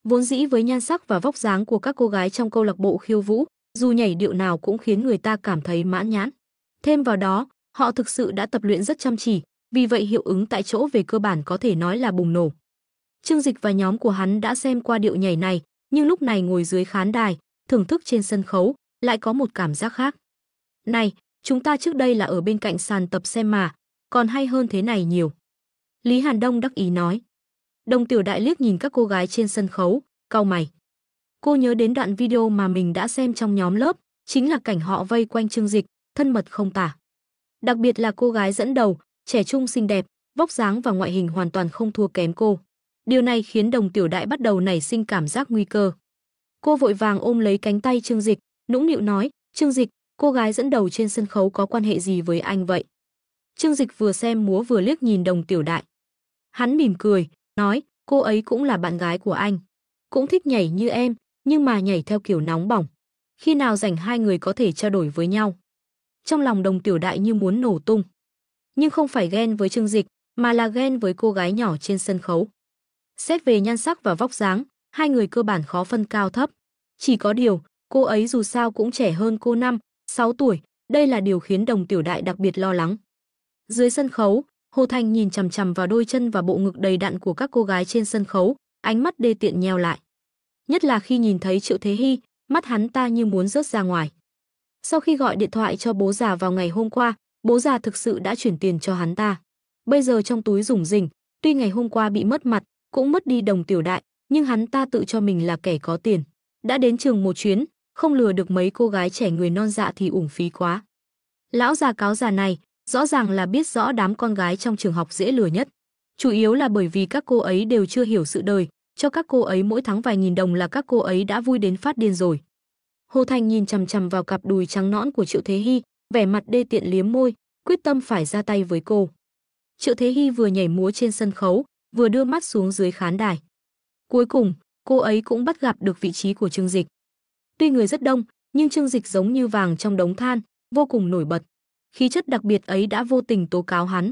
Vốn dĩ với nhan sắc và vóc dáng của các cô gái trong câu lạc bộ khiêu vũ, dù nhảy điệu nào cũng khiến người ta cảm thấy mãn nhãn. Thêm vào đó, họ thực sự đã tập luyện rất chăm chỉ, vì vậy hiệu ứng tại chỗ về cơ bản có thể nói là bùng nổ. Trương Dịch và nhóm của hắn đã xem qua điệu nhảy này, nhưng lúc này ngồi dưới khán đài, thưởng thức trên sân khấu, lại có một cảm giác khác. Này, chúng ta trước đây là ở bên cạnh sàn tập xem mà, còn hay hơn thế này nhiều. Lý Hàn Đông đắc ý nói. Đồng Tiểu Đại liếc nhìn các cô gái trên sân khấu, cau mày. Cô nhớ đến đoạn video mà mình đã xem trong nhóm lớp, chính là cảnh họ vây quanh Trương Dịch, thân mật không tả. Đặc biệt là cô gái dẫn đầu, trẻ trung xinh đẹp, vóc dáng và ngoại hình hoàn toàn không thua kém cô. Điều này khiến Đồng Tiểu Đại bắt đầu nảy sinh cảm giác nguy cơ. Cô vội vàng ôm lấy cánh tay Trương Dịch, nũng nịu nói, Trương Dịch, cô gái dẫn đầu trên sân khấu có quan hệ gì với anh vậy? Trương Dịch vừa xem múa vừa liếc nhìn Đồng Tiểu Đại. Hắn mỉm cười, nói, cô ấy cũng là bạn gái của anh. Cũng thích nhảy như em, nhưng mà nhảy theo kiểu nóng bỏng. Khi nào rảnh hai người có thể trao đổi với nhau. Trong lòng Đồng Tiểu Đại như muốn nổ tung. Nhưng không phải ghen với Trương Dịch, mà là ghen với cô gái nhỏ trên sân khấu. Xét về nhan sắc và vóc dáng, hai người cơ bản khó phân cao thấp. Chỉ có điều, cô ấy dù sao cũng trẻ hơn cô 5-6 tuổi, đây là điều khiến Đồng Tiểu Đại đặc biệt lo lắng. Dưới sân khấu, Hồ Thành nhìn chằm chằm vào đôi chân và bộ ngực đầy đặn của các cô gái trên sân khấu, ánh mắt đê tiện nheo lại. Nhất là khi nhìn thấy Triệu Thế Hy, mắt hắn ta như muốn rớt ra ngoài. Sau khi gọi điện thoại cho bố già vào ngày hôm qua, bố già thực sự đã chuyển tiền cho hắn ta. Bây giờ trong túi rủng rỉnh, tuy ngày hôm qua bị mất mặt, cũng mất đi Đồng Tiểu Đại, nhưng hắn ta tự cho mình là kẻ có tiền. Đã đến trường một chuyến, không lừa được mấy cô gái trẻ người non dạ thì uổng phí quá. Lão già cáo già này, rõ ràng là biết rõ đám con gái trong trường học dễ lừa nhất. Chủ yếu là bởi vì các cô ấy đều chưa hiểu sự đời, cho các cô ấy mỗi tháng vài nghìn đồng là các cô ấy đã vui đến phát điên rồi. Hồ Thành nhìn chằm chằm vào cặp đùi trắng nõn của Triệu Thế Hy, vẻ mặt đê tiện liếm môi, quyết tâm phải ra tay với cô. Triệu Thế Hy vừa nhảy múa trên sân khấu, vừa đưa mắt xuống dưới khán đài. Cuối cùng, cô ấy cũng bắt gặp được vị trí của Trương Dịch. Tuy người rất đông, nhưng Trương Dịch giống như vàng trong đống than, vô cùng nổi bật. Khí chất đặc biệt ấy đã vô tình tố cáo hắn.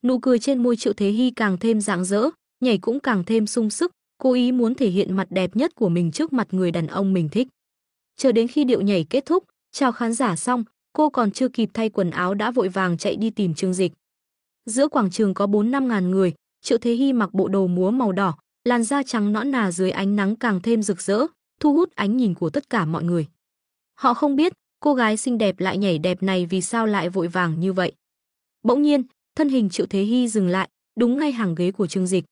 Nụ cười trên môi Triệu Thế Hy càng thêm rạng rỡ, nhảy cũng càng thêm sung sức, cố ý muốn thể hiện mặt đẹp nhất của mình trước mặt người đàn ông mình thích. Chờ đến khi điệu nhảy kết thúc, chào khán giả xong, cô còn chưa kịp thay quần áo đã vội vàng chạy đi tìm Trương Dịch. Giữa quảng trường có 4-5 ngàn người, Triệu Thế Hy mặc bộ đồ múa màu đỏ, làn da trắng nõn nà dưới ánh nắng càng thêm rực rỡ, thu hút ánh nhìn của tất cả mọi người. Họ không biết, cô gái xinh đẹp lại nhảy đẹp này vì sao lại vội vàng như vậy. Bỗng nhiên, thân hình Triệu Thế Hy dừng lại, đúng ngay hàng ghế của Trương Dịch.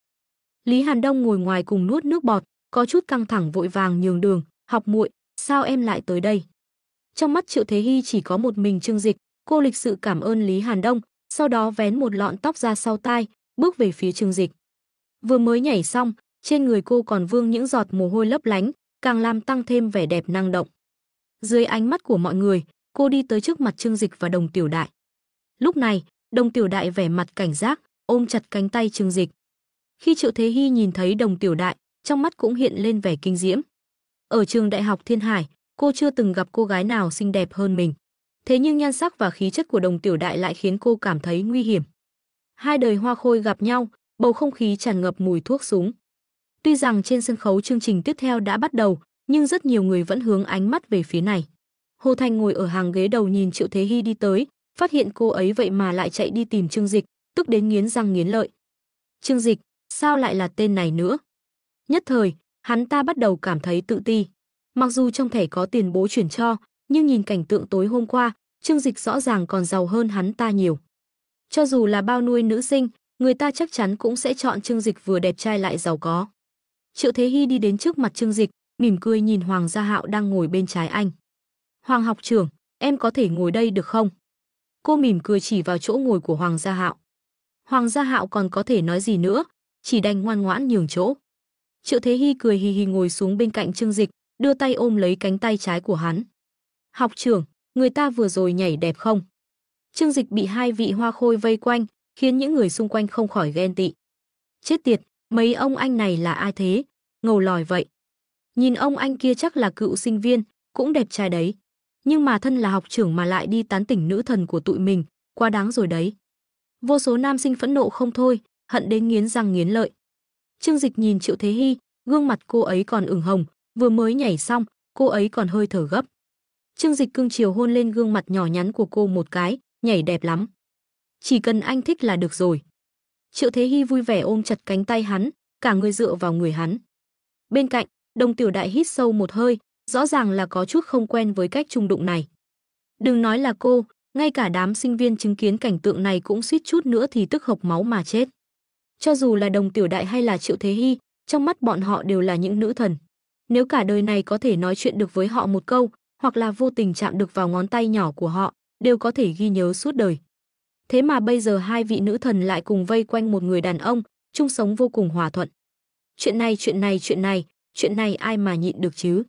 Lý Hàn Đông ngồi ngoài cùng nuốt nước bọt, có chút căng thẳng vội vàng nhường đường, học muội, sao em lại tới đây? Trong mắt Triệu Thế Hy chỉ có một mình Trương Dịch, cô lịch sự cảm ơn Lý Hàn Đông, sau đó vén một lọn tóc ra sau tai, bước về phía Trương Dịch. Vừa mới nhảy xong, trên người cô còn vương những giọt mồ hôi lấp lánh, càng làm tăng thêm vẻ đẹp năng động. Dưới ánh mắt của mọi người, cô đi tới trước mặt Trương Dịch và Đồng Tiểu Đại. Lúc này, Đồng Tiểu Đại vẻ mặt cảnh giác, ôm chặt cánh tay Trương Dịch. Khi Triệu Thế Hy nhìn thấy Đồng Tiểu Đại, trong mắt cũng hiện lên vẻ kinh diễm. Ở trường Đại học Thiên Hải, cô chưa từng gặp cô gái nào xinh đẹp hơn mình. Thế nhưng nhan sắc và khí chất của Đồng Tiểu Đại lại khiến cô cảm thấy nguy hiểm. Hai đời hoa khôi gặp nhau, bầu không khí tràn ngập mùi thuốc súng. Tuy rằng trên sân khấu chương trình tiếp theo đã bắt đầu, nhưng rất nhiều người vẫn hướng ánh mắt về phía này. Hồ Thành ngồi ở hàng ghế đầu nhìn Triệu Thế Hy đi tới, phát hiện cô ấy vậy mà lại chạy đi tìm Trương Dịch, tức đến nghiến răng nghiến lợi. Trương Dịch, sao lại là tên này nữa? Nhất thời, hắn ta bắt đầu cảm thấy tự ti. Mặc dù trong thẻ có tiền bố chuyển cho, nhưng nhìn cảnh tượng tối hôm qua, Trương Dịch rõ ràng còn giàu hơn hắn ta nhiều. Cho dù là bao nuôi nữ sinh, người ta chắc chắn cũng sẽ chọn Trương Dịch vừa đẹp trai lại giàu có. Triệu Thế Hy đi đến trước mặt Trương Dịch, mỉm cười nhìn Hoàng Gia Hạo đang ngồi bên trái anh. Hoàng học trưởng, em có thể ngồi đây được không? Cô mỉm cười chỉ vào chỗ ngồi của Hoàng Gia Hạo. Hoàng Gia Hạo còn có thể nói gì nữa, chỉ đành ngoan ngoãn nhường chỗ. Triệu Thế Hy cười hì hì ngồi xuống bên cạnh Trương Dịch, đưa tay ôm lấy cánh tay trái của hắn. Học trưởng, người ta vừa rồi nhảy đẹp không? Trương Dịch bị hai vị hoa khôi vây quanh, khiến những người xung quanh không khỏi ghen tị. Chết tiệt, mấy ông anh này là ai thế? Ngầu lòi vậy. Nhìn ông anh kia chắc là cựu sinh viên, cũng đẹp trai đấy. Nhưng mà thân là học trưởng mà lại đi tán tỉnh nữ thần của tụi mình, quá đáng rồi đấy. Vô số nam sinh phẫn nộ không thôi, hận đến nghiến răng nghiến lợi. Trương Dịch nhìn Triệu Thế Hy, gương mặt cô ấy còn ửng hồng, vừa mới nhảy xong, cô ấy còn hơi thở gấp. Trương Dịch cưng chiều hôn lên gương mặt nhỏ nhắn của cô một cái, nhảy đẹp lắm. Chỉ cần anh thích là được rồi. Triệu Thế Hy vui vẻ ôm chặt cánh tay hắn, cả người dựa vào người hắn. Bên cạnh, Đồng Tiểu Đại hít sâu một hơi, rõ ràng là có chút không quen với cách chung đụng này. Đừng nói là cô, ngay cả đám sinh viên chứng kiến cảnh tượng này cũng suýt chút nữa thì tức hộc máu mà chết. Cho dù là Đồng Tiểu Đại hay là Triệu Thế Hy, trong mắt bọn họ đều là những nữ thần. Nếu cả đời này có thể nói chuyện được với họ một câu, hoặc là vô tình chạm được vào ngón tay nhỏ của họ, đều có thể ghi nhớ suốt đời. Thế mà bây giờ hai vị nữ thần lại cùng vây quanh một người đàn ông, chung sống vô cùng hòa thuận. Chuyện này ai mà nhịn được chứ?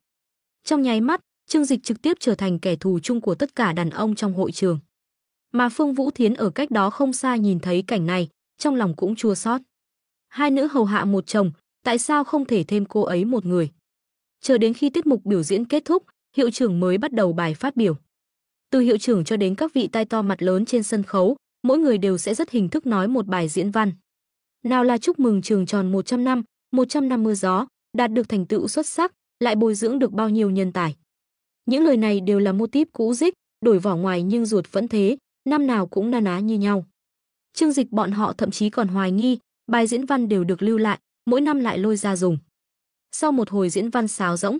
Trong nháy mắt, Trương Dịch trực tiếp trở thành kẻ thù chung của tất cả đàn ông trong hội trường. Mà Phương Vũ Thiến ở cách đó không xa nhìn thấy cảnh này, trong lòng cũng chua xót. Hai nữ hầu hạ một chồng, tại sao không thể thêm cô ấy một người? Chờ đến khi tiết mục biểu diễn kết thúc, hiệu trưởng mới bắt đầu bài phát biểu. Từ hiệu trưởng cho đến các vị tai to mặt lớn trên sân khấu, mỗi người đều sẽ rất hình thức nói một bài diễn văn. Nào là chúc mừng trường tròn 100 năm, 100 năm mưa gió, đạt được thành tựu xuất sắc, lại bồi dưỡng được bao nhiêu nhân tài. Những lời này đều là mô típ cũ dích, đổi vỏ ngoài nhưng ruột vẫn thế, năm nào cũng na ná như nhau. Trương Dịch bọn họ thậm chí còn hoài nghi, bài diễn văn đều được lưu lại, mỗi năm lại lôi ra dùng. Sau một hồi diễn văn sáo rỗng,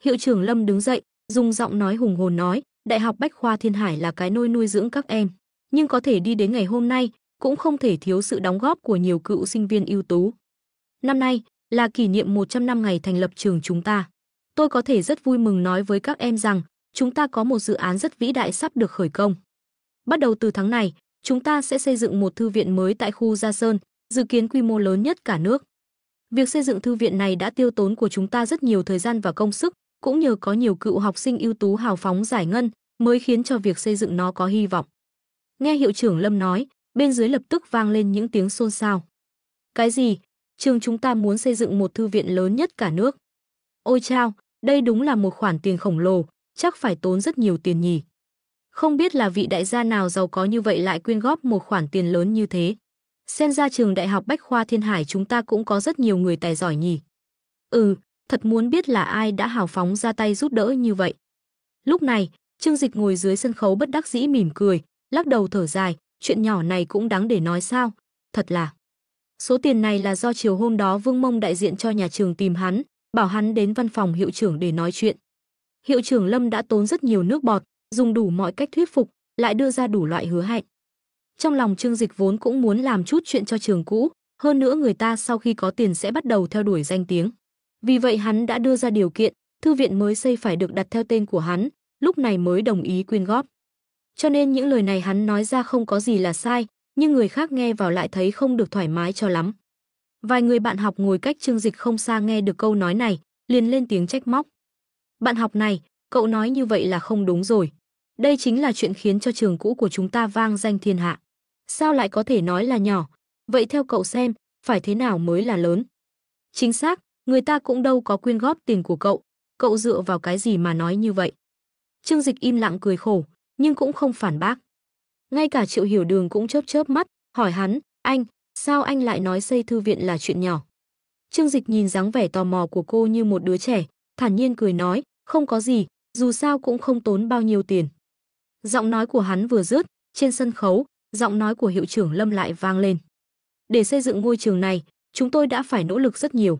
hiệu trưởng Lâm đứng dậy, dùng giọng nói hùng hồn nói, Đại học Bách khoa Thiên Hải là cái nôi nuôi dưỡng các em, nhưng có thể đi đến ngày hôm nay, cũng không thể thiếu sự đóng góp của nhiều cựu sinh viên ưu tú. Năm nay là kỷ niệm 100 năm ngày thành lập trường chúng ta. Tôi có thể rất vui mừng nói với các em rằng, chúng ta có một dự án rất vĩ đại sắp được khởi công. Bắt đầu từ tháng này, chúng ta sẽ xây dựng một thư viện mới tại khu Gia Sơn, dự kiến quy mô lớn nhất cả nước. Việc xây dựng thư viện này đã tiêu tốn của chúng ta rất nhiều thời gian và công sức, cũng nhờ có nhiều cựu học sinh ưu tú hào phóng giải ngân, mới khiến cho việc xây dựng nó có hy vọng. Nghe hiệu trưởng Lâm nói, bên dưới lập tức vang lên những tiếng xôn xao. Cái gì? Trường chúng ta muốn xây dựng một thư viện lớn nhất cả nước. Ôi chao, đây đúng là một khoản tiền khổng lồ, chắc phải tốn rất nhiều tiền nhỉ. Không biết là vị đại gia nào giàu có như vậy lại quyên góp một khoản tiền lớn như thế. Xem ra trường Đại học Bách khoa Thiên Hải chúng ta cũng có rất nhiều người tài giỏi nhỉ. Thật muốn biết là ai đã hào phóng ra tay giúp đỡ như vậy. Lúc này, Trương Dịch ngồi dưới sân khấu bất đắc dĩ mỉm cười, lắc đầu thở dài, chuyện nhỏ này cũng đáng để nói sao, thật là. Số tiền này là do chiều hôm đó Vương Mông đại diện cho nhà trường tìm hắn, bảo hắn đến văn phòng hiệu trưởng để nói chuyện. Hiệu trưởng Lâm đã tốn rất nhiều nước bọt, dùng đủ mọi cách thuyết phục, lại đưa ra đủ loại hứa hẹn. Trong lòng Trương Dịch vốn cũng muốn làm chút chuyện cho trường cũ, hơn nữa người ta sau khi có tiền sẽ bắt đầu theo đuổi danh tiếng. Vì vậy hắn đã đưa ra điều kiện, thư viện mới xây phải được đặt theo tên của hắn, lúc này mới đồng ý quyên góp. Cho nên những lời này hắn nói ra không có gì là sai, nhưng người khác nghe vào lại thấy không được thoải mái cho lắm. Vài người bạn học ngồi cách Trương Dịch không xa nghe được câu nói này, liền lên tiếng trách móc. Bạn học này, cậu nói như vậy là không đúng rồi. Đây chính là chuyện khiến cho trường cũ của chúng ta vang danh thiên hạ. Sao lại có thể nói là nhỏ? Vậy theo cậu xem, phải thế nào mới là lớn? Chính xác, người ta cũng đâu có quyên góp tiền của cậu dựa vào cái gì mà nói như vậy? Trương Dịch im lặng cười khổ, nhưng cũng không phản bác. Ngay cả Triệu Hiểu Đường cũng chớp chớp mắt, hỏi hắn, sao anh lại nói xây thư viện là chuyện nhỏ? Trương Dịch nhìn dáng vẻ tò mò của cô như một đứa trẻ, thản nhiên cười nói, không có gì, dù sao cũng không tốn bao nhiêu tiền. Giọng nói của hắn vừa dứt, trên sân khấu, giọng nói của hiệu trưởng Lâm lại vang lên. Để xây dựng ngôi trường này, chúng tôi đã phải nỗ lực rất nhiều.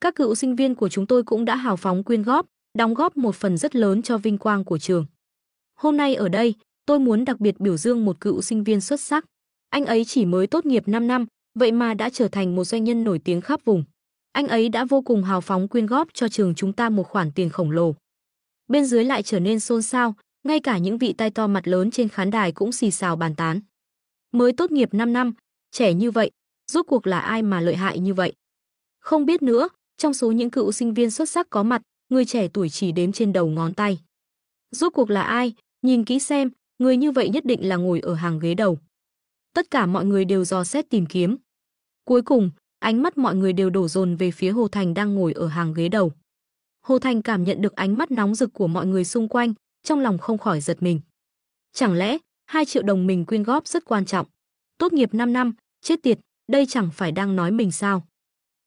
Các cựu sinh viên của chúng tôi cũng đã hào phóng quyên góp, đóng góp một phần rất lớn cho vinh quang của trường. Hôm nay ở đây, tôi muốn đặc biệt biểu dương một cựu sinh viên xuất sắc. Anh ấy chỉ mới tốt nghiệp 5 năm, vậy mà đã trở thành một doanh nhân nổi tiếng khắp vùng. Anh ấy đã vô cùng hào phóng quyên góp cho trường chúng ta một khoản tiền khổng lồ. Bên dưới lại trở nên xôn xao, ngay cả những vị tai to mặt lớn trên khán đài cũng xì xào bàn tán. Mới tốt nghiệp 5 năm, trẻ như vậy, rốt cuộc là ai mà lợi hại như vậy? Không biết nữa, trong số những cựu sinh viên xuất sắc có mặt, người trẻ tuổi chỉ đếm trên đầu ngón tay. Rốt cuộc là ai? Nhìn kỹ xem, người như vậy nhất định là ngồi ở hàng ghế đầu. Tất cả mọi người đều dò xét tìm kiếm. Cuối cùng, ánh mắt mọi người đều đổ dồn về phía Hồ Thành đang ngồi ở hàng ghế đầu. Hồ Thành cảm nhận được ánh mắt nóng rực của mọi người xung quanh, trong lòng không khỏi giật mình. Chẳng lẽ 2 triệu đồng mình quyên góp rất quan trọng? Tốt nghiệp 5 năm, chết tiệt, đây chẳng phải đang nói mình sao?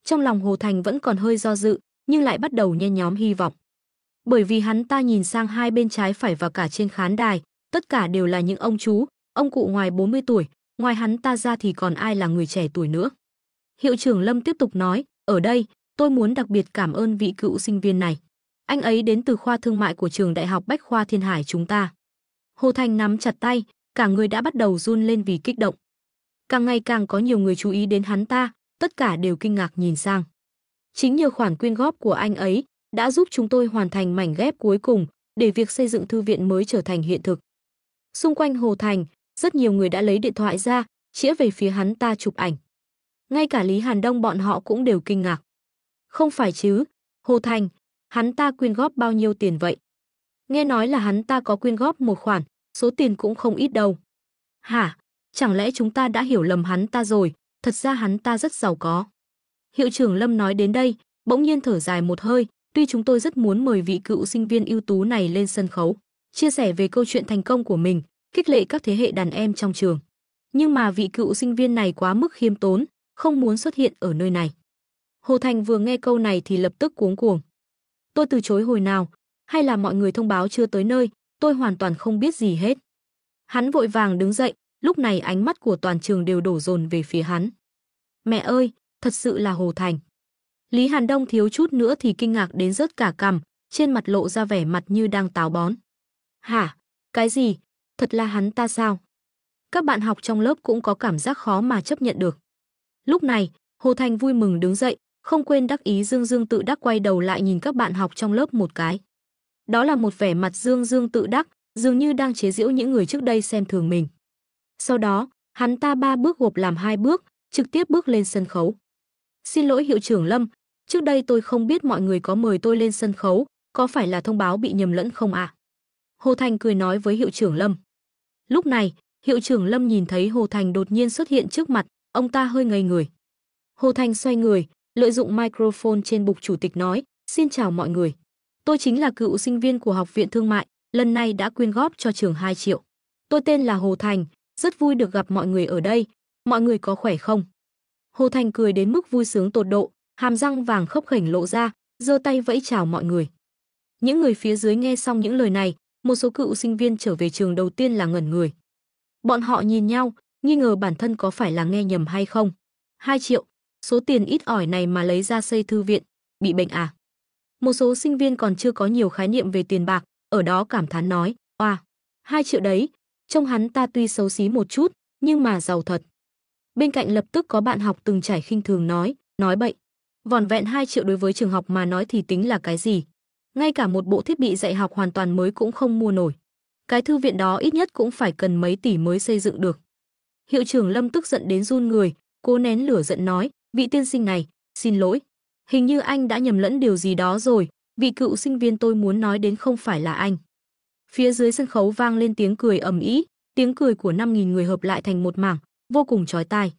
Trong lòng Hồ Thành vẫn còn hơi do dự, nhưng lại bắt đầu nhen nhóm hy vọng. Bởi vì hắn ta nhìn sang hai bên trái phải và cả trên khán đài, tất cả đều là những ông chú, ông cụ ngoài 40 tuổi, ngoài hắn ta ra thì còn ai là người trẻ tuổi nữa. Hiệu trưởng Lâm tiếp tục nói, ở đây, tôi muốn đặc biệt cảm ơn vị cựu sinh viên này. Anh ấy đến từ khoa thương mại của trường Đại học Bách khoa Thiên Hải chúng ta. Hồ Thành nắm chặt tay, cả người đã bắt đầu run lên vì kích động. Càng ngày càng có nhiều người chú ý đến hắn ta, tất cả đều kinh ngạc nhìn sang. Chính nhờ khoản quyên góp của anh ấy đã giúp chúng tôi hoàn thành mảnh ghép cuối cùng để việc xây dựng thư viện mới trở thành hiện thực. Xung quanh Hồ Thành, rất nhiều người đã lấy điện thoại ra, chĩa về phía hắn ta chụp ảnh. Ngay cả Lý Hàn Đông bọn họ cũng đều kinh ngạc. Không phải chứ, Hồ Thành, hắn ta quyên góp bao nhiêu tiền vậy? Nghe nói là hắn ta có quyên góp một khoản, số tiền cũng không ít đâu. Hả? Chẳng lẽ chúng ta đã hiểu lầm hắn ta rồi, thật ra hắn ta rất giàu có. Hiệu trưởng Lâm nói đến đây, bỗng nhiên thở dài một hơi, tuy chúng tôi rất muốn mời vị cựu sinh viên ưu tú này lên sân khấu, chia sẻ về câu chuyện thành công của mình, khích lệ các thế hệ đàn em trong trường. Nhưng mà vị cựu sinh viên này quá mức khiêm tốn, không muốn xuất hiện ở nơi này. Hồ Thành vừa nghe câu này thì lập tức cuống cuồng. Tôi từ chối hồi nào, hay là mọi người thông báo chưa tới nơi, tôi hoàn toàn không biết gì hết. Hắn vội vàng đứng dậy, lúc này ánh mắt của toàn trường đều đổ dồn về phía hắn. Mẹ ơi, thật sự là Hồ Thành. Lý Hàn Đông thiếu chút nữa thì kinh ngạc đến rớt cả cằm, trên mặt lộ ra vẻ mặt như đang táo bón. Hả? Cái gì? Thật là hắn ta sao? Các bạn học trong lớp cũng có cảm giác khó mà chấp nhận được. Lúc này, Hồ Thành vui mừng đứng dậy, không quên đắc ý dương dương tự đắc quay đầu lại nhìn các bạn học trong lớp một cái. Đó là một vẻ mặt dương dương tự đắc, dường như đang chế giễu những người trước đây xem thường mình. Sau đó, hắn ta 3 bước gộp làm 2 bước, trực tiếp bước lên sân khấu. Xin lỗi hiệu trưởng Lâm, trước đây tôi không biết mọi người có mời tôi lên sân khấu, có phải là thông báo bị nhầm lẫn không ạ? Hồ Thành cười nói với hiệu trưởng Lâm. Lúc này, hiệu trưởng Lâm nhìn thấy Hồ Thành đột nhiên xuất hiện trước mặt, ông ta hơi ngây người. Hồ Thành xoay người, lợi dụng microphone trên bục chủ tịch nói, xin chào mọi người. Tôi chính là cựu sinh viên của Học viện Thương mại, lần này đã quyên góp cho trường 2 triệu. Tôi tên là Hồ Thành, rất vui được gặp mọi người ở đây, mọi người có khỏe không? Hồ Thành cười đến mức vui sướng tột độ, hàm răng vàng khớp khểnh lộ ra, giơ tay vẫy chào mọi người. Những người phía dưới nghe xong những lời này, một số cựu sinh viên trở về trường đầu tiên là ngẩn người. Bọn họ nhìn nhau, nghi ngờ bản thân có phải là nghe nhầm hay không. 2 triệu, số tiền ít ỏi này mà lấy ra xây thư viện, bị bệnh à? Một số sinh viên còn chưa có nhiều khái niệm về tiền bạc, ở đó cảm thán nói, oa, 2 triệu đấy, trông hắn ta tuy xấu xí một chút, nhưng mà giàu thật. Bên cạnh lập tức có bạn học từng trải khinh thường nói bậy. Vỏn vẹn 2 triệu đối với trường học mà nói thì tính là cái gì? Ngay cả một bộ thiết bị dạy học hoàn toàn mới cũng không mua nổi. Cái thư viện đó ít nhất cũng phải cần mấy tỷ mới xây dựng được. Hiệu trưởng Lâm tức giận đến run người, cố nén lửa giận nói, vị tiên sinh này, xin lỗi. Hình như anh đã nhầm lẫn điều gì đó rồi, vị cựu sinh viên tôi muốn nói đến không phải là anh. Phía dưới sân khấu vang lên tiếng cười ầm ĩ, tiếng cười của 5.000 người hợp lại thành một mảng, vô cùng chói tai.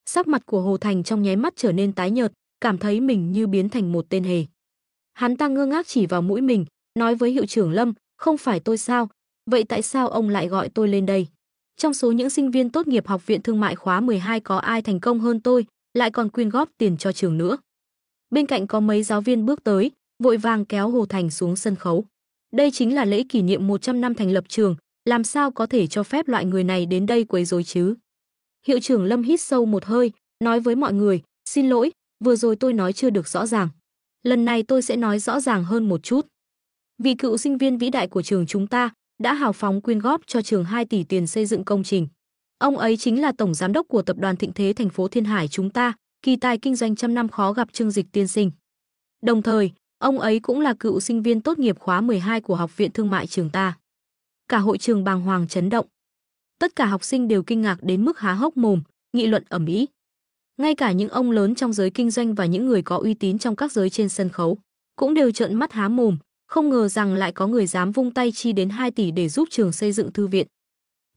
Sắc mặt của Hồ Thành trong nháy mắt trở nên tái nhợt, cảm thấy mình như biến thành một tên hề. Hắn ta ngơ ngác chỉ vào mũi mình, nói với hiệu trưởng Lâm, không phải tôi sao, vậy tại sao ông lại gọi tôi lên đây? Trong số những sinh viên tốt nghiệp Học viện Thương mại khóa 12 có ai thành công hơn tôi, lại còn quyên góp tiền cho trường nữa. Bên cạnh có mấy giáo viên bước tới, vội vàng kéo Hồ Thành xuống sân khấu. Đây chính là lễ kỷ niệm 100 năm thành lập trường, làm sao có thể cho phép loại người này đến đây quấy rối chứ? Hiệu trưởng Lâm hít sâu một hơi, nói với mọi người, xin lỗi, vừa rồi tôi nói chưa được rõ ràng. Lần này tôi sẽ nói rõ ràng hơn một chút. Vị cựu sinh viên vĩ đại của trường chúng ta đã hào phóng quyên góp cho trường 2 tỷ tiền xây dựng công trình. Ông ấy chính là tổng giám đốc của tập đoàn Thịnh Thế thành phố Thiên Hải chúng ta, kỳ tài kinh doanh trăm năm khó gặp Trương Dịch tiên sinh. Đồng thời, ông ấy cũng là cựu sinh viên tốt nghiệp khóa 12 của Học viện Thương mại trường ta. Cả hội trường bàng hoàng chấn động. Tất cả học sinh đều kinh ngạc đến mức há hốc mồm, nghị luận ầm ĩ. Ngay cả những ông lớn trong giới kinh doanh và những người có uy tín trong các giới trên sân khấu cũng đều trợn mắt há mồm, không ngờ rằng lại có người dám vung tay chi đến 2 tỷ để giúp trường xây dựng thư viện.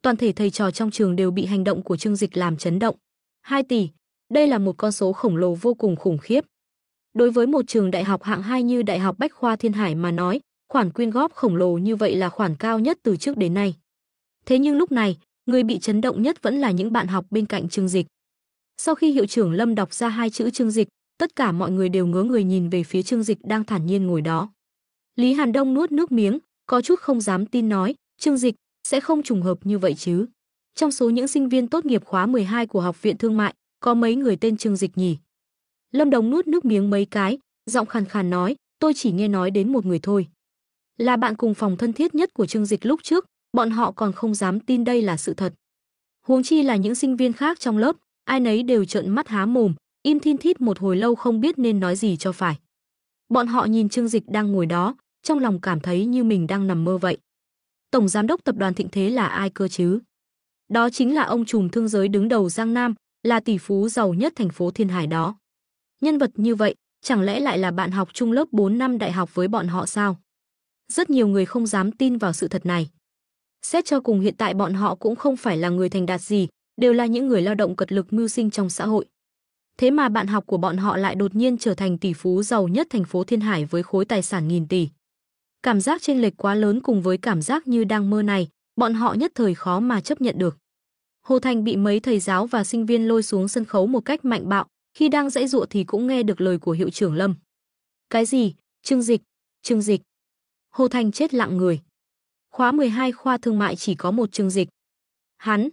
Toàn thể thầy trò trong trường đều bị hành động của Trương Dịch làm chấn động. 2 tỷ, đây là một con số khổng lồ vô cùng khủng khiếp. Đối với một trường đại học hạng 2 như Đại học Bách khoa Thiên Hải mà nói, khoản quyên góp khổng lồ như vậy là khoản cao nhất từ trước đến nay. Thế nhưng lúc này, người bị chấn động nhất vẫn là những bạn học bên cạnh Trương Dịch. Sau khi hiệu trưởng Lâm đọc ra 2 chữ Trương Dịch, Tất cả mọi người đều ngớ người nhìn về phía Trương Dịch đang thản nhiên ngồi đó. Lý Hàn Đông nuốt nước miếng, có chút không dám tin nói, Trương Dịch, sẽ không trùng hợp như vậy chứ? Trong số những sinh viên tốt nghiệp khóa 12 của Học viện Thương mại, có mấy người tên Trương Dịch nhỉ? Lâm Đồng nuốt nước miếng mấy cái, giọng khàn khàn nói, tôi chỉ nghe nói đến một người thôi. Là bạn cùng phòng thân thiết nhất của Trương Dịch lúc trước, bọn họ còn không dám tin đây là sự thật. Huống chi là những sinh viên khác trong lớp, ai nấy đều trợn mắt há mồm, im thin thít một hồi lâu không biết nên nói gì cho phải. Bọn họ nhìn Trương Dịch đang ngồi đó, trong lòng cảm thấy như mình đang nằm mơ vậy. Tổng giám đốc tập đoàn Thịnh Thế là ai cơ chứ? Đó chính là ông trùm thương giới đứng đầu Giang Nam, là tỷ phú giàu nhất thành phố Thiên Hải đó. Nhân vật như vậy, chẳng lẽ lại là bạn học chung lớp 4 năm đại học với bọn họ sao? Rất nhiều người không dám tin vào sự thật này. Xét cho cùng hiện tại bọn họ cũng không phải là người thành đạt gì, đều là những người lao động cật lực mưu sinh trong xã hội. Thế mà bạn học của bọn họ lại đột nhiên trở thành tỷ phú giàu nhất thành phố Thiên Hải với khối tài sản nghìn tỷ. Cảm giác chênh lệch quá lớn cùng với cảm giác như đang mơ này, bọn họ nhất thời khó mà chấp nhận được. Hồ Thành bị mấy thầy giáo và sinh viên lôi xuống sân khấu một cách mạnh bạo, khi đang giãy giụa thì cũng nghe được lời của hiệu trưởng Lâm. Cái gì? Trương Dịch? Trương Dịch? Hồ Thành chết lặng người. Khóa 12 khoa thương mại chỉ có một Trương Dịch. Hắn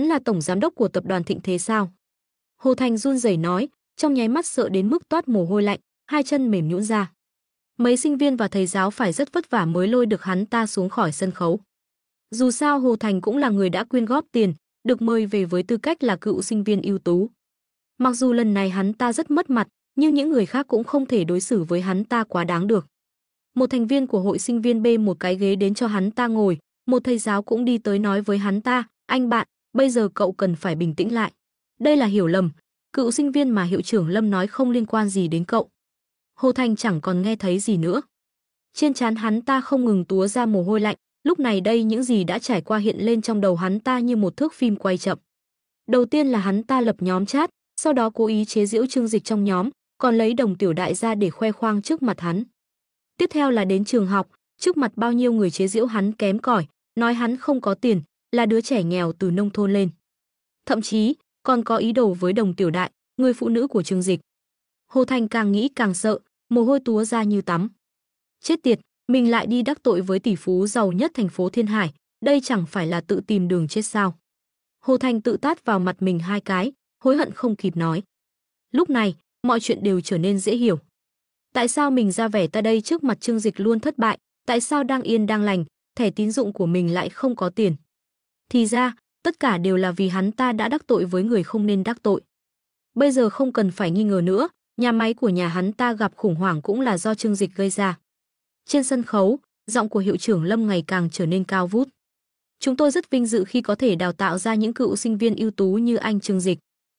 là tổng giám đốc của tập đoàn Thịnh Thế sao? Hồ Thành run rẩy nói, trong nháy mắt sợ đến mức toát mồ hôi lạnh, hai chân mềm nhũn ra. Mấy sinh viên và thầy giáo phải rất vất vả mới lôi được hắn ta xuống khỏi sân khấu. Dù sao Hồ Thành cũng là người đã quyên góp tiền, được mời về với tư cách là cựu sinh viên ưu tú. Mặc dù lần này hắn ta rất mất mặt, nhưng những người khác cũng không thể đối xử với hắn ta quá đáng được. Một thành viên của hội sinh viên bê một cái ghế đến cho hắn ta ngồi, một thầy giáo cũng đi tới nói với hắn ta, anh bạn, bây giờ cậu cần phải bình tĩnh lại. Đây là hiểu lầm, cựu sinh viên mà hiệu trưởng Lâm nói không liên quan gì đến cậu. Hồ Thành chẳng còn nghe thấy gì nữa. Trên trán hắn ta không ngừng túa ra mồ hôi lạnh, lúc này đây những gì đã trải qua hiện lên trong đầu hắn ta như một thước phim quay chậm. Đầu tiên là hắn ta lập nhóm chat, sau đó cố ý chế giễu Trương Dịch trong nhóm, còn lấy Đồng Tiểu Đại ra để khoe khoang trước mặt hắn. Tiếp theo là đến trường học, trước mặt bao nhiêu người chế giễu hắn kém cỏi, nói hắn không có tiền, là đứa trẻ nghèo từ nông thôn lên. Thậm chí, còn có ý đồ với Đồng Tiểu Đại, người phụ nữ của Trương Dịch. Hồ Thành càng nghĩ càng sợ, mồ hôi túa ra như tắm. Chết tiệt, mình lại đi đắc tội với tỷ phú giàu nhất thành phố Thiên Hải, đây chẳng phải là tự tìm đường chết sao? Hồ Thành tự tát vào mặt mình hai cái, hối hận không kịp nói. Lúc này, mọi chuyện đều trở nên dễ hiểu. Tại sao mình ra vẻ ta đây trước mặt Trương Dịch luôn thất bại, tại sao đang yên đang lành, thẻ tín dụng của mình lại không có tiền? Thì ra, tất cả đều là vì hắn ta đã đắc tội với người không nên đắc tội. Bây giờ không cần phải nghi ngờ nữa, nhà máy của nhà hắn ta gặp khủng hoảng cũng là do Trương Dịch gây ra. Trên sân khấu, giọng của hiệu trưởng Lâm ngày càng trở nên cao vút. Chúng tôi rất vinh dự khi có thể đào tạo ra những cựu sinh viên ưu tú như anh Trương Dịch.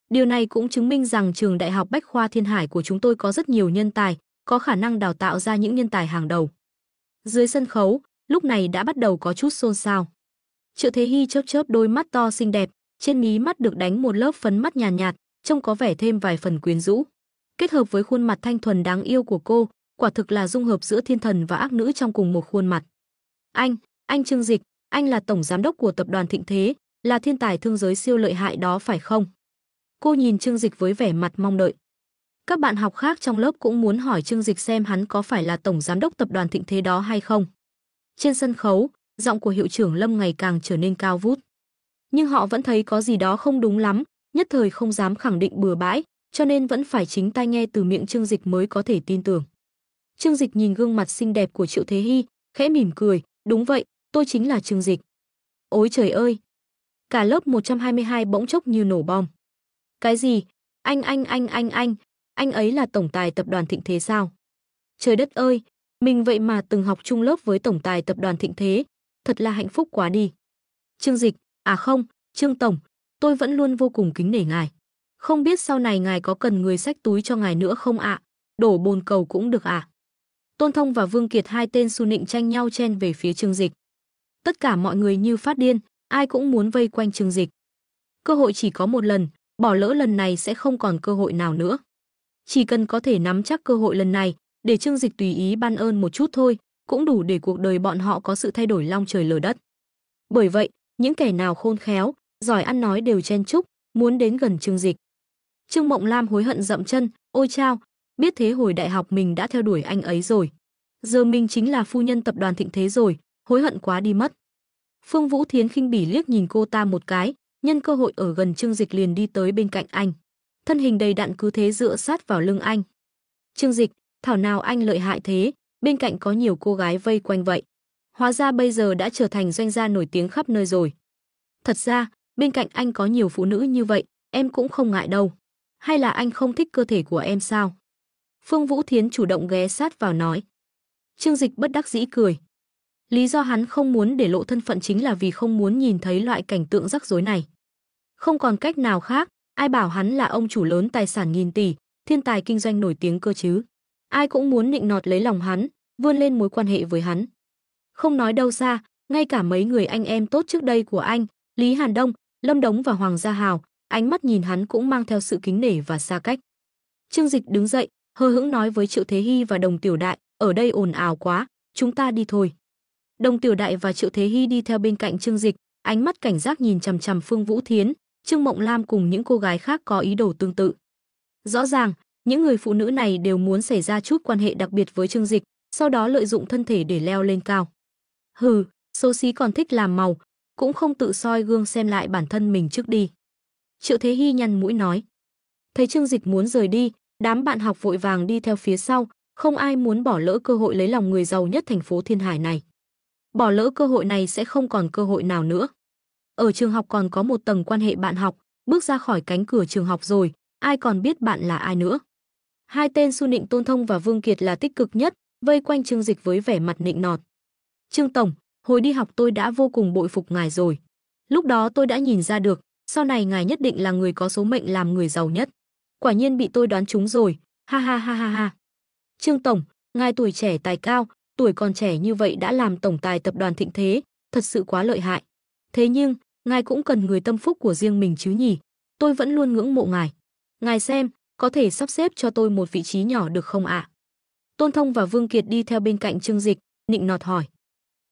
Điều này cũng chứng minh rằng trường Đại học Bách khoa Thiên Hải của chúng tôi có rất nhiều nhân tài, có khả năng đào tạo ra những nhân tài hàng đầu. Dưới sân khấu, lúc này đã bắt đầu có chút xôn xao. Triệu Thế Hy chớp chớp đôi mắt to xinh đẹp, trên mí mắt được đánh một lớp phấn mắt nhàn nhạt, trông có vẻ thêm vài phần quyến rũ. Kết hợp với khuôn mặt thanh thuần đáng yêu của cô, quả thực là dung hợp giữa thiên thần và ác nữ trong cùng một khuôn mặt. Anh Trương Dịch, anh là tổng giám đốc của tập đoàn Thịnh Thế, là thiên tài thương giới siêu lợi hại đó phải không? Cô nhìn Trương Dịch với vẻ mặt mong đợi. Các bạn học khác trong lớp cũng muốn hỏi Trương Dịch xem hắn có phải là tổng giám đốc tập đoàn Thịnh Thế đó hay không. Trên sân khấu, giọng của hiệu trưởng Lâm ngày càng trở nên cao vút. Nhưng họ vẫn thấy có gì đó không đúng lắm, nhất thời không dám khẳng định bừa bãi, cho nên vẫn phải chính tai nghe từ miệng Trương Dịch mới có thể tin tưởng. Trương Dịch nhìn gương mặt xinh đẹp của Triệu Thế Hy, khẽ mỉm cười, đúng vậy, tôi chính là Trương Dịch. Ôi trời ơi! Cả lớp 122 bỗng chốc như nổ bom. Cái gì? Anh ấy là tổng tài tập đoàn Thịnh Thế sao? Trời đất ơi, mình vậy mà từng học chung lớp với tổng tài tập đoàn Thịnh Thế, thật là hạnh phúc quá đi. Trương Dịch, à không, Trương Tổng, tôi vẫn luôn vô cùng kính nể ngài. Không biết sau này ngài có cần người xách túi cho ngài nữa không ạ? Đổ bồn cầu cũng được ạ. Tôn Thông và Vương Kiệt hai tên xu nịnh tranh nhau chen về phía Trương Dịch. Tất cả mọi người như phát điên, ai cũng muốn vây quanh Trương Dịch. Cơ hội chỉ có một lần, bỏ lỡ lần này sẽ không còn cơ hội nào nữa. Chỉ cần có thể nắm chắc cơ hội lần này, để Trương Dịch tùy ý ban ơn một chút thôi, cũng đủ để cuộc đời bọn họ có sự thay đổi long trời lở đất. Bởi vậy, những kẻ nào khôn khéo, giỏi ăn nói đều chen chúc, muốn đến gần Trương Dịch. Trương Mộng Lam hối hận dậm chân, ôi chao, biết thế hồi đại học mình đã theo đuổi anh ấy rồi. Giờ mình chính là phu nhân tập đoàn Thịnh Thế rồi, hối hận quá đi mất. Phương Vũ Thiến khinh bỉ liếc nhìn cô ta một cái, nhân cơ hội ở gần Trương Dịch liền đi tới bên cạnh anh. Thân hình đầy đặn cứ thế dựa sát vào lưng anh. Trương Dịch, thảo nào anh lợi hại thế, bên cạnh có nhiều cô gái vây quanh vậy. Hóa ra bây giờ đã trở thành doanh gia nổi tiếng khắp nơi rồi. Thật ra, bên cạnh anh có nhiều phụ nữ như vậy, em cũng không ngại đâu. Hay là anh không thích cơ thể của em sao? Phương Vũ Thiến chủ động ghé sát vào nói. Trương Dịch bất đắc dĩ cười. Lý do hắn không muốn để lộ thân phận chính là vì không muốn nhìn thấy loại cảnh tượng rắc rối này. Không còn cách nào khác, ai bảo hắn là ông chủ lớn tài sản nghìn tỷ, thiên tài kinh doanh nổi tiếng cơ chứ. Ai cũng muốn nịnh nọt lấy lòng hắn, vươn lên mối quan hệ với hắn. Không nói đâu xa, ngay cả mấy người anh em tốt trước đây của anh, Lý Hàn Đông, Lâm Đống và Hoàng Gia Hào, ánh mắt nhìn hắn cũng mang theo sự kính nể và xa cách. Trương Dịch đứng dậy, hờ hững nói với Triệu Thế Hy và Đồng Tiểu Đại, ở đây ồn ào quá, chúng ta đi thôi. Đồng Tiểu Đại và Triệu Thế Hy đi theo bên cạnh Trương Dịch, ánh mắt cảnh giác nhìn chằm chằm Phương Vũ Thiến, Trương Mộng Lam cùng những cô gái khác có ý đồ tương tự. Rõ ràng, những người phụ nữ này đều muốn xảy ra chút quan hệ đặc biệt với Trương Dịch, sau đó lợi dụng thân thể để leo lên cao. Hừ, xấu xí còn thích làm màu, cũng không tự soi gương xem lại bản thân mình trước đi. Triệu Thế Hy nhăn mũi nói. Thấy Trương Dịch muốn rời đi, đám bạn học vội vàng đi theo phía sau, không ai muốn bỏ lỡ cơ hội lấy lòng người giàu nhất thành phố Thiên Hải này. Bỏ lỡ cơ hội này sẽ không còn cơ hội nào nữa. Ở trường học còn có một tầng quan hệ bạn học, bước ra khỏi cánh cửa trường học rồi, ai còn biết bạn là ai nữa. Hai tên Su Nịnh Tôn Thông và Vương Kiệt là tích cực nhất, vây quanh Trương Dịch với vẻ mặt nịnh nọt. Trương Tổng, hồi đi học tôi đã vô cùng bội phục ngài rồi. Lúc đó tôi đã nhìn ra được, sau này ngài nhất định là người có số mệnh làm người giàu nhất. Quả nhiên bị tôi đoán trúng rồi, ha ha ha ha ha. Trương Tổng, ngài tuổi trẻ tài cao, tuổi còn trẻ như vậy đã làm tổng tài tập đoàn Thịnh Thế, thật sự quá lợi hại. Thế nhưng, ngài cũng cần người tâm phúc của riêng mình chứ nhỉ? Tôi vẫn luôn ngưỡng mộ ngài. Ngài xem, có thể sắp xếp cho tôi một vị trí nhỏ được không ạ? Tôn Thông và Vương Kiệt đi theo bên cạnh Trương Dịch, nịnh nọt hỏi.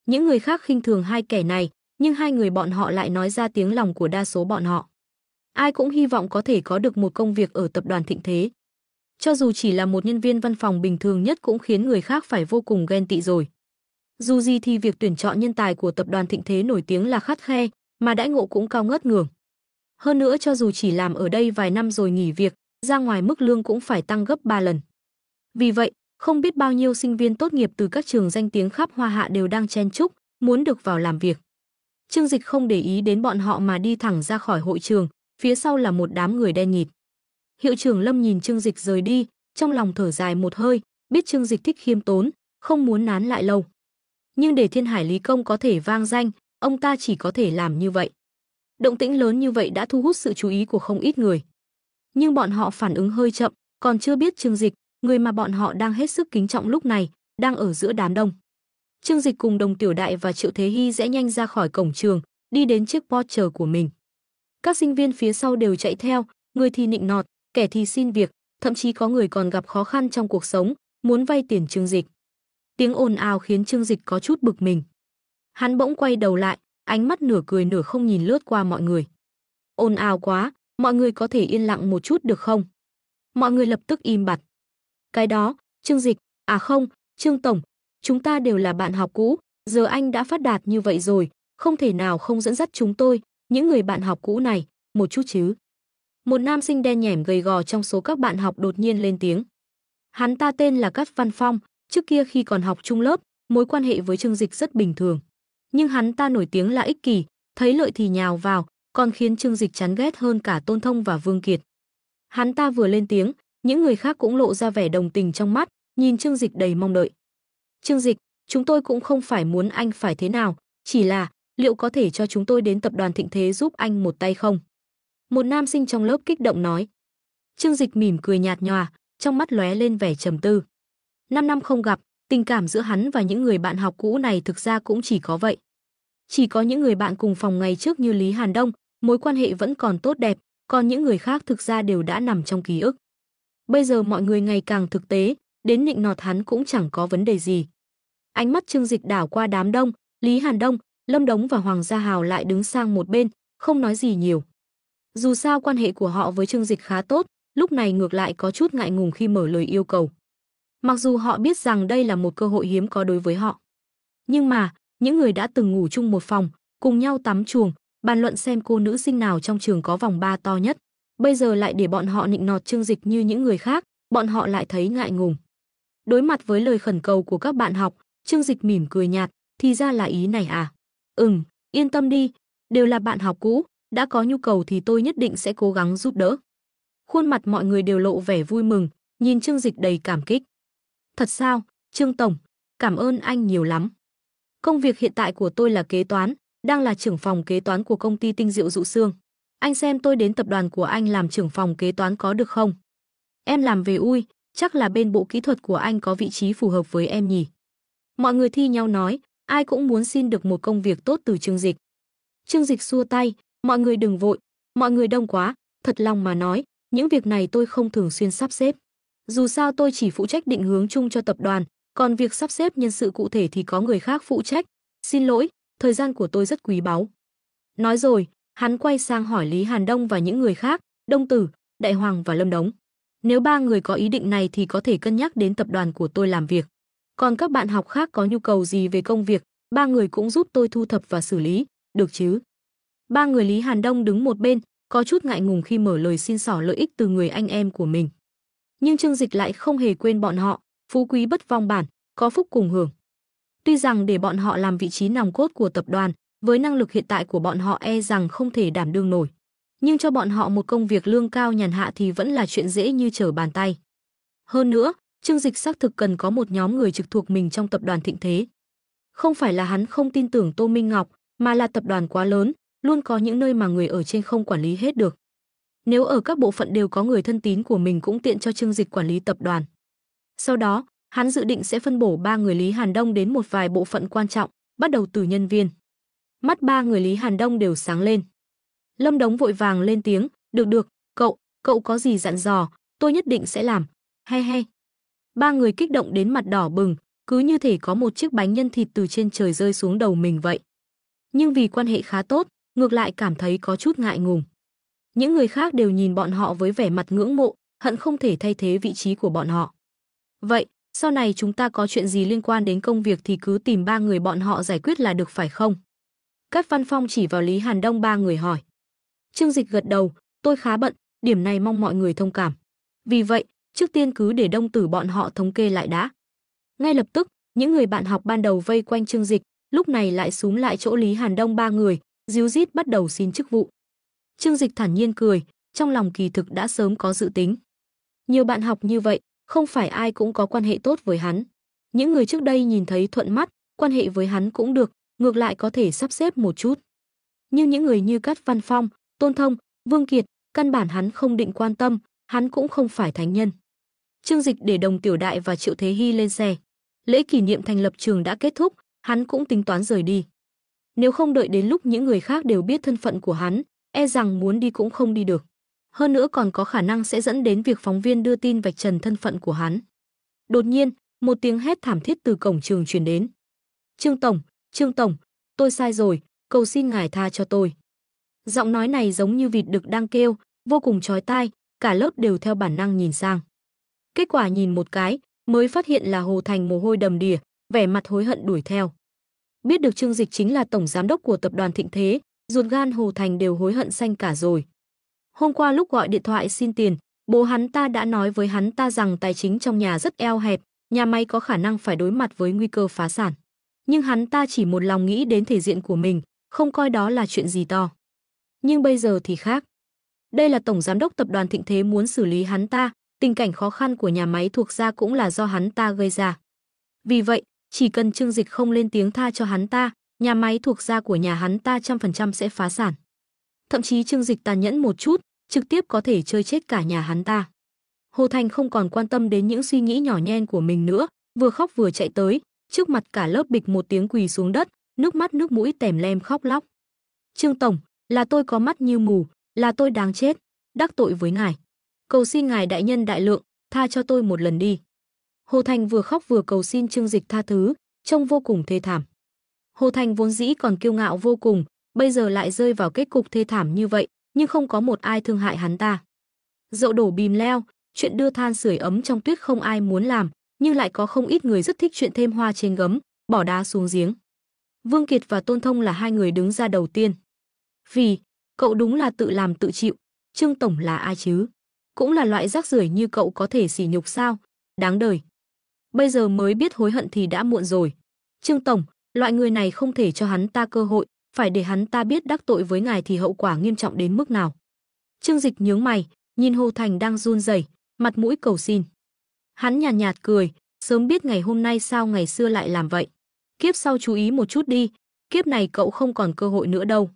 Những người khác khinh thường hai kẻ này, nhưng hai người bọn họ lại nói ra tiếng lòng của đa số bọn họ. Ai cũng hy vọng có thể có được một công việc ở tập đoàn Thịnh Thế. Cho dù chỉ là một nhân viên văn phòng bình thường nhất cũng khiến người khác phải vô cùng ghen tị rồi. Dù gì thì việc tuyển chọn nhân tài của tập đoàn Thịnh Thế nổi tiếng là khắt khe, mà đãi ngộ cũng cao ngất ngưởng. Hơn nữa cho dù chỉ làm ở đây vài năm rồi nghỉ việc, ra ngoài mức lương cũng phải tăng gấp 3 lần. Vì vậy, không biết bao nhiêu sinh viên tốt nghiệp từ các trường danh tiếng khắp Hoa Hạ đều đang chen chúc, muốn được vào làm việc. Trương Dịch không để ý đến bọn họ mà đi thẳng ra khỏi hội trường, phía sau là một đám người đen nhịt. Hiệu trưởng Lâm nhìn Trương Dịch rời đi, trong lòng thở dài một hơi, biết Trương Dịch thích khiêm tốn, không muốn nán lại lâu. Nhưng để Thiên Hải Lý Công có thể vang danh, ông ta chỉ có thể làm như vậy. Động tĩnh lớn như vậy đã thu hút sự chú ý của không ít người. Nhưng bọn họ phản ứng hơi chậm, còn chưa biết Trương Dịch, người mà bọn họ đang hết sức kính trọng lúc này, đang ở giữa đám đông. Trương Dịch cùng Đồng Tiểu Đại và Triệu Thế Hy rẽ nhanh ra khỏi cổng trường, đi đến chiếc Porsche của mình. Các sinh viên phía sau đều chạy theo, người thì nịnh nọt, kẻ thì xin việc, thậm chí có người còn gặp khó khăn trong cuộc sống, muốn vay tiền Trương Dịch. Tiếng ồn ào khiến Trương Dịch có chút bực mình. Hắn bỗng quay đầu lại, ánh mắt nửa cười nửa không nhìn lướt qua mọi người. Ồn ào quá, mọi người có thể yên lặng một chút được không? Mọi người lập tức im bặt. Cái đó, Trương Dịch, à không, Trương Tổng, chúng ta đều là bạn học cũ, giờ anh đã phát đạt như vậy rồi, không thể nào không dẫn dắt chúng tôi, những người bạn học cũ này, một chút chứ. Một nam sinh đen nhẻm gầy gò trong số các bạn học đột nhiên lên tiếng. Hắn ta tên là Cát Văn Phong, trước kia khi còn học chung lớp, mối quan hệ với Trương Dịch rất bình thường. Nhưng hắn ta nổi tiếng là ích kỷ, thấy lợi thì nhào vào, còn khiến Trương Dịch chán ghét hơn cả Tôn Thông và Vương Kiệt. Hắn ta vừa lên tiếng, những người khác cũng lộ ra vẻ đồng tình trong mắt, nhìn Trương Dịch đầy mong đợi. Trương Dịch, chúng tôi cũng không phải muốn anh phải thế nào, chỉ là liệu có thể cho chúng tôi đến tập đoàn Thịnh Thế giúp anh một tay không? Một nam sinh trong lớp kích động nói. Trương Dịch mỉm cười nhạt nhòa, trong mắt lóe lên vẻ trầm tư. 5 năm không gặp, tình cảm giữa hắn và những người bạn học cũ này thực ra cũng chỉ có vậy. Chỉ có những người bạn cùng phòng ngày trước như Lý Hàn Đông, mối quan hệ vẫn còn tốt đẹp, còn những người khác thực ra đều đã nằm trong ký ức. Bây giờ mọi người ngày càng thực tế, đến nịnh nọt hắn cũng chẳng có vấn đề gì. Ánh mắt Trương Dịch đảo qua đám đông, Lý Hàn Đông, Lâm Đống và Hoàng Gia Hào lại đứng sang một bên, không nói gì nhiều. Dù sao quan hệ của họ với Trương Dịch khá tốt, lúc này ngược lại có chút ngại ngùng khi mở lời yêu cầu. Mặc dù họ biết rằng đây là một cơ hội hiếm có đối với họ. Nhưng mà, những người đã từng ngủ chung một phòng, cùng nhau tắm chuồng, bàn luận xem cô nữ sinh nào trong trường có vòng ba to nhất, bây giờ lại để bọn họ nịnh nọt Trương Dịch như những người khác, bọn họ lại thấy ngại ngùng. Đối mặt với lời khẩn cầu của các bạn học, Trương Dịch mỉm cười nhạt, thì ra là ý này à? Yên tâm đi, đều là bạn học cũ, đã có nhu cầu thì tôi nhất định sẽ cố gắng giúp đỡ. Khuôn mặt mọi người đều lộ vẻ vui mừng, nhìn Trương Dịch đầy cảm kích. Thật sao, Trương Tổng, cảm ơn anh nhiều lắm. Công việc hiện tại của tôi là kế toán, đang là trưởng phòng kế toán của công ty tinh rượu Dụ Sương. Anh xem tôi đến tập đoàn của anh làm trưởng phòng kế toán có được không? Em làm về ui, chắc là bên bộ kỹ thuật của anh có vị trí phù hợp với em nhỉ? Mọi người thi nhau nói, ai cũng muốn xin được một công việc tốt từ Trương Dịch. Trương Dịch xua tay, mọi người đừng vội, mọi người đông quá, thật lòng mà nói, những việc này tôi không thường xuyên sắp xếp. Dù sao tôi chỉ phụ trách định hướng chung cho tập đoàn, còn việc sắp xếp nhân sự cụ thể thì có người khác phụ trách. Xin lỗi, thời gian của tôi rất quý báu. Nói rồi, hắn quay sang hỏi Lý Hàn Đông và những người khác, Đông Tử, Đại Hoàng và Lâm Đống. Nếu ba người có ý định này thì có thể cân nhắc đến tập đoàn của tôi làm việc. Còn các bạn học khác có nhu cầu gì về công việc, ba người cũng giúp tôi thu thập và xử lý, được chứ? Ba người Lý Hàn Đông đứng một bên, có chút ngại ngùng khi mở lời xin xỏ lợi ích từ người anh em của mình. Nhưng Trương Dịch lại không hề quên bọn họ, phú quý bất vong bản, có phúc cùng hưởng. Tuy rằng để bọn họ làm vị trí nòng cốt của tập đoàn, với năng lực hiện tại của bọn họ e rằng không thể đảm đương nổi. Nhưng cho bọn họ một công việc lương cao nhàn hạ thì vẫn là chuyện dễ như trở bàn tay. Hơn nữa, Trương Dịch xác thực cần có một nhóm người trực thuộc mình trong tập đoàn thịnh thế. Không phải là hắn không tin tưởng Tô Minh Ngọc, mà là tập đoàn quá lớn, luôn có những nơi mà người ở trên không quản lý hết được. Nếu ở các bộ phận đều có người thân tín của mình cũng tiện cho Trương Dịch quản lý tập đoàn. Sau đó, hắn dự định sẽ phân bổ ba người Lý Hàn Đông đến một vài bộ phận quan trọng, bắt đầu từ nhân viên. Mắt ba người Lý Hàn Đông đều sáng lên. Lâm Đống vội vàng lên tiếng, được, cậu có gì dặn dò, tôi nhất định sẽ làm, he. Ba người kích động đến mặt đỏ bừng, cứ như thể có một chiếc bánh nhân thịt từ trên trời rơi xuống đầu mình vậy. Nhưng vì quan hệ khá tốt, ngược lại cảm thấy có chút ngại ngùng. Những người khác đều nhìn bọn họ với vẻ mặt ngưỡng mộ, hận không thể thay thế vị trí của bọn họ. Vậy, sau này chúng ta có chuyện gì liên quan đến công việc thì cứ tìm ba người bọn họ giải quyết là được phải không? Cát Văn Phong chỉ vào Lý Hàn Đông ba người hỏi. Trương Dịch gật đầu, tôi khá bận, điểm này mong mọi người thông cảm. Vì vậy, trước tiên cứ để Đông Tử bọn họ thống kê lại đã. Ngay lập tức, những người bạn học ban đầu vây quanh Trương Dịch, lúc này lại xúm lại chỗ Lý Hàn Đông ba người, díu dít bắt đầu xin chức vụ. Trương Dịch thản nhiên cười, trong lòng kỳ thực đã sớm có dự tính. Nhiều bạn học như vậy, không phải ai cũng có quan hệ tốt với hắn. Những người trước đây nhìn thấy thuận mắt, quan hệ với hắn cũng được, ngược lại có thể sắp xếp một chút. Nhưng những người như Cát Văn Phong, Tôn Thông, Vương Kiệt, căn bản hắn không định quan tâm, hắn cũng không phải thánh nhân. Trương Dịch để Đồng Tiểu Đại và Triệu Thế Hy lên xe. Lễ kỷ niệm thành lập trường đã kết thúc, hắn cũng tính toán rời đi. Nếu không đợi đến lúc những người khác đều biết thân phận của hắn, e rằng muốn đi cũng không đi được. Hơn nữa còn có khả năng sẽ dẫn đến việc phóng viên đưa tin vạch trần thân phận của hắn. Đột nhiên, một tiếng hét thảm thiết từ cổng trường truyền đến. Trương Tổng, tôi sai rồi, cầu xin ngài tha cho tôi. Giọng nói này giống như vịt đực đang kêu, vô cùng chói tai, cả lớp đều theo bản năng nhìn sang. Kết quả nhìn một cái, mới phát hiện là Hồ Thành mồ hôi đầm đìa, vẻ mặt hối hận đuổi theo. Biết được Trương Dịch chính là tổng giám đốc của tập đoàn Thịnh Thế, ruột gan Hồ Thành đều hối hận xanh cả rồi. Hôm qua lúc gọi điện thoại xin tiền, bố hắn ta đã nói với hắn ta rằng tài chính trong nhà rất eo hẹp, nhà máy có khả năng phải đối mặt với nguy cơ phá sản. Nhưng hắn ta chỉ một lòng nghĩ đến thể diện của mình, không coi đó là chuyện gì to. Nhưng bây giờ thì khác. Đây là tổng giám đốc tập đoàn Thịnh Thế muốn xử lý hắn ta, tình cảnh khó khăn của nhà máy thuộc ra cũng là do hắn ta gây ra. Vì vậy, chỉ cần Trương Dịch không lên tiếng tha cho hắn ta, nhà máy thuộc ra của nhà hắn ta 100% sẽ phá sản. Thậm chí Trương Dịch tàn nhẫn một chút, trực tiếp có thể chơi chết cả nhà hắn ta. Hồ Thành không còn quan tâm đến những suy nghĩ nhỏ nhen của mình nữa, vừa khóc vừa chạy tới, trước mặt cả lớp bịch một tiếng quỳ xuống đất, nước mắt nước mũi tèm lem khóc lóc. Trương Tổng, là tôi có mắt như mù, là tôi đáng chết, đắc tội với ngài. Cầu xin ngài đại nhân đại lượng, tha cho tôi một lần đi. Hồ Thành vừa khóc vừa cầu xin Trương Dịch tha thứ, trông vô cùng thê thảm. Hồ Thành vốn dĩ còn kiêu ngạo vô cùng, bây giờ lại rơi vào kết cục thê thảm như vậy, nhưng không có một ai thương hại hắn ta. Dậu đổ bìm leo, chuyện đưa than sưởi ấm trong tuyết không ai muốn làm, nhưng lại có không ít người rất thích chuyện thêm hoa trên gấm, bỏ đá xuống giếng. Vương Kiệt và Tôn Thông là hai người đứng ra đầu tiên. Vì, cậu đúng là tự làm tự chịu, Trương tổng là ai chứ? Cũng là loại rác rưởi như cậu có thể sỉ nhục sao? Đáng đời. Bây giờ mới biết hối hận thì đã muộn rồi. Trương tổng, loại người này không thể cho hắn ta cơ hội, phải để hắn ta biết đắc tội với ngài thì hậu quả nghiêm trọng đến mức nào. Trương Dịch nhướng mày, nhìn Hồ Thành đang run rẩy, mặt mũi cầu xin. Hắn nhàn nhạt cười, sớm biết ngày hôm nay sao ngày xưa lại làm vậy. Kiếp sau chú ý một chút đi, kiếp này cậu không còn cơ hội nữa đâu.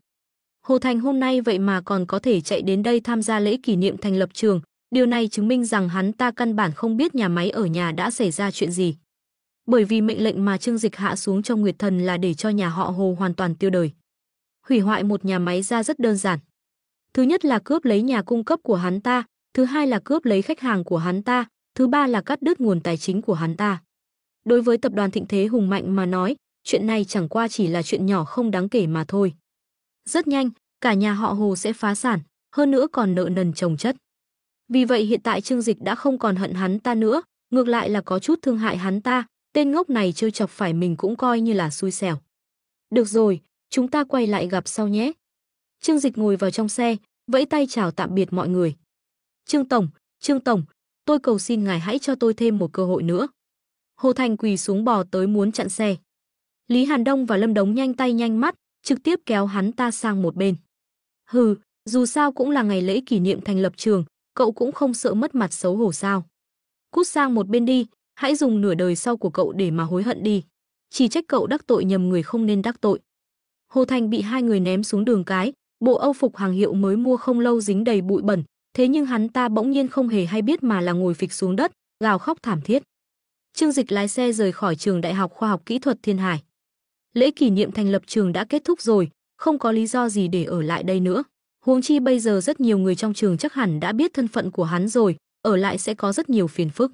Hồ Thành hôm nay vậy mà còn có thể chạy đến đây tham gia lễ kỷ niệm thành lập trường, điều này chứng minh rằng hắn ta căn bản không biết nhà máy ở nhà đã xảy ra chuyện gì. Bởi vì mệnh lệnh mà Trương Dịch hạ xuống cho Nguyệt Thần là để cho nhà họ Hồ hoàn toàn tiêu đời. Hủy hoại một nhà máy ra rất đơn giản. Thứ nhất là cướp lấy nhà cung cấp của hắn ta, thứ hai là cướp lấy khách hàng của hắn ta, thứ ba là cắt đứt nguồn tài chính của hắn ta. Đối với tập đoàn thịnh thế hùng mạnh mà nói, chuyện này chẳng qua chỉ là chuyện nhỏ không đáng kể mà thôi. Rất nhanh, cả nhà họ Hồ sẽ phá sản, hơn nữa còn nợ nần chồng chất. Vì vậy hiện tại Trương Dịch đã không còn hận hắn ta nữa, ngược lại là có chút thương hại hắn ta, tên ngốc này trêu chọc phải mình cũng coi như là xui xẻo. Được rồi, chúng ta quay lại gặp sau nhé. Trương Dịch ngồi vào trong xe, vẫy tay chào tạm biệt mọi người. Trương Tổng, tôi cầu xin ngài hãy cho tôi thêm một cơ hội nữa. Hồ Thành quỳ xuống bò tới muốn chặn xe. Lý Hàn Đông và Lâm Đống nhanh tay nhanh mắt, trực tiếp kéo hắn ta sang một bên. Hừ, dù sao cũng là ngày lễ kỷ niệm thành lập trường, cậu cũng không sợ mất mặt xấu hổ sao. Cút sang một bên đi, hãy dùng nửa đời sau của cậu để mà hối hận đi. Chỉ trách cậu đắc tội nhầm người không nên đắc tội. Hồ Thành bị hai người ném xuống đường cái, bộ âu phục hàng hiệu mới mua không lâu dính đầy bụi bẩn, thế nhưng hắn ta bỗng nhiên không hề hay biết mà là ngồi phịch xuống đất, gào khóc thảm thiết. Trương Dịch lái xe rời khỏi trường Đại học Khoa học Kỹ thuật Thiên Hải. Lễ kỷ niệm thành lập trường đã kết thúc rồi, không có lý do gì để ở lại đây nữa. Huống chi bây giờ rất nhiều người trong trường chắc hẳn đã biết thân phận của hắn rồi, ở lại sẽ có rất nhiều phiền phức.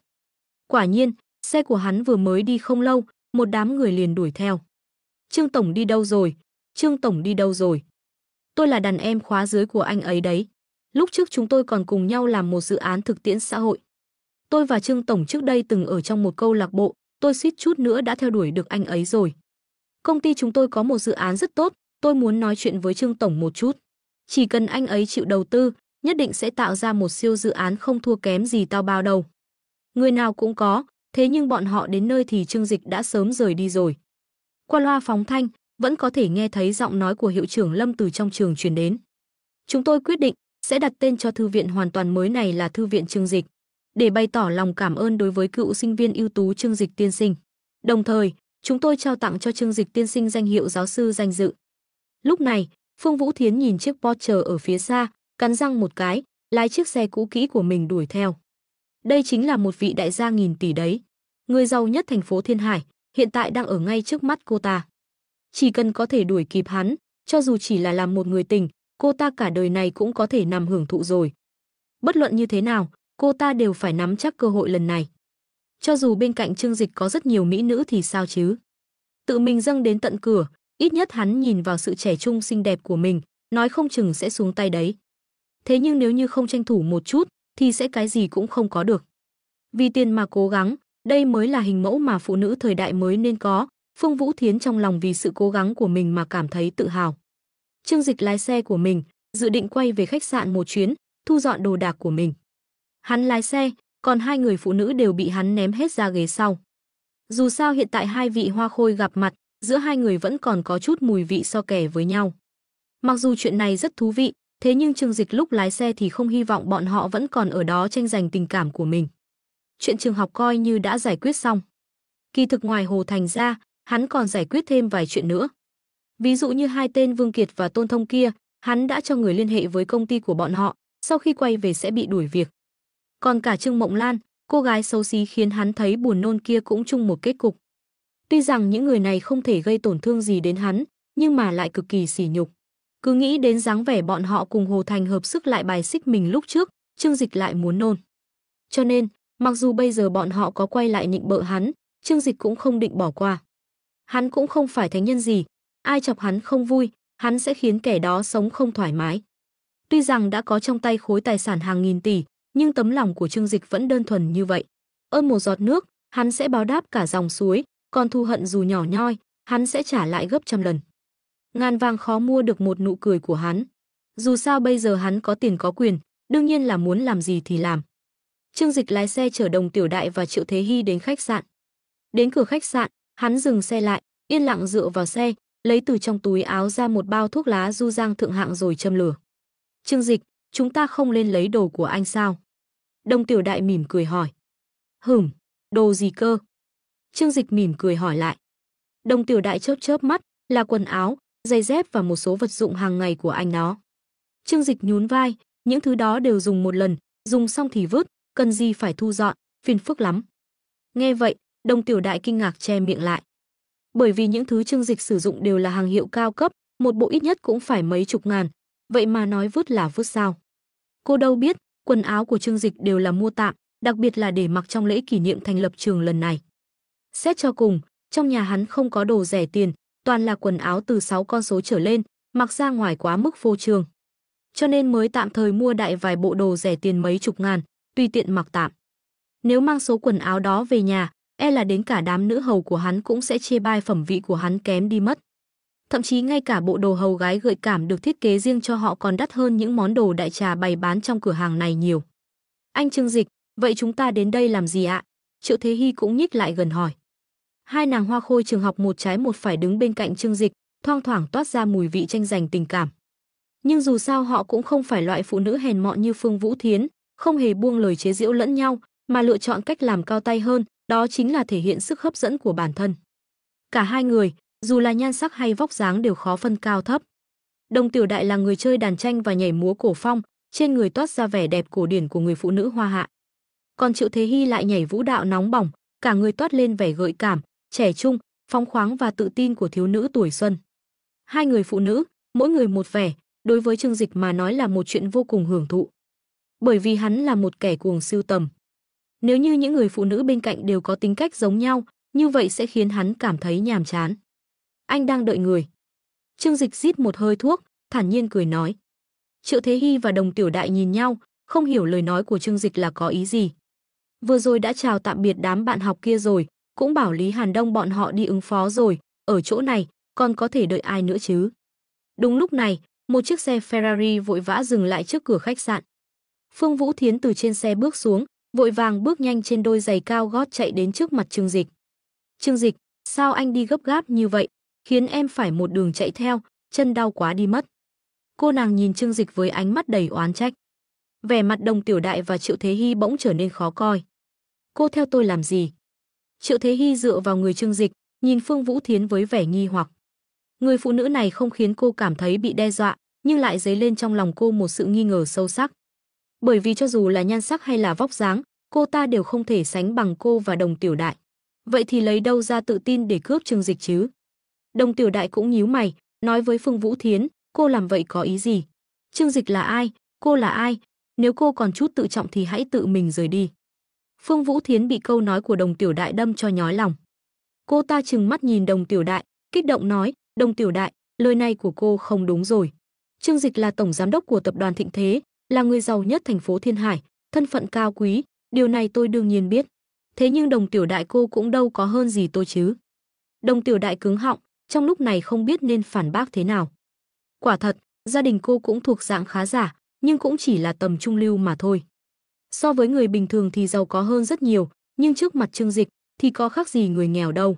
Quả nhiên, xe của hắn vừa mới đi không lâu, một đám người liền đuổi theo. Trương Tổng đi đâu rồi? Trương Tổng đi đâu rồi? Tôi là đàn em khóa dưới của anh ấy đấy. Lúc trước chúng tôi còn cùng nhau làm một dự án thực tiễn xã hội. Tôi và Trương Tổng trước đây từng ở trong một câu lạc bộ, tôi suýt chút nữa đã theo đuổi được anh ấy rồi. Công ty chúng tôi có một dự án rất tốt, tôi muốn nói chuyện với Trương Tổng một chút. Chỉ cần anh ấy chịu đầu tư, nhất định sẽ tạo ra một siêu dự án không thua kém gì tao bao đâu. Người nào cũng có, thế nhưng bọn họ đến nơi thì Trương Dịch đã sớm rời đi rồi. Qua loa phóng thanh, vẫn có thể nghe thấy giọng nói của hiệu trưởng Lâm từ trong trường truyền đến. Chúng tôi quyết định sẽ đặt tên cho thư viện hoàn toàn mới này là Thư viện Trương Dịch, để bày tỏ lòng cảm ơn đối với cựu sinh viên ưu tú Trương Dịch tiên sinh. Đồng thời, chúng tôi trao tặng cho Trương Dịch tiên sinh danh hiệu giáo sư danh dự. Lúc này, Phương Vũ Thiến nhìn chiếc Porsche ở phía xa, cắn răng một cái, lái chiếc xe cũ kỹ của mình đuổi theo. Đây chính là một vị đại gia nghìn tỷ đấy. Người giàu nhất thành phố Thiên Hải, hiện tại đang ở ngay trước mắt cô ta. Chỉ cần có thể đuổi kịp hắn, cho dù chỉ là làm một người tình, cô ta cả đời này cũng có thể nằm hưởng thụ rồi. Bất luận như thế nào, cô ta đều phải nắm chắc cơ hội lần này. Cho dù bên cạnh Trương Dịch có rất nhiều mỹ nữ thì sao chứ? Tự mình dâng đến tận cửa, ít nhất hắn nhìn vào sự trẻ trung xinh đẹp của mình, nói không chừng sẽ xuống tay đấy. Thế nhưng nếu như không tranh thủ một chút, thì sẽ cái gì cũng không có được. Vì tiền mà cố gắng, đây mới là hình mẫu mà phụ nữ thời đại mới nên có. Phương Vũ Thiến trong lòng vì sự cố gắng của mình mà cảm thấy tự hào. Trương Dịch lái xe của mình, dự định quay về khách sạn một chuyến, thu dọn đồ đạc của mình. Hắn lái xe, còn hai người phụ nữ đều bị hắn ném hết ra ghế sau. Dù sao hiện tại hai vị hoa khôi gặp mặt, giữa hai người vẫn còn có chút mùi vị so kè với nhau. Mặc dù chuyện này rất thú vị, thế nhưng Trương Dịch lúc lái xe thì không hy vọng bọn họ vẫn còn ở đó tranh giành tình cảm của mình. Chuyện trường học coi như đã giải quyết xong. Kỳ thực ngoài Hồ Thành ra, hắn còn giải quyết thêm vài chuyện nữa. Ví dụ như hai tên Vương Kiệt và Tôn Thông kia, hắn đã cho người liên hệ với công ty của bọn họ, sau khi quay về sẽ bị đuổi việc. Còn cả Trương Mộng Lan, cô gái xấu xí khiến hắn thấy buồn nôn kia cũng chung một kết cục. Tuy rằng những người này không thể gây tổn thương gì đến hắn, nhưng mà lại cực kỳ sỉ nhục. Cứ nghĩ đến dáng vẻ bọn họ cùng Hồ Thành hợp sức lại bài xích mình lúc trước, Trương Dịch lại muốn nôn. Cho nên, mặc dù bây giờ bọn họ có quay lại nịnh bợ hắn, Trương Dịch cũng không định bỏ qua. Hắn cũng không phải thánh nhân gì, ai chọc hắn không vui, hắn sẽ khiến kẻ đó sống không thoải mái. Tuy rằng đã có trong tay khối tài sản hàng nghìn tỷ, nhưng tấm lòng của Trương Dịch vẫn đơn thuần như vậy. Ơn một giọt nước, hắn sẽ báo đáp cả dòng suối, còn thù hận dù nhỏ nhoi, hắn sẽ trả lại gấp trăm lần. Ngàn vàng khó mua được một nụ cười của hắn. Dù sao bây giờ hắn có tiền có quyền, đương nhiên là muốn làm gì thì làm. Trương Dịch lái xe chở Đồng Tiểu Đại và Triệu Thế Hy đến khách sạn. Đến cửa khách sạn, hắn dừng xe lại, yên lặng dựa vào xe, lấy từ trong túi áo ra một bao thuốc lá du giang thượng hạng rồi châm lửa. Trương Dịch, chúng ta không lên lấy đồ của anh sao? Đồng Tiểu Đại mỉm cười hỏi. Đồ gì cơ? Trương Dịch mỉm cười hỏi lại. Đồng Tiểu Đại chớp chớp mắt, là quần áo, giày dép và một số vật dụng hàng ngày của anh nó. Trương Dịch nhún vai, những thứ đó đều dùng một lần, dùng xong thì vứt, cần gì phải thu dọn, phiền phức lắm. Nghe vậy, Đồng Tiểu Đại kinh ngạc che miệng lại. Bởi vì những thứ Trương Dịch sử dụng đều là hàng hiệu cao cấp, một bộ ít nhất cũng phải mấy chục ngàn, vậy mà nói vứt là vứt sao? Cô đâu biết, quần áo của Trương Dịch đều là mua tạm, đặc biệt là để mặc trong lễ kỷ niệm thành lập trường lần này. Xét cho cùng, trong nhà hắn không có đồ rẻ tiền, toàn là quần áo từ 6 con số trở lên, mặc ra ngoài quá mức phô trương. Cho nên mới tạm thời mua đại vài bộ đồ rẻ tiền mấy chục ngàn, tùy tiện mặc tạm. Nếu mang số quần áo đó về nhà, e là đến cả đám nữ hầu của hắn cũng sẽ chê bai phẩm vị của hắn kém đi mất. Thậm chí ngay cả bộ đồ hầu gái gợi cảm được thiết kế riêng cho họ còn đắt hơn những món đồ đại trà bày bán trong cửa hàng này nhiều. Anh Trương Dịch, vậy chúng ta đến đây làm gì ạ? Triệu Thế Hy cũng nhích lại gần hỏi. Hai nàng hoa khôi trường học một trái một phải đứng bên cạnh Trương Dịch, thoang thoảng toát ra mùi vị tranh giành tình cảm. Nhưng dù sao họ cũng không phải loại phụ nữ hèn mọn như Phương Vũ Thiến, không hề buông lời chế giễu lẫn nhau, mà lựa chọn cách làm cao tay hơn, đó chính là thể hiện sức hấp dẫn của bản thân. Cả hai người, dù là nhan sắc hay vóc dáng đều khó phân cao thấp. Đồng Tiểu Đại là người chơi đàn tranh và nhảy múa cổ phong, trên người toát ra vẻ đẹp cổ điển của người phụ nữ hoa hạ. Còn Triệu Thế Hy lại nhảy vũ đạo nóng bỏng, cả người toát lên vẻ gợi cảm, trẻ trung, phóng khoáng và tự tin của thiếu nữ tuổi xuân. Hai người phụ nữ, mỗi người một vẻ, đối với Trương Dịch mà nói là một chuyện vô cùng hưởng thụ. Bởi vì hắn là một kẻ cuồng sưu tầm. Nếu như những người phụ nữ bên cạnh đều có tính cách giống nhau, như vậy sẽ khiến hắn cảm thấy nhàm chán. Anh đang đợi người. Trương Dịch rít một hơi thuốc, thản nhiên cười nói. Triệu Thế Hy và Đồng Tiểu Đại nhìn nhau, không hiểu lời nói của Trương Dịch là có ý gì. Vừa rồi đã chào tạm biệt đám bạn học kia rồi, cũng bảo Lý Hàn Đông bọn họ đi ứng phó rồi, ở chỗ này, còn có thể đợi ai nữa chứ. Đúng lúc này, một chiếc xe Ferrari vội vã dừng lại trước cửa khách sạn. Phương Vũ Thiến từ trên xe bước xuống, vội vàng bước nhanh trên đôi giày cao gót chạy đến trước mặt Trương Dịch. Trương Dịch, sao anh đi gấp gáp như vậy, khiến em phải một đường chạy theo, chân đau quá đi mất. Cô nàng nhìn Trương Dịch với ánh mắt đầy oán trách. Vẻ mặt Đồng Tiểu Đại và Triệu Thế Hy bỗng trở nên khó coi. Cô theo tôi làm gì? Triệu Thế Hy dựa vào người Trương Dịch, nhìn Phương Vũ Thiến với vẻ nghi hoặc. Người phụ nữ này không khiến cô cảm thấy bị đe dọa, nhưng lại dấy lên trong lòng cô một sự nghi ngờ sâu sắc. Bởi vì cho dù là nhan sắc hay là vóc dáng, cô ta đều không thể sánh bằng cô và Đồng Tiểu Đại. Vậy thì lấy đâu ra tự tin để cướp Trương Dịch chứ? Đồng Tiểu Đại cũng nhíu mày, nói với Phương Vũ Thiến, cô làm vậy có ý gì? Trương Dịch là ai? Cô là ai? Nếu cô còn chút tự trọng thì hãy tự mình rời đi. Phương Vũ Thiến bị câu nói của Đồng Tiểu Đại đâm cho nhói lòng. Cô ta trừng mắt nhìn Đồng Tiểu Đại, kích động nói, Đồng Tiểu Đại, lời này của cô không đúng rồi. Trương Dịch là tổng giám đốc của tập đoàn Thịnh Thế, là người giàu nhất thành phố Thiên Hải, thân phận cao quý, điều này tôi đương nhiên biết. Thế nhưng Đồng Tiểu Đại cô cũng đâu có hơn gì tôi chứ. Đồng Tiểu Đại cứng họng, trong lúc này không biết nên phản bác thế nào. Quả thật, gia đình cô cũng thuộc dạng khá giả, nhưng cũng chỉ là tầm trung lưu mà thôi. So với người bình thường thì giàu có hơn rất nhiều, nhưng trước mặt Trương Dịch thì có khác gì người nghèo đâu.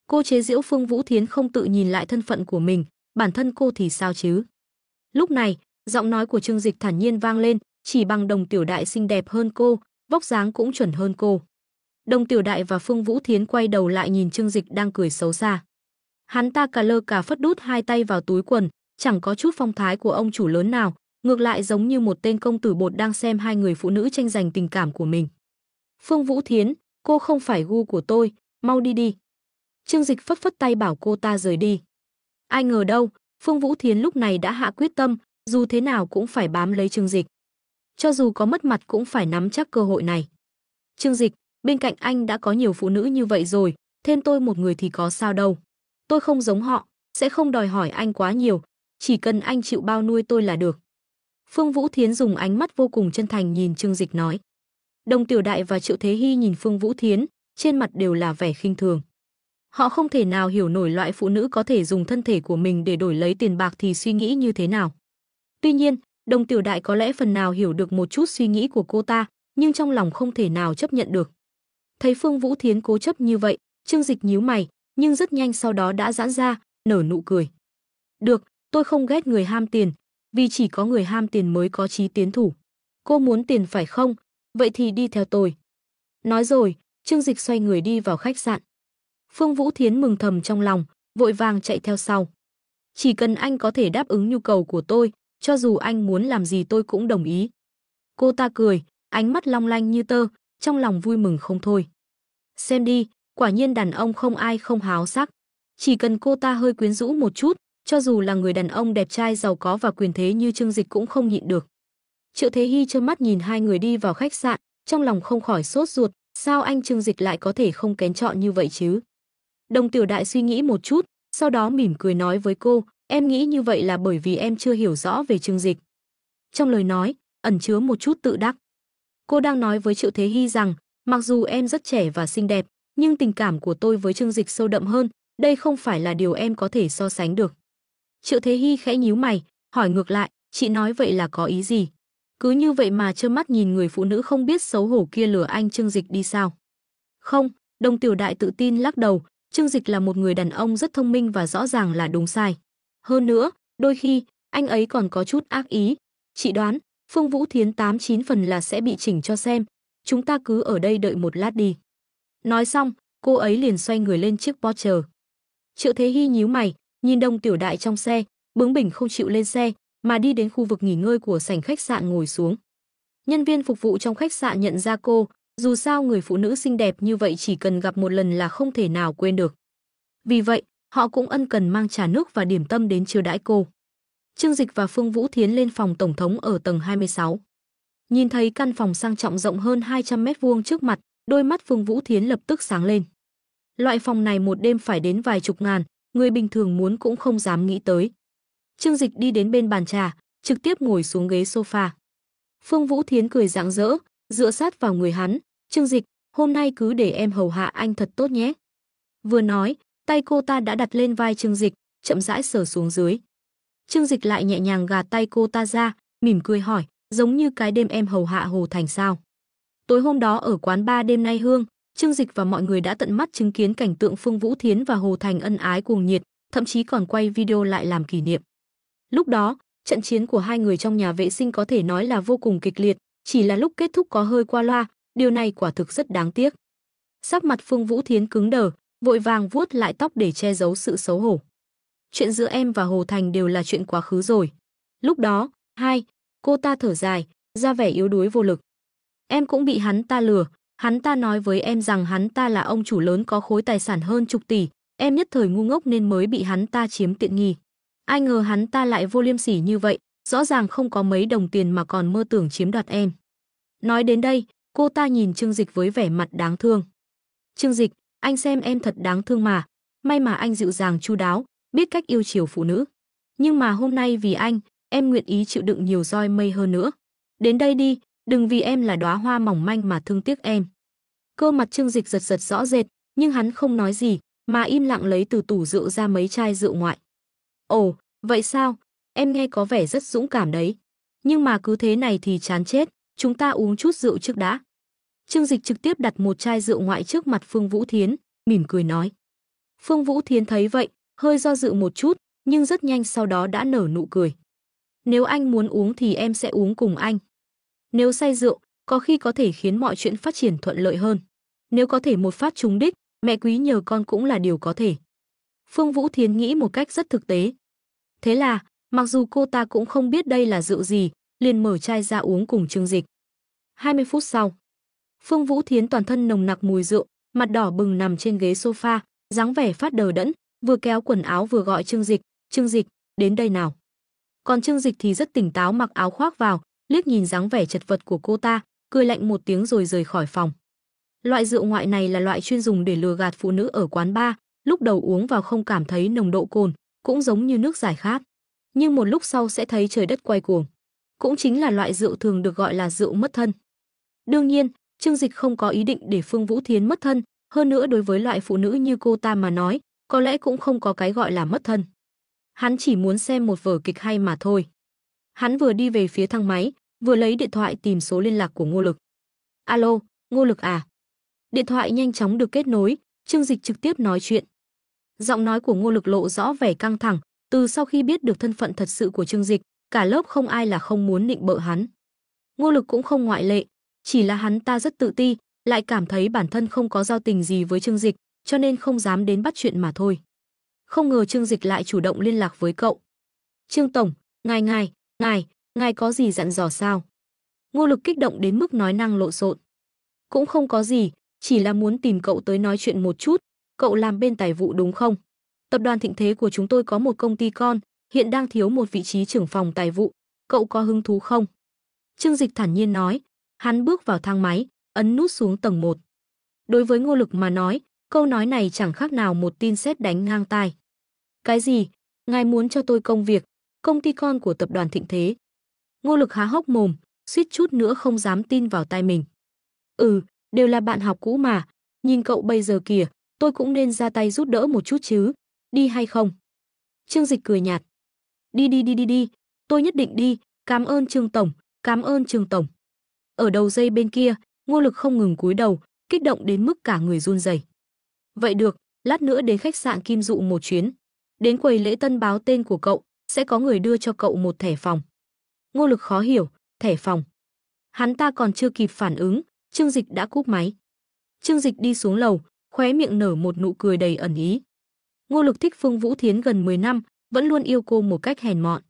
Cô chế giễu Phương Vũ Thiến không tự nhìn lại thân phận của mình, bản thân cô thì sao chứ? Lúc này, giọng nói của Trương Dịch thản nhiên vang lên, chỉ bằng Đồng Tiểu Đại xinh đẹp hơn cô, vóc dáng cũng chuẩn hơn cô. Đồng Tiểu Đại và Phương Vũ Thiến quay đầu lại nhìn Trương Dịch đang cười xấu xa. Hắn ta cà lơ cà phất đút hai tay vào túi quần, chẳng có chút phong thái của ông chủ lớn nào, ngược lại giống như một tên công tử bột đang xem hai người phụ nữ tranh giành tình cảm của mình. Phương Vũ Thiến, cô không phải gu của tôi, mau đi đi. Trương Dịch phất phất tay bảo cô ta rời đi. Ai ngờ đâu, Phương Vũ Thiến lúc này đã hạ quyết tâm, dù thế nào cũng phải bám lấy Trương Dịch. Cho dù có mất mặt cũng phải nắm chắc cơ hội này. Trương Dịch, bên cạnh anh đã có nhiều phụ nữ như vậy rồi, thêm tôi một người thì có sao đâu. Tôi không giống họ, sẽ không đòi hỏi anh quá nhiều, chỉ cần anh chịu bao nuôi tôi là được. Phương Vũ Thiến dùng ánh mắt vô cùng chân thành nhìn Trương Dịch nói. Đồng Tiểu Đại và Triệu Thế Hy nhìn Phương Vũ Thiến, trên mặt đều là vẻ khinh thường. Họ không thể nào hiểu nổi loại phụ nữ có thể dùng thân thể của mình để đổi lấy tiền bạc thì suy nghĩ như thế nào. Tuy nhiên, Đồng Tiểu Đại có lẽ phần nào hiểu được một chút suy nghĩ của cô ta, nhưng trong lòng không thể nào chấp nhận được. Thấy Phương Vũ Thiến cố chấp như vậy, Trương Dịch nhíu mày, nhưng rất nhanh sau đó đã giãn ra, nở nụ cười. Được, tôi không ghét người ham tiền, vì chỉ có người ham tiền mới có chí tiến thủ. Cô muốn tiền phải không? Vậy thì đi theo tôi. Nói rồi, Trương Dịch xoay người đi vào khách sạn. Phương Vũ Thiến mừng thầm trong lòng, vội vàng chạy theo sau. Chỉ cần anh có thể đáp ứng nhu cầu của tôi, cho dù anh muốn làm gì tôi cũng đồng ý. Cô ta cười, ánh mắt long lanh như tơ, trong lòng vui mừng không thôi. Xem đi, quả nhiên đàn ông không ai không háo sắc. Chỉ cần cô ta hơi quyến rũ một chút, cho dù là người đàn ông đẹp trai giàu có và quyền thế như Trương Dịch cũng không nhịn được. Triệu Thế Hy trơ mắt nhìn hai người đi vào khách sạn, trong lòng không khỏi sốt ruột, sao anh Trương Dịch lại có thể không kén chọn như vậy chứ? Đồng Tiểu Đại suy nghĩ một chút, sau đó mỉm cười nói với cô, em nghĩ như vậy là bởi vì em chưa hiểu rõ về Trương Dịch. Trong lời nói, ẩn chứa một chút tự đắc. Cô đang nói với Triệu Thế Hy rằng, mặc dù em rất trẻ và xinh đẹp, nhưng tình cảm của tôi với Trương Dịch sâu đậm hơn, đây không phải là điều em có thể so sánh được. Triệu Thế Hy khẽ nhíu mày, hỏi ngược lại, chị nói vậy là có ý gì? Cứ như vậy mà trơ mắt nhìn người phụ nữ không biết xấu hổ kia lừa anh Trương Dịch đi sao? Không, Đồng Tiểu Đại tự tin lắc đầu, Trương Dịch là một người đàn ông rất thông minh và rõ ràng là đúng sai. Hơn nữa, đôi khi, anh ấy còn có chút ác ý. Chị đoán, Phương Vũ Thiến 89 phần là sẽ bị chỉnh cho xem. Chúng ta cứ ở đây đợi một lát đi. Nói xong, cô ấy liền xoay người lên chiếc Porsche. Triệu Thế Hy nhíu mày, nhìn Đồng Tiểu Đại trong xe, bướng bỉnh không chịu lên xe, mà đi đến khu vực nghỉ ngơi của sảnh khách sạn ngồi xuống. Nhân viên phục vụ trong khách sạn nhận ra cô, dù sao người phụ nữ xinh đẹp như vậy chỉ cần gặp một lần là không thể nào quên được. Vì vậy, họ cũng ân cần mang trà nước và điểm tâm đến chiêu đãi cô. Trương Dịch và Phương Vũ Thiến lên phòng tổng thống ở tầng 26. Nhìn thấy căn phòng sang trọng rộng hơn 200 mét vuông trước mặt, đôi mắt Phương Vũ Thiến lập tức sáng lên. Loại phòng này một đêm phải đến vài chục ngàn, người bình thường muốn cũng không dám nghĩ tới. Trương Dịch đi đến bên bàn trà, trực tiếp ngồi xuống ghế sofa. Phương Vũ Thiến cười rạng rỡ, dựa sát vào người hắn, Trương Dịch, hôm nay cứ để em hầu hạ anh thật tốt nhé. Vừa nói, tay cô ta đã đặt lên vai Trương Dịch, chậm rãi sờ xuống dưới. Trương Dịch lại nhẹ nhàng gạt tay cô ta ra, mỉm cười hỏi, giống như cái đêm em hầu hạ Hồ Thành sao? Tối hôm đó ở quán bar đêm nay hương, Trương Dịch và mọi người đã tận mắt chứng kiến cảnh tượng Phương Vũ Thiến và Hồ Thành ân ái cuồng nhiệt, thậm chí còn quay video lại làm kỷ niệm. Lúc đó, trận chiến của hai người trong nhà vệ sinh có thể nói là vô cùng kịch liệt, chỉ là lúc kết thúc có hơi qua loa, điều này quả thực rất đáng tiếc. Sắc mặt Phương Vũ Thiến cứng đờ, vội vàng vuốt lại tóc để che giấu sự xấu hổ. Chuyện giữa em và Hồ Thành đều là chuyện quá khứ rồi. Lúc đó, cô ta thở dài, ra vẻ yếu đuối vô lực. Em cũng bị hắn ta lừa, hắn ta nói với em rằng hắn ta là ông chủ lớn có khối tài sản hơn chục tỷ, em nhất thời ngu ngốc nên mới bị hắn ta chiếm tiện nghi. Ai ngờ hắn ta lại vô liêm sỉ như vậy, rõ ràng không có mấy đồng tiền mà còn mơ tưởng chiếm đoạt em. Nói đến đây, cô ta nhìn Trương Dịch với vẻ mặt đáng thương. Trương Dịch, anh xem em thật đáng thương mà, may mà anh dịu dàng chu đáo, biết cách yêu chiều phụ nữ. Nhưng mà hôm nay vì anh, em nguyện ý chịu đựng nhiều roi mây hơn nữa. Đến đây đi, đừng vì em là đóa hoa mỏng manh mà thương tiếc em. Cơ mặt Trương Dịch giật giật rõ rệt, nhưng hắn không nói gì, mà im lặng lấy từ tủ rượu ra mấy chai rượu ngoại. Ồ, vậy sao? Em nghe có vẻ rất dũng cảm đấy. Nhưng mà cứ thế này thì chán chết, chúng ta uống chút rượu trước đã. Trương Dịch trực tiếp đặt một chai rượu ngoại trước mặt Phương Vũ Thiến, mỉm cười nói. Phương Vũ Thiến thấy vậy, hơi do dự một chút, nhưng rất nhanh sau đó đã nở nụ cười. Nếu anh muốn uống thì em sẽ uống cùng anh. Nếu say rượu, có khi có thể khiến mọi chuyện phát triển thuận lợi hơn. Nếu có thể một phát trúng đích, mẹ quý nhờ con cũng là điều có thể. Phương Vũ Thiến nghĩ một cách rất thực tế. Thế là, mặc dù cô ta cũng không biết đây là rượu gì, liền mở chai ra uống cùng Trương Dịch. 20 phút sau, Phương Vũ Thiến toàn thân nồng nặc mùi rượu, mặt đỏ bừng nằm trên ghế sofa, dáng vẻ phát đờ đẫn, vừa kéo quần áo vừa gọi Trương Dịch, đến đây nào. Còn Trương Dịch thì rất tỉnh táo mặc áo khoác vào, liếc nhìn dáng vẻ chật vật của cô ta, cười lạnh một tiếng rồi rời khỏi phòng. Loại rượu ngoại này là loại chuyên dùng để lừa gạt phụ nữ ở quán bar, lúc đầu uống vào không cảm thấy nồng độ cồn, cũng giống như nước giải khát. Nhưng một lúc sau sẽ thấy trời đất quay cuồng. cũng chính là loại rượu thường được gọi là rượu mất thân. Đương nhiên, Trương Dịch không có ý định để Phương Vũ Thiến mất thân, hơn nữa đối với loại phụ nữ như cô ta mà nói, có lẽ cũng không có cái gọi là mất thân. Hắn chỉ muốn xem một vở kịch hay mà thôi. Hắn vừa đi về phía thang máy, vừa lấy điện thoại tìm số liên lạc của Ngô Lực. Alo, Ngô Lực à? Điện thoại nhanh chóng được kết nối, Trương Dịch trực tiếp nói chuyện. Giọng nói của Ngô Lực lộ rõ vẻ căng thẳng, từ sau khi biết được thân phận thật sự của Trương Dịch, cả lớp không ai là không muốn nịnh bợ hắn. Ngô Lực cũng không ngoại lệ, chỉ là hắn ta rất tự ti, lại cảm thấy bản thân không có giao tình gì với Trương Dịch, cho nên không dám đến bắt chuyện mà thôi. Không ngờ Trương Dịch lại chủ động liên lạc với cậu. Trương Tổng, ngài có gì dặn dò sao? Ngô Lực kích động đến mức nói năng lộn xộn. Cũng không có gì, chỉ là muốn tìm cậu tới nói chuyện một chút. Cậu làm bên tài vụ đúng không? Tập đoàn Thịnh Thế của chúng tôi có một công ty con, hiện đang thiếu một vị trí trưởng phòng tài vụ. Cậu có hứng thú không? Trương Dịch thản nhiên nói. Hắn bước vào thang máy, ấn nút xuống tầng 1. Đối với Ngô Lực mà nói, câu nói này chẳng khác nào một tin sét đánh ngang tai. Cái gì? Ngài muốn cho tôi công việc, công ty con của tập đoàn Thịnh Thế? Ngô Lực há hốc mồm, suýt chút nữa không dám tin vào tai mình. Đều là bạn học cũ mà, nhìn cậu bây giờ kìa, tôi cũng nên ra tay giúp đỡ một chút chứ, đi hay không? Trương Dịch cười nhạt. Đi, tôi nhất định đi, cảm ơn Trương Tổng, cảm ơn Trương Tổng. Ở đầu dây bên kia, Ngô Lực không ngừng cúi đầu, kích động đến mức cả người run rẩy. Vậy được, lát nữa đến khách sạn Kim Dụ một chuyến. Đến quầy lễ tân báo tên của cậu, sẽ có người đưa cho cậu một thẻ phòng. Ngô Lực khó hiểu, thẻ phòng. Hắn ta còn chưa kịp phản ứng, Trương Dịch đã cúp máy. Trương Dịch đi xuống lầu, khóe miệng nở một nụ cười đầy ẩn ý. Ngô Lực thích Phương Vũ Thiến gần 10 năm, vẫn luôn yêu cô một cách hèn mọn.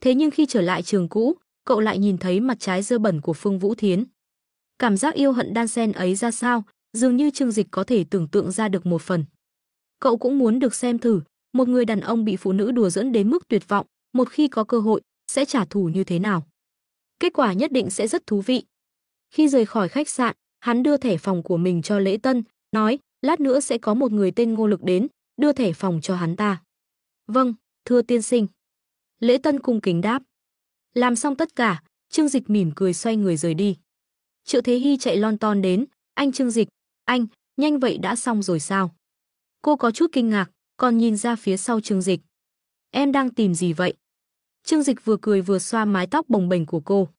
Thế nhưng khi trở lại trường cũ, cậu lại nhìn thấy mặt trái dơ bẩn của Phương Vũ Thiến. Cảm giác yêu hận đan xen ấy ra sao, dường như Trương Dịch có thể tưởng tượng ra được một phần. Cậu cũng muốn được xem thử, một người đàn ông bị phụ nữ đùa giỡn đến mức tuyệt vọng, một khi có cơ hội, sẽ trả thù như thế nào. Kết quả nhất định sẽ rất thú vị. Khi rời khỏi khách sạn, hắn đưa thẻ phòng của mình cho Lễ Tân, nói, lát nữa sẽ có một người tên Ngô Lực đến, đưa thẻ phòng cho hắn ta. Vâng, thưa tiên sinh. Lễ Tân cung kính đáp. Làm xong tất cả, Trương Dịch mỉm cười xoay người rời đi. Triệu Thế Hy chạy lon ton đến, anh Trương Dịch, anh, nhanh vậy đã xong rồi sao? Cô có chút kinh ngạc, còn nhìn ra phía sau Trương Dịch. Em đang tìm gì vậy? Trương Dịch vừa cười vừa xoa mái tóc bồng bềnh của cô.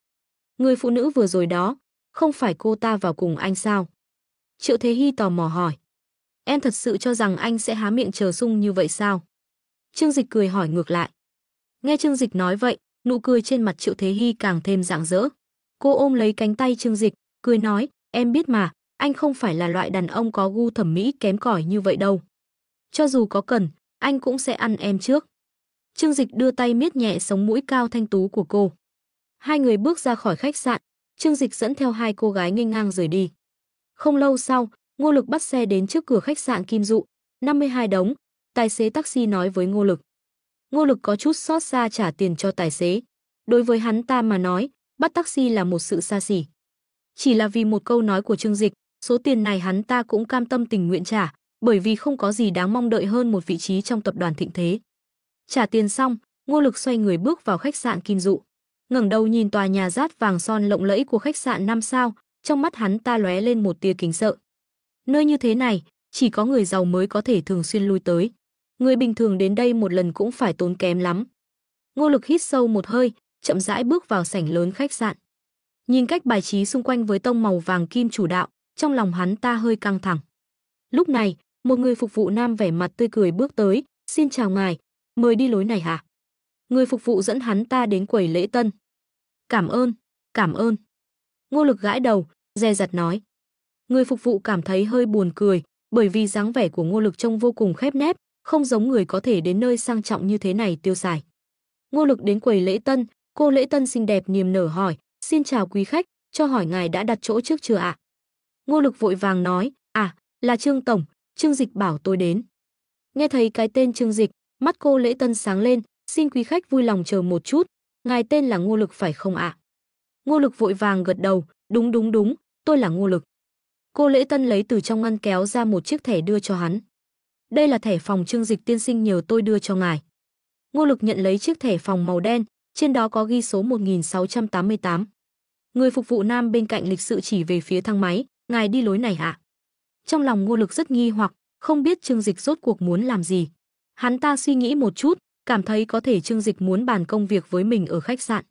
Người phụ nữ vừa rồi đó, không phải cô ta vào cùng anh sao? Triệu Thế Hy tò mò hỏi. Em thật sự cho rằng anh sẽ há miệng chờ sung như vậy sao? Trương Dịch cười hỏi ngược lại. Nghe Trương Dịch nói vậy, nụ cười trên mặt Triệu Thế Hy càng thêm rạng rỡ. Cô ôm lấy cánh tay Trương Dịch, cười nói, em biết mà, anh không phải là loại đàn ông có gu thẩm mỹ kém cỏi như vậy đâu. Cho dù có cần, anh cũng sẽ ăn em trước. Trương Dịch đưa tay miết nhẹ sống mũi cao thanh tú của cô. Hai người bước ra khỏi khách sạn, Trương Dịch dẫn theo hai cô gái nghênh ngang rời đi. Không lâu sau, Ngô Lực bắt xe đến trước cửa khách sạn Kim Dụ, 52 đống, tài xế taxi nói với Ngô Lực. Ngô Lực có chút xót xa trả tiền cho tài xế. Đối với hắn ta mà nói, bắt taxi là một sự xa xỉ. Chỉ là vì một câu nói của Trương Dịch, số tiền này hắn ta cũng cam tâm tình nguyện trả, bởi vì không có gì đáng mong đợi hơn một vị trí trong tập đoàn Thịnh Thế. Trả tiền xong, Ngô Lực xoay người bước vào khách sạn Kim Dụ. Ngẩng đầu nhìn tòa nhà dát vàng son lộng lẫy của khách sạn 5 sao, trong mắt hắn ta lóe lên một tia kính sợ. Nơi như thế này, chỉ có người giàu mới có thể thường xuyên lui tới. Người bình thường đến đây một lần cũng phải tốn kém lắm. Ngô Lực hít sâu một hơi, chậm rãi bước vào sảnh lớn khách sạn. Nhìn cách bài trí xung quanh với tông màu vàng kim chủ đạo, trong lòng hắn ta hơi căng thẳng. Lúc này, một người phục vụ nam vẻ mặt tươi cười bước tới, xin chào ngài, mời đi lối này hả? Người phục vụ dẫn hắn ta đến quầy lễ tân. Cảm ơn. Ngô Lực gãi đầu, dè dặt nói. Người phục vụ cảm thấy hơi buồn cười, bởi vì dáng vẻ của Ngô Lực trông vô cùng khép nép, không giống người có thể đến nơi sang trọng như thế này tiêu xài. Ngô Lực đến quầy lễ tân, cô lễ tân xinh đẹp niềm nở hỏi, xin chào quý khách, cho hỏi ngài đã đặt chỗ trước chưa ạ? Ngô Lực vội vàng nói, là Trương Tổng, Trương Dịch bảo tôi đến. Nghe thấy cái tên Trương Dịch, mắt cô lễ tân sáng lên, xin quý khách vui lòng chờ một chút, ngài tên là Ngô Lực phải không ạ? Ngô Lực vội vàng gật đầu, đúng, tôi là Ngô Lực. Cô lễ tân lấy từ trong ngăn kéo ra một chiếc thẻ đưa cho hắn. Đây là thẻ phòng Trương Dịch tiên sinh nhờ tôi đưa cho ngài. Ngô Lực nhận lấy chiếc thẻ phòng màu đen, trên đó có ghi số 1688. Người phục vụ nam bên cạnh lịch sự chỉ về phía thang máy, ngài đi lối này ạ. Trong lòng Ngô Lực rất nghi hoặc, không biết Trương Dịch rốt cuộc muốn làm gì. Hắn ta suy nghĩ một chút, cảm thấy có thể Trương Dịch muốn bàn công việc với mình ở khách sạn.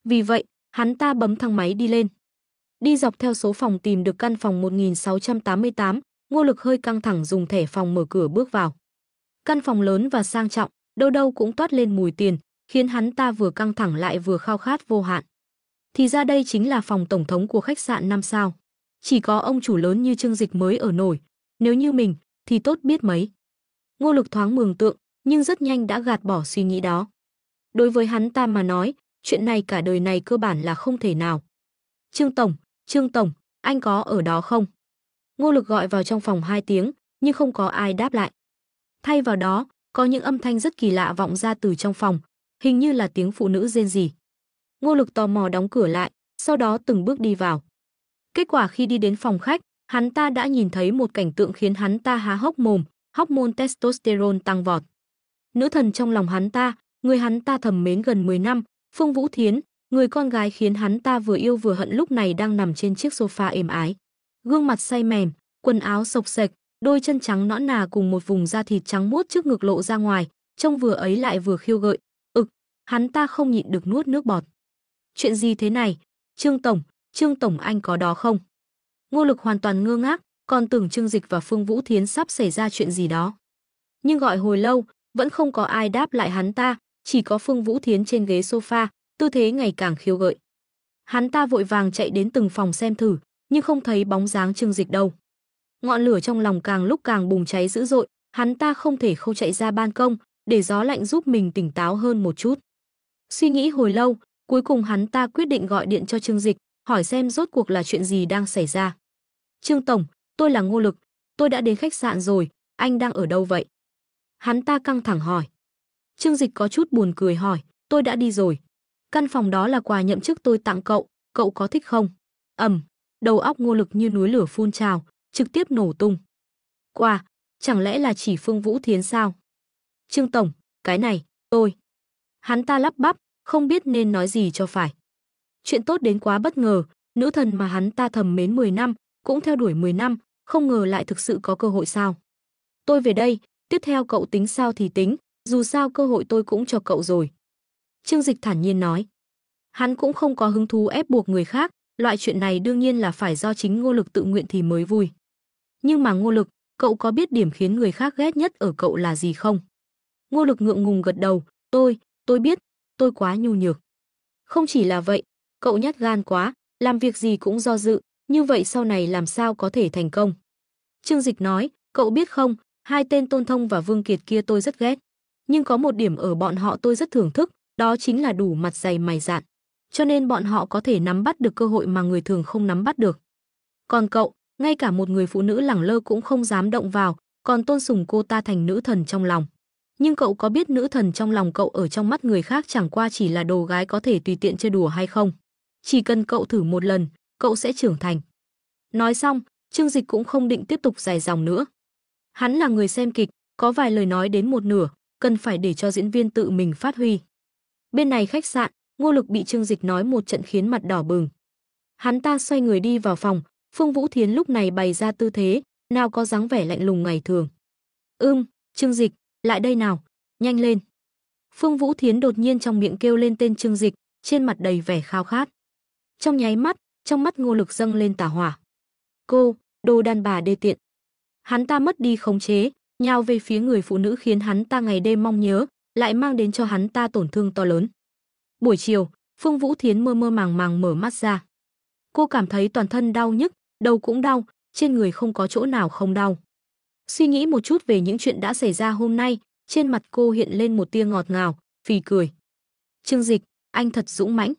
Vì vậy, hắn ta bấm thang máy đi lên. Đi dọc theo số phòng tìm được căn phòng 1688, Ngô Lực hơi căng thẳng dùng thẻ phòng mở cửa bước vào. Căn phòng lớn và sang trọng, đâu đâu cũng toát lên mùi tiền, khiến hắn ta vừa căng thẳng lại vừa khao khát vô hạn. Thì ra đây chính là phòng tổng thống của khách sạn 5 sao. Chỉ có ông chủ lớn như Trương Dịch mới ở nổi, nếu như mình thì tốt biết mấy. Ngô Lực thoáng mường tượng, nhưng rất nhanh đã gạt bỏ suy nghĩ đó. Đối với hắn ta mà nói, chuyện này cả đời này cơ bản là không thể nào. Trương Tổng, anh có ở đó không? Ngô Lực gọi vào trong phòng 2 tiếng, nhưng không có ai đáp lại. Thay vào đó, có những âm thanh rất kỳ lạ vọng ra từ trong phòng, hình như là tiếng phụ nữ rên rỉ. Ngô Lực tò mò đóng cửa lại, sau đó từng bước đi vào. Kết quả khi đi đến phòng khách, hắn ta đã nhìn thấy một cảnh tượng khiến hắn ta há hốc mồm, hormone testosterone tăng vọt. Nữ thần trong lòng hắn ta, người hắn ta thầm mến gần 10 năm, Phương Vũ Thiến, người con gái khiến hắn ta vừa yêu vừa hận lúc này đang nằm trên chiếc sofa êm ái. Gương mặt say mềm, quần áo xộc xệch, đôi chân trắng nõn nà cùng một vùng da thịt trắng muốt trước ngực lộ ra ngoài, trông vừa ấy lại vừa khiêu gợi. Hắn ta không nhịn được nuốt nước bọt. Chuyện gì thế này? Trương Tổng anh có đó không? Ngô Lực hoàn toàn ngơ ngác, còn tưởng Trương Dịch và Phương Vũ Thiến sắp xảy ra chuyện gì đó. Nhưng gọi hồi lâu, vẫn không có ai đáp lại hắn ta, chỉ có Phương Vũ Thiến trên ghế sofa, tư thế ngày càng khiêu gợi. Hắn ta vội vàng chạy đến từng phòng xem thử, nhưng không thấy bóng dáng Trương Dịch đâu. Ngọn lửa trong lòng càng lúc càng bùng cháy dữ dội, hắn ta không thể không chạy ra ban công, để gió lạnh giúp mình tỉnh táo hơn một chút. Suy nghĩ hồi lâu, cuối cùng hắn ta quyết định gọi điện cho Trương Dịch, hỏi xem rốt cuộc là chuyện gì đang xảy ra. Trương Tổng, tôi là Ngô Lực, tôi đã đến khách sạn rồi, anh đang ở đâu vậy? Hắn ta căng thẳng hỏi. Trương Dịch có chút buồn cười hỏi, tôi đã đi rồi. Căn phòng đó là quà nhậm chức tôi tặng cậu có thích không? Đầu óc Ngô Lực như núi lửa phun trào, trực tiếp nổ tung. Quà, chẳng lẽ là chỉ Phương Vũ Thiến sao? Trương Tổng, cái này, tôi. Hắn ta lắp bắp, không biết nên nói gì cho phải. Chuyện tốt đến quá bất ngờ, nữ thần mà hắn ta thầm mến 10 năm, cũng theo đuổi 10 năm, không ngờ lại thực sự có cơ hội sao. Tôi về đây, tiếp theo cậu tính sao thì tính, dù sao cơ hội tôi cũng cho cậu rồi. Trương Dịch thản nhiên nói. Hắn cũng không có hứng thú ép buộc người khác, loại chuyện này đương nhiên là phải do chính Ngô Lực tự nguyện thì mới vui. Nhưng mà Ngô Lực, cậu có biết điểm khiến người khác ghét nhất ở cậu là gì không? Ngô Lực ngượng ngùng gật đầu, tôi biết, tôi quá nhu nhược. Không chỉ là vậy, cậu nhát gan quá, làm việc gì cũng do dự, như vậy sau này làm sao có thể thành công. Trương Dịch nói, cậu biết không, hai tên Tôn Thông và Vương Kiệt kia tôi rất ghét. Nhưng có một điểm ở bọn họ tôi rất thưởng thức, đó chính là đủ mặt dày mày dạn. Cho nên bọn họ có thể nắm bắt được cơ hội mà người thường không nắm bắt được. Còn cậu, ngay cả một người phụ nữ lẳng lơ cũng không dám động vào, còn tôn sùng cô ta thành nữ thần trong lòng. Nhưng cậu có biết nữ thần trong lòng cậu ở trong mắt người khác chẳng qua chỉ là đồ gái có thể tùy tiện chơi đùa hay không? Chỉ cần cậu thử một lần, cậu sẽ trưởng thành. Nói xong, Trương Dịch cũng không định tiếp tục dài dòng nữa. Hắn là người xem kịch, có vài lời nói đến một nửa, cần phải để cho diễn viên tự mình phát huy. Bên này khách sạn, Ngô Lực bị Trương Dịch nói một trận khiến mặt đỏ bừng. Hắn ta xoay người đi vào phòng, Phương Vũ Thiến lúc này bày ra tư thế, nào có dáng vẻ lạnh lùng ngày thường. Trương Dịch, lại đây nào, nhanh lên. Phương Vũ Thiến đột nhiên trong miệng kêu lên tên Trương Dịch, trên mặt đầy vẻ khao khát. Trong nháy mắt, trong mắt Ngô Lực dâng lên tà hỏa. Cô, đồ đàn bà đê tiện. Hắn ta mất đi khống chế, nhào về phía người phụ nữ khiến hắn ta ngày đêm mong nhớ, lại mang đến cho hắn ta tổn thương to lớn. Buổi chiều, Phương Vũ Thiến mơ mơ màng màng mở mắt ra. Cô cảm thấy toàn thân đau nhức, đầu cũng đau, trên người không có chỗ nào không đau. Suy nghĩ một chút về những chuyện đã xảy ra hôm nay, trên mặt cô hiện lên một tia ngọt ngào, phì cười. Trương Dịch, anh thật dũng mãnh.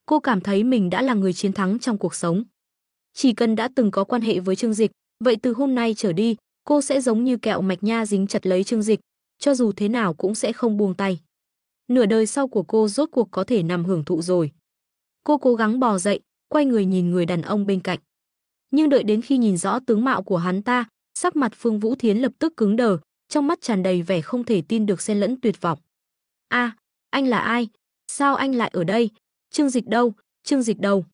Cô cảm thấy mình đã là người chiến thắng trong cuộc sống. Chỉ cần đã từng có quan hệ với Trương Dịch, vậy từ hôm nay trở đi, cô sẽ giống như kẹo mạch nha dính chặt lấy Trương Dịch, cho dù thế nào cũng sẽ không buông tay. Nửa đời sau của cô rốt cuộc có thể nằm hưởng thụ rồi. Cô cố gắng bò dậy, quay người nhìn người đàn ông bên cạnh. Nhưng đợi đến khi nhìn rõ tướng mạo của hắn ta, sắc mặt Phương Vũ Thiến lập tức cứng đờ, trong mắt tràn đầy vẻ không thể tin được xen lẫn tuyệt vọng. Anh là ai? Sao anh lại ở đây? Trương Dịch đâu? Trương Dịch đâu?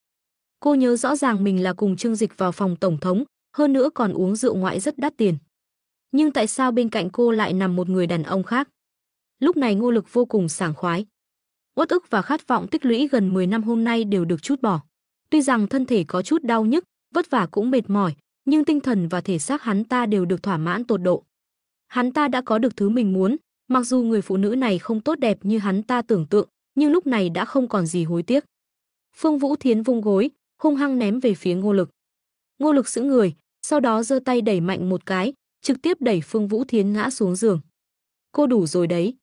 Cô nhớ rõ ràng mình là cùng Trương Dịch vào phòng tổng thống, hơn nữa còn uống rượu ngoại rất đắt tiền. Nhưng tại sao bên cạnh cô lại nằm một người đàn ông khác? Lúc này Ngô Lực vô cùng sảng khoái. Uất ức và khát vọng tích lũy gần 10 năm hôm nay đều được trút bỏ. Tuy rằng thân thể có chút đau nhức, vất vả cũng mệt mỏi, nhưng tinh thần và thể xác hắn ta đều được thỏa mãn tột độ. Hắn ta đã có được thứ mình muốn, mặc dù người phụ nữ này không tốt đẹp như hắn ta tưởng tượng, nhưng lúc này đã không còn gì hối tiếc. Phương Vũ Thiến vung gối, hung hăng ném về phía Ngô Lực. Ngô Lực sững người, sau đó giơ tay đẩy mạnh một cái, trực tiếp đẩy Phương Vũ Thiến ngã xuống giường. Cô đủ rồi đấy.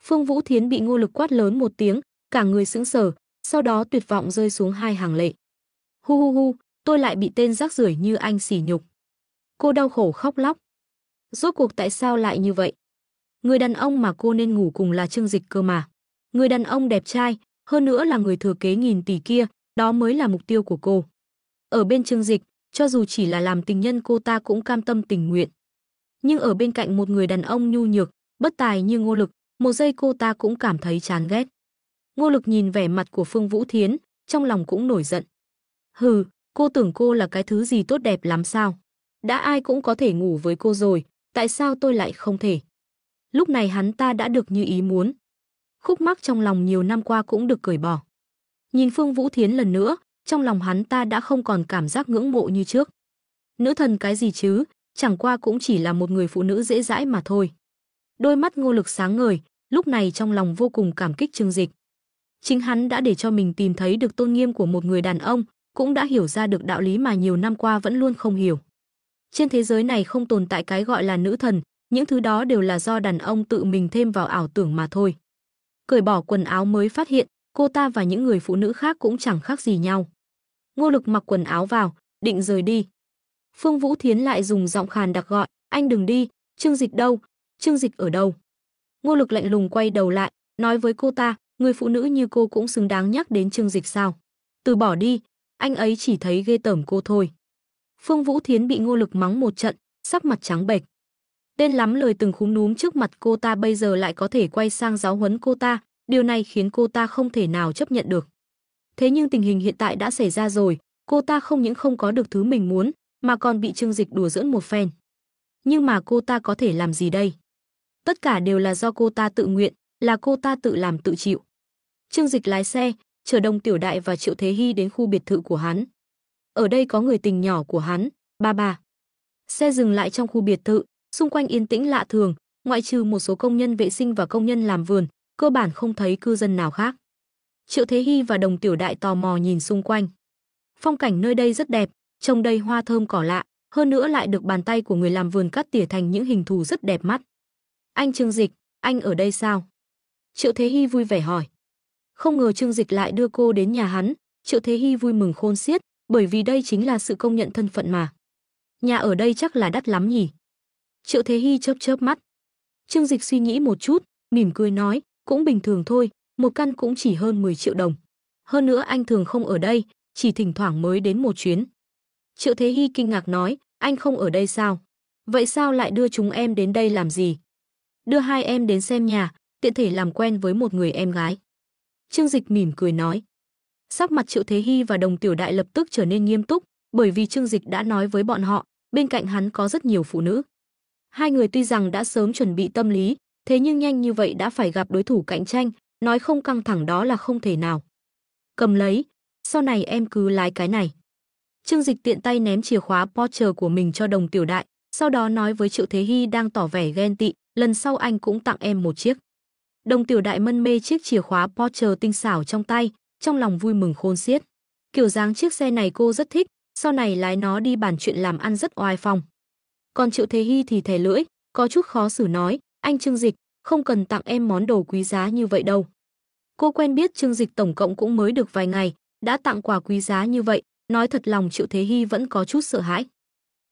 Phương Vũ Thiến bị Ngô Lực quát lớn một tiếng, cả người sững sờ, sau đó tuyệt vọng rơi xuống hai hàng lệ. Hu hu hu, tôi lại bị tên rác rưởi như anh sỉ nhục. Cô đau khổ khóc lóc. Rốt cuộc tại sao lại như vậy? Người đàn ông mà cô nên ngủ cùng là Trương Dịch cơ mà. Người đàn ông đẹp trai, hơn nữa là người thừa kế nghìn tỷ kia, đó mới là mục tiêu của cô. Ở bên Trương Dịch, cho dù chỉ là làm tình nhân cô ta cũng cam tâm tình nguyện. Nhưng ở bên cạnh một người đàn ông nhu nhược, bất tài như Ngô Lực, một giây cô ta cũng cảm thấy chán ghét. Ngô Lực nhìn vẻ mặt của Phương Vũ Thiến, trong lòng cũng nổi giận. Hừ, cô tưởng cô là cái thứ gì tốt đẹp lắm sao? Đã ai cũng có thể ngủ với cô rồi, tại sao tôi lại không thể? Lúc này hắn ta đã được như ý muốn. Khúc mắc trong lòng nhiều năm qua cũng được cởi bỏ. Nhìn Phương Vũ Thiến lần nữa, trong lòng hắn ta đã không còn cảm giác ngưỡng mộ như trước. Nữ thần cái gì chứ, chẳng qua cũng chỉ là một người phụ nữ dễ dãi mà thôi. Đôi mắt Ngô Lực sáng ngời, lúc này trong lòng vô cùng cảm kích Trương Dịch. Chính hắn đã để cho mình tìm thấy được tôn nghiêm của một người đàn ông, cũng đã hiểu ra được đạo lý mà nhiều năm qua vẫn luôn không hiểu. Trên thế giới này không tồn tại cái gọi là nữ thần, những thứ đó đều là do đàn ông tự mình thêm vào ảo tưởng mà thôi. Cởi bỏ quần áo mới phát hiện, cô ta và những người phụ nữ khác cũng chẳng khác gì nhau. Ngô Lực mặc quần áo vào, định rời đi. Phương Vũ Thiến lại dùng giọng khàn đặc gọi, anh đừng đi, Trương Dịch đâu, Trương Dịch ở đâu? Ngô Lực lạnh lùng quay đầu lại, nói với cô ta, người phụ nữ như cô cũng xứng đáng nhắc đến Trương Dịch sao? Từ bỏ đi, anh ấy chỉ thấy ghê tởm cô thôi. Phương Vũ Thiến bị Ngô Lực mắng một trận, sắc mặt trắng bệch. Tên lắm lời từng khúm núm trước mặt cô ta bây giờ lại có thể quay sang giáo huấn cô ta, điều này khiến cô ta không thể nào chấp nhận được. Thế nhưng tình hình hiện tại đã xảy ra rồi, cô ta không những không có được thứ mình muốn, mà còn bị Trương Dịch đùa giỡn một phen. Nhưng mà cô ta có thể làm gì đây? Tất cả đều là do cô ta tự nguyện, là cô ta tự làm tự chịu. Trương Dịch lái xe, chở Đồng Tiểu Đại và Triệu Thế Hy đến khu biệt thự của hắn. Ở đây có người tình nhỏ của hắn, ba. Xe dừng lại trong khu biệt thự, xung quanh yên tĩnh lạ thường, ngoại trừ một số công nhân vệ sinh và công nhân làm vườn, cơ bản không thấy cư dân nào khác. Triệu Thế Hy và Đồng Tiểu Đại tò mò nhìn xung quanh. Phong cảnh nơi đây rất đẹp, trồng đầy hoa thơm cỏ lạ, hơn nữa lại được bàn tay của người làm vườn cắt tỉa thành những hình thù rất đẹp mắt. Anh Trương Dịch, anh ở đây sao? Triệu Thế Hy vui vẻ hỏi. Không ngờ Trương Dịch lại đưa cô đến nhà hắn, Triệu Thế Hy vui mừng khôn xiết, bởi vì đây chính là sự công nhận thân phận mà. Nhà ở đây chắc là đắt lắm nhỉ? Triệu Thế Hy chớp chớp mắt. Trương Dịch suy nghĩ một chút, mỉm cười nói, cũng bình thường thôi, một căn cũng chỉ hơn 10 triệu đồng. Hơn nữa anh thường không ở đây, chỉ thỉnh thoảng mới đến một chuyến. Triệu Thế Hy kinh ngạc nói, anh không ở đây sao? Vậy sao lại đưa chúng em đến đây làm gì? Đưa hai em đến xem nhà, tiện thể làm quen với một người em gái. Trương Dịch mỉm cười nói. Sắc mặt Triệu Thế Hy và Đồng Tiểu Đại lập tức trở nên nghiêm túc, bởi vì Trương Dịch đã nói với bọn họ, bên cạnh hắn có rất nhiều phụ nữ. Hai người tuy rằng đã sớm chuẩn bị tâm lý, thế nhưng nhanh như vậy đã phải gặp đối thủ cạnh tranh, nói không căng thẳng đó là không thể nào. Cầm lấy, sau này em cứ lái cái này. Trương Dịch tiện tay ném chìa khóa Porsche của mình cho Đồng Tiểu Đại, sau đó nói với Triệu Thế Hy đang tỏ vẻ ghen tị, lần sau anh cũng tặng em một chiếc. Đồng Tiểu Đại mân mê chiếc chìa khóa Porsche tinh xảo trong tay, trong lòng vui mừng khôn xiết. Kiểu dáng chiếc xe này cô rất thích, sau này lái nó đi bàn chuyện làm ăn rất oai phong. Còn Triệu Thế Hy thì thè lưỡi, có chút khó xử nói, anh Trương Dịch, không cần tặng em món đồ quý giá như vậy đâu. Cô quen biết Trương Dịch tổng cộng cũng mới được vài ngày, đã tặng quà quý giá như vậy, nói thật lòng Triệu Thế Hy vẫn có chút sợ hãi.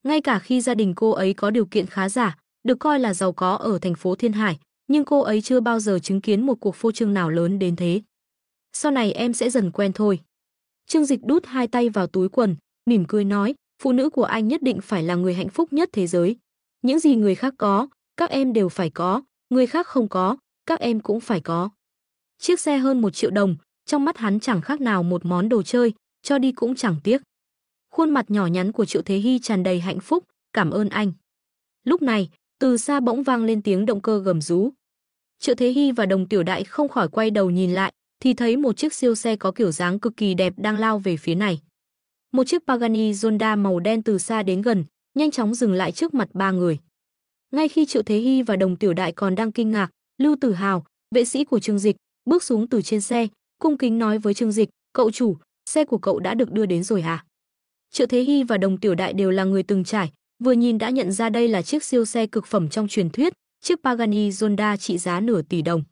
Ngay cả khi gia đình cô ấy có điều kiện khá giả, được coi là giàu có ở thành phố Thiên Hải, nhưng cô ấy chưa bao giờ chứng kiến một cuộc phô trương nào lớn đến thế. Sau này em sẽ dần quen thôi. Trương Dịch đút hai tay vào túi quần, mỉm cười nói, phụ nữ của anh nhất định phải là người hạnh phúc nhất thế giới. Những gì người khác có, các em đều phải có, người khác không có, các em cũng phải có. Chiếc xe hơn 1 triệu đồng, trong mắt hắn chẳng khác nào một món đồ chơi, cho đi cũng chẳng tiếc. Khuôn mặt nhỏ nhắn của Triệu Thế Hy tràn đầy hạnh phúc, cảm ơn anh. Lúc này, từ xa bỗng vang lên tiếng động cơ gầm rú. Triệu Thế Hy và Đồng Tiểu Đại không khỏi quay đầu nhìn lại, thì thấy một chiếc siêu xe có kiểu dáng cực kỳ đẹp đang lao về phía này. Một chiếc Pagani Zonda màu đen từ xa đến gần, nhanh chóng dừng lại trước mặt ba người. Ngay khi Triệu Thế Hy và Đồng Tiểu Đại còn đang kinh ngạc, Lưu Tử Hào, vệ sĩ của Trương Dịch, bước xuống từ trên xe, cung kính nói với Trương Dịch, "Cậu chủ, xe của cậu đã được đưa đến rồi hả?" Triệu Thế Hy và Đồng Tiểu Đại đều là người từng trải, vừa nhìn đã nhận ra đây là chiếc siêu xe cực phẩm trong truyền thuyết, chiếc Pagani Zonda trị giá nửa tỷ đồng.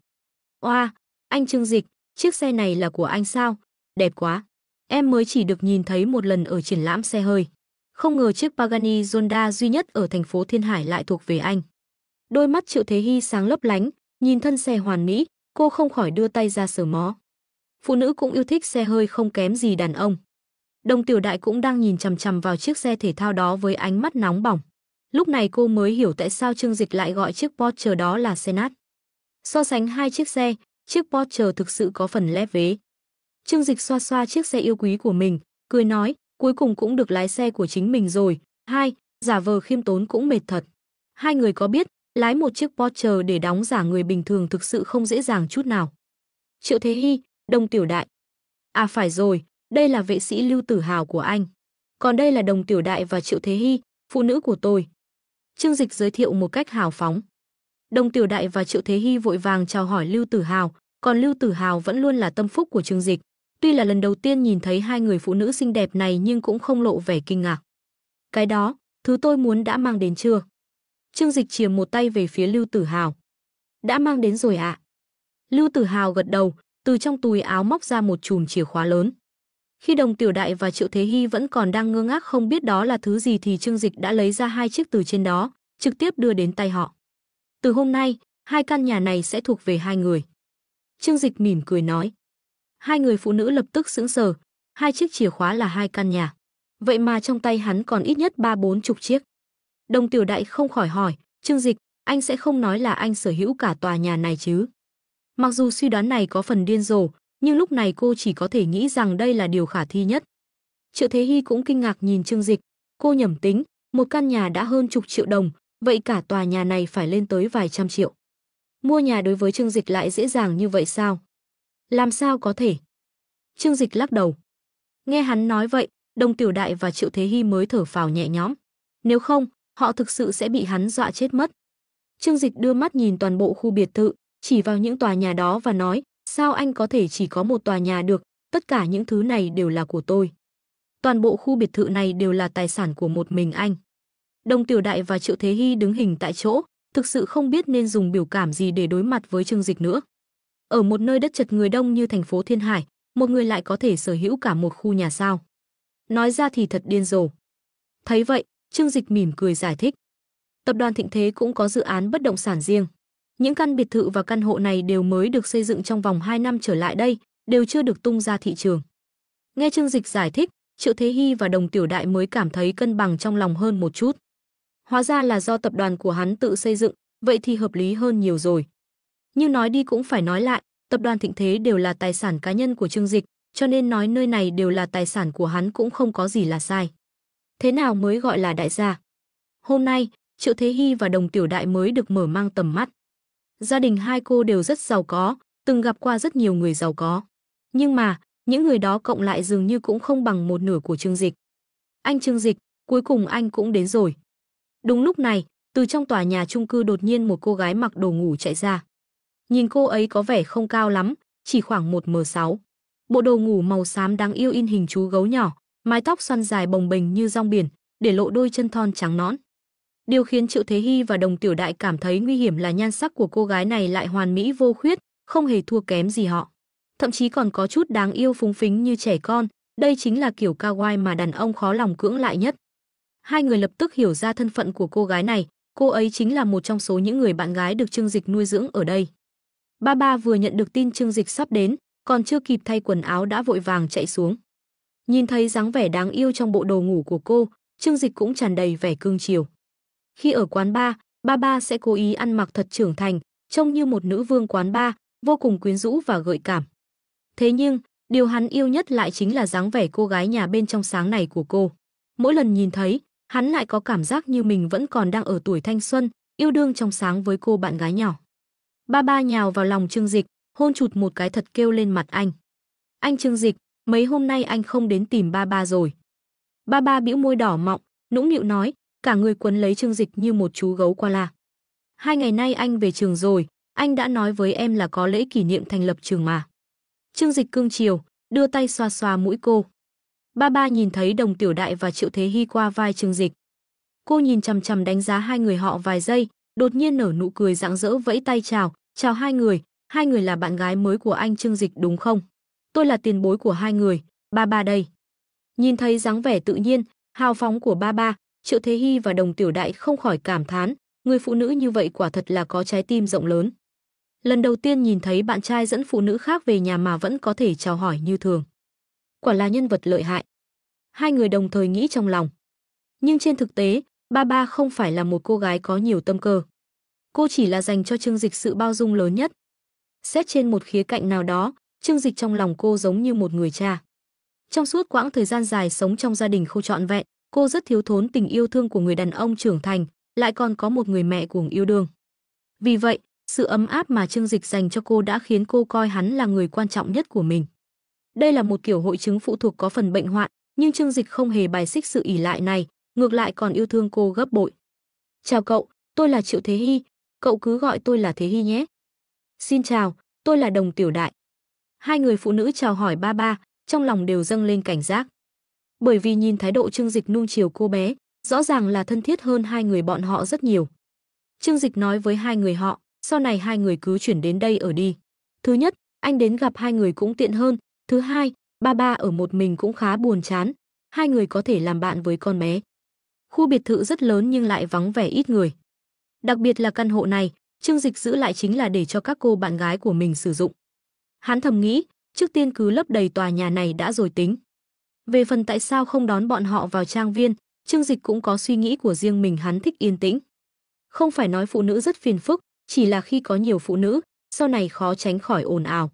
"Oa, anh Trương Dịch, chiếc xe này là của anh sao? Đẹp quá. Em mới chỉ được nhìn thấy một lần ở triển lãm xe hơi. Không ngờ chiếc Pagani Zonda duy nhất ở thành phố Thiên Hải lại thuộc về anh." Đôi mắt Triệu Thế Hy sáng lấp lánh, nhìn thân xe hoàn mỹ, cô không khỏi đưa tay ra sờ mó. Phụ nữ cũng yêu thích xe hơi không kém gì đàn ông. Đồng Tiểu Đại cũng đang nhìn chằm chằm vào chiếc xe thể thao đó với ánh mắt nóng bỏng. Lúc này cô mới hiểu tại sao Trương Dịch lại gọi chiếc Porsche đó là xe nát. So sánh hai chiếc xe, chiếc Porsche thực sự có phần lép vế. Trương Dịch xoa xoa chiếc xe yêu quý của mình, cười nói, cuối cùng cũng được lái xe của chính mình rồi. Hai, giả vờ khiêm tốn cũng mệt thật. Hai người có biết, lái một chiếc Porsche để đóng giả người bình thường thực sự không dễ dàng chút nào. Triệu Thế Hy, Đồng Tiểu Đại. À phải rồi, đây là vệ sĩ Lưu Tử Hào của anh. Còn đây là Đồng Tiểu Đại và Triệu Thế Hy, phụ nữ của tôi. Trương Dịch giới thiệu một cách hào phóng. Đồng Tiểu Đại và Triệu Thế Hy vội vàng chào hỏi Lưu Tử Hào, còn Lưu Tử Hào vẫn luôn là tâm phúc của Trương Dịch. Tuy là lần đầu tiên nhìn thấy hai người phụ nữ xinh đẹp này nhưng cũng không lộ vẻ kinh ngạc. Cái đó, thứ tôi muốn đã mang đến chưa? Trương Dịch chìa một tay về phía Lưu Tử Hào. Đã mang đến rồi ạ. Lưu Tử Hào gật đầu, từ trong túi áo móc ra một chùm chìa khóa lớn. Khi Đồng Tiểu Đại và Triệu Thế Hy vẫn còn đang ngơ ngác không biết đó là thứ gì thì Trương Dịch đã lấy ra hai chiếc từ trên đó, trực tiếp đưa đến tay họ. Từ hôm nay, hai căn nhà này sẽ thuộc về hai người. Trương Dịch mỉm cười nói. Hai người phụ nữ lập tức sững sờ, hai chiếc chìa khóa là hai căn nhà. Vậy mà trong tay hắn còn ít nhất 30-40 chiếc. Đồng Tiểu Đại không khỏi hỏi, Trương Dịch, anh sẽ không nói là anh sở hữu cả tòa nhà này chứ? Mặc dù suy đoán này có phần điên rồ, nhưng lúc này cô chỉ có thể nghĩ rằng đây là điều khả thi nhất. Triệu Thế Hy cũng kinh ngạc nhìn Trương Dịch, cô nhẩm tính, một căn nhà đã hơn chục triệu đồng, vậy cả tòa nhà này phải lên tới vài trăm triệu. Mua nhà đối với Trương Dịch lại dễ dàng như vậy sao? Làm sao có thể? Trương Dịch lắc đầu. Nghe hắn nói vậy, Đồng Tiểu Đại và Triệu Thế Hy mới thở phào nhẹ nhõm. Nếu không, họ thực sự sẽ bị hắn dọa chết mất. Trương Dịch đưa mắt nhìn toàn bộ khu biệt thự, chỉ vào những tòa nhà đó và nói, sao anh có thể chỉ có một tòa nhà được, tất cả những thứ này đều là của tôi. Toàn bộ khu biệt thự này đều là tài sản của một mình anh. Đồng Tiểu Đại và Triệu Thế Hy đứng hình tại chỗ, thực sự không biết nên dùng biểu cảm gì để đối mặt với Trương Dịch nữa. Ở một nơi đất chật người đông như thành phố Thiên Hải, một người lại có thể sở hữu cả một khu nhà sao? Nói ra thì thật điên rồ. Thấy vậy, Trương Dịch mỉm cười giải thích. Tập đoàn Thịnh Thế cũng có dự án bất động sản riêng. Những căn biệt thự và căn hộ này đều mới được xây dựng trong vòng 2 năm trở lại đây, đều chưa được tung ra thị trường. Nghe Trương Dịch giải thích, Triệu Thế Hy và Đồng Tiểu Đại mới cảm thấy cân bằng trong lòng hơn một chút. Hóa ra là do tập đoàn của hắn tự xây dựng, vậy thì hợp lý hơn nhiều rồi. Nhưng nói đi cũng phải nói lại, tập đoàn Thịnh Thế đều là tài sản cá nhân của Trương Dịch, cho nên nói nơi này đều là tài sản của hắn cũng không có gì là sai. Thế nào mới gọi là đại gia? Hôm nay, Triệu Thế Hy và Đồng Tiểu Đại mới được mở mang tầm mắt. Gia đình hai cô đều rất giàu có, từng gặp qua rất nhiều người giàu có. Nhưng mà, những người đó cộng lại dường như cũng không bằng một nửa của Trương Dịch. Anh Trương Dịch, cuối cùng anh cũng đến rồi. Đúng lúc này, từ trong tòa nhà chung cư đột nhiên một cô gái mặc đồ ngủ chạy ra. Nhìn cô ấy có vẻ không cao lắm, chỉ khoảng 1m6. Bộ đồ ngủ màu xám đáng yêu in hình chú gấu nhỏ, mái tóc xoăn dài bồng bềnh như rong biển, để lộ đôi chân thon trắng nõn. Điều khiến Triệu Thế Hy và Đồng Tiểu Đại cảm thấy nguy hiểm là nhan sắc của cô gái này lại hoàn mỹ vô khuyết, không hề thua kém gì họ. Thậm chí còn có chút đáng yêu phúng phính như trẻ con, đây chính là kiểu kawaii mà đàn ông khó lòng cưỡng lại nhất. Hai người lập tức hiểu ra thân phận của cô gái này, cô ấy chính là một trong số những người bạn gái được Trương Dịch nuôi dưỡng ở đây. Ba vừa nhận được tin Trương Dịch sắp đến, còn chưa kịp thay quần áo đã vội vàng chạy xuống. Nhìn thấy dáng vẻ đáng yêu trong bộ đồ ngủ của cô, Trương Dịch cũng tràn đầy vẻ cưng chiều. Khi ở quán bar, ba sẽ cố ý ăn mặc thật trưởng thành, trông như một nữ vương quán bar, vô cùng quyến rũ và gợi cảm. Thế nhưng, điều hắn yêu nhất lại chính là dáng vẻ cô gái nhà bên trong sáng này của cô. Mỗi lần nhìn thấy, hắn lại có cảm giác như mình vẫn còn đang ở tuổi thanh xuân, yêu đương trong sáng với cô bạn gái nhỏ. Ba ba nhào vào lòng Trương Dịch, hôn chụt một cái thật kêu lên mặt anh. Anh Trương Dịch, mấy hôm nay anh không đến tìm ba ba rồi. Ba ba bĩu môi đỏ mọng, nũng nịu nói, cả người quấn lấy Trương Dịch như một chú gấu qua la. 2 ngày nay anh về trường rồi, anh đã nói với em là có lễ kỷ niệm thành lập trường mà. Trương Dịch cưng chiều, đưa tay xoa xoa mũi cô. Ba ba nhìn thấy Đồng Tiểu Đại và Triệu Thế Hy qua vai Trương Dịch. Cô nhìn chằm chằm đánh giá hai người họ vài giây, đột nhiên nở nụ cười rạng rỡ vẫy tay chào, chào hai người là bạn gái mới của anh Trương Dịch đúng không? Tôi là tiền bối của hai người, ba ba đây. Nhìn thấy dáng vẻ tự nhiên, hào phóng của ba ba, Triệu Thế Hy và Đồng Tiểu Đại không khỏi cảm thán, người phụ nữ như vậy quả thật là có trái tim rộng lớn. Lần đầu tiên nhìn thấy bạn trai dẫn phụ nữ khác về nhà mà vẫn có thể chào hỏi như thường. Quả là nhân vật lợi hại. Hai người đồng thời nghĩ trong lòng. Nhưng trên thực tế, ba ba không phải là một cô gái có nhiều tâm cơ. Cô chỉ là dành cho Trương Dịch sự bao dung lớn nhất. Xét trên một khía cạnh nào đó, Trương Dịch trong lòng cô giống như một người cha. Trong suốt quãng thời gian dài sống trong gia đình không trọn vẹn, cô rất thiếu thốn tình yêu thương của người đàn ông trưởng thành, lại còn có một người mẹ cuồng yêu đương. Vì vậy, sự ấm áp mà Trương Dịch dành cho cô đã khiến cô coi hắn là người quan trọng nhất của mình. Đây là một kiểu hội chứng phụ thuộc có phần bệnh hoạn, nhưng Trương Dịch không hề bài xích sự ỷ lại này, ngược lại còn yêu thương cô gấp bội. Chào cậu, tôi là Triệu Thế Hy, cậu cứ gọi tôi là Thế Hy nhé. Xin chào, tôi là Đồng Tiểu Đại. Hai người phụ nữ chào hỏi ba ba, trong lòng đều dâng lên cảnh giác. Bởi vì nhìn thái độ Trương Dịch nuông chiều cô bé, rõ ràng là thân thiết hơn hai người bọn họ rất nhiều. Trương Dịch nói với hai người họ, sau này hai người cứ chuyển đến đây ở đi. Thứ nhất, anh đến gặp hai người cũng tiện hơn. Thứ hai, ba ba ở một mình cũng khá buồn chán. Hai người có thể làm bạn với con bé. Khu biệt thự rất lớn nhưng lại vắng vẻ ít người. Đặc biệt là căn hộ này, Trương Dịch giữ lại chính là để cho các cô bạn gái của mình sử dụng. Hắn thầm nghĩ, trước tiên cứ lấp đầy tòa nhà này đã rồi tính. Về phần tại sao không đón bọn họ vào trang viên, Trương Dịch cũng có suy nghĩ của riêng mình, hắn thích yên tĩnh. Không phải nói phụ nữ rất phiền phức, chỉ là khi có nhiều phụ nữ, sau này khó tránh khỏi ồn ào.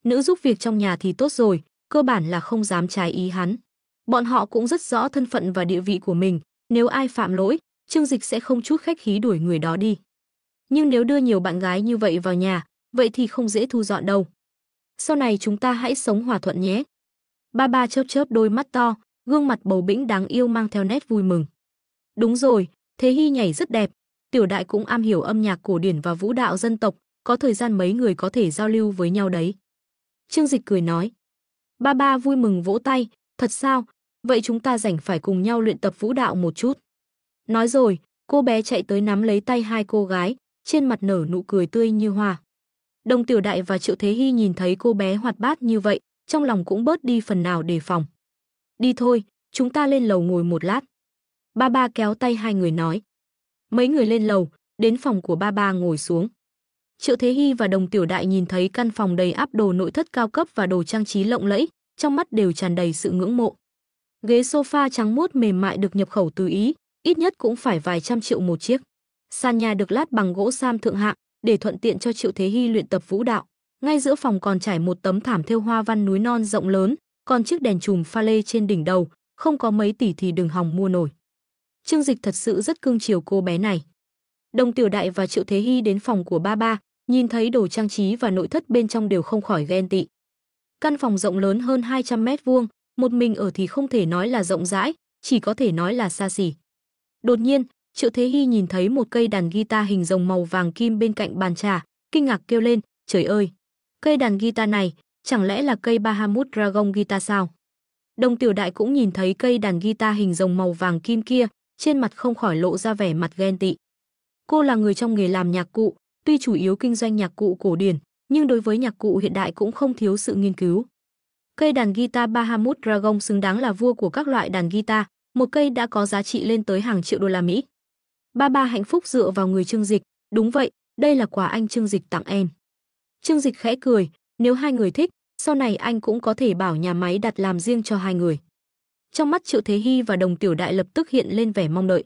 Nữ giúp việc trong nhà thì tốt rồi, cơ bản là không dám trái ý hắn. Bọn họ cũng rất rõ thân phận và địa vị của mình, nếu ai phạm lỗi, Trương Dịch sẽ không chút khách khí đuổi người đó đi. Nhưng nếu đưa nhiều bạn gái như vậy vào nhà, vậy thì không dễ thu dọn đâu. Sau này chúng ta hãy sống hòa thuận nhé. Ba ba chớp chớp đôi mắt to, gương mặt bầu bĩnh đáng yêu mang theo nét vui mừng. Đúng rồi, Thế Hy nhảy rất đẹp, Tiểu Đại cũng am hiểu âm nhạc cổ điển và vũ đạo dân tộc, có thời gian mấy người có thể giao lưu với nhau đấy. Trương Dịch cười nói. Ba ba vui mừng vỗ tay, thật sao, vậy chúng ta rảnh phải cùng nhau luyện tập vũ đạo một chút. Nói rồi, cô bé chạy tới nắm lấy tay hai cô gái, trên mặt nở nụ cười tươi như hoa. Đồng Tiểu Đại và Triệu Thế Hy nhìn thấy cô bé hoạt bát như vậy, trong lòng cũng bớt đi phần nào đề phòng. Đi thôi, chúng ta lên lầu ngồi một lát. Ba ba kéo tay hai người nói. Mấy người lên lầu, đến phòng của ba ba ngồi xuống. Triệu Thế Hy và Đồng Tiểu Đại nhìn thấy căn phòng đầy ắp đồ nội thất cao cấp và đồ trang trí lộng lẫy, trong mắt đều tràn đầy sự ngưỡng mộ. Ghế sofa trắng muốt mềm mại được nhập khẩu từ Ý, ít nhất cũng phải vài trăm triệu một chiếc. Sàn nhà được lát bằng gỗ sam thượng hạng, để thuận tiện cho Triệu Thế Hy luyện tập vũ đạo. Ngay giữa phòng còn trải một tấm thảm thêu hoa văn núi non rộng lớn, còn chiếc đèn chùm pha lê trên đỉnh đầu, không có mấy tỷ thì đừng hòng mua nổi. Trương Dịch thật sự rất cưng chiều cô bé này. Đồng Tiểu Đại và Triệu Thế Hy đến phòng của ba ba, nhìn thấy đồ trang trí và nội thất bên trong đều không khỏi ghen tị. Căn phòng rộng lớn hơn 200 mét vuông, một mình ở thì không thể nói là rộng rãi, chỉ có thể nói là xa xỉ. Đột nhiên, Triệu Thế Hy nhìn thấy một cây đàn guitar hình rồng màu vàng kim bên cạnh bàn trà, kinh ngạc kêu lên, trời ơi! Cây đàn guitar này, chẳng lẽ là cây Bahamut Dragon Guitar sao? Đồng Tiểu Đại cũng nhìn thấy cây đàn guitar hình rồng màu vàng kim kia, trên mặt không khỏi lộ ra vẻ mặt ghen tị. Cô là người trong nghề làm nhạc cụ, tuy chủ yếu kinh doanh nhạc cụ cổ điển, nhưng đối với nhạc cụ hiện đại cũng không thiếu sự nghiên cứu. Cây đàn guitar Bahamut Dragon xứng đáng là vua của các loại đàn guitar, một cây đã có giá trị lên tới hàng triệu đô la Mỹ. Ba ba hạnh phúc dựa vào người Trương Dịch, đúng vậy, đây là quà anh Trương Dịch tặng em. Trương Dịch khẽ cười, nếu hai người thích, sau này anh cũng có thể bảo nhà máy đặt làm riêng cho hai người. Trong mắt Triệu Thế Hy và Đồng Tiểu Đại lập tức hiện lên vẻ mong đợi.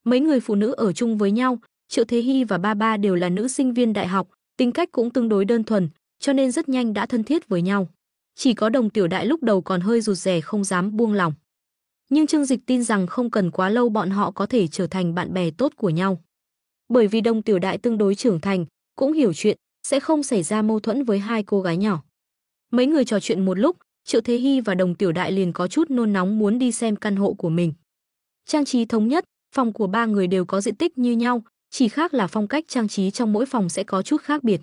Mấy người phụ nữ ở chung với nhau, Triệu Thế Hy và ba ba đều là nữ sinh viên đại học, tính cách cũng tương đối đơn thuần, cho nên rất nhanh đã thân thiết với nhau. Chỉ có Đồng Tiểu Đại lúc đầu còn hơi rụt rè không dám buông lòng. Nhưng Trương Dịch tin rằng không cần quá lâu bọn họ có thể trở thành bạn bè tốt của nhau. Bởi vì Đồng Tiểu Đại tương đối trưởng thành, cũng hiểu chuyện, sẽ không xảy ra mâu thuẫn với hai cô gái nhỏ. Mấy người trò chuyện một lúc, Triệu Thế Hy và Đồng Tiểu Đại liền có chút nôn nóng muốn đi xem căn hộ của mình. Trang trí thống nhất, phòng của ba người đều có diện tích như nhau, chỉ khác là phong cách trang trí trong mỗi phòng sẽ có chút khác biệt.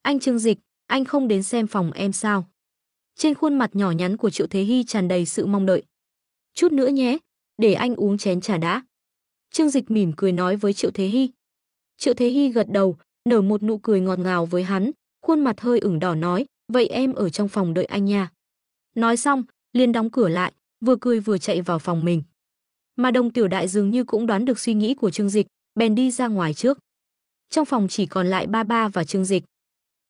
Anh Trương Dịch, anh không đến xem phòng em sao? Trên khuôn mặt nhỏ nhắn của Triệu Thế Hy tràn đầy sự mong đợi. Chút nữa nhé, để anh uống chén trà đã. Trương Dịch mỉm cười nói với Triệu Thế Hy. Triệu Thế Hy gật đầu, nở một nụ cười ngọt ngào với hắn, khuôn mặt hơi ửng đỏ nói, vậy em ở trong phòng đợi anh nha. Nói xong, liền đóng cửa lại, vừa cười vừa chạy vào phòng mình. Mà Đồng Tiểu Đại dường như cũng đoán được suy nghĩ của Trương Dịch, bèn đi ra ngoài trước. Trong phòng chỉ còn lại ba ba và Trương Dịch.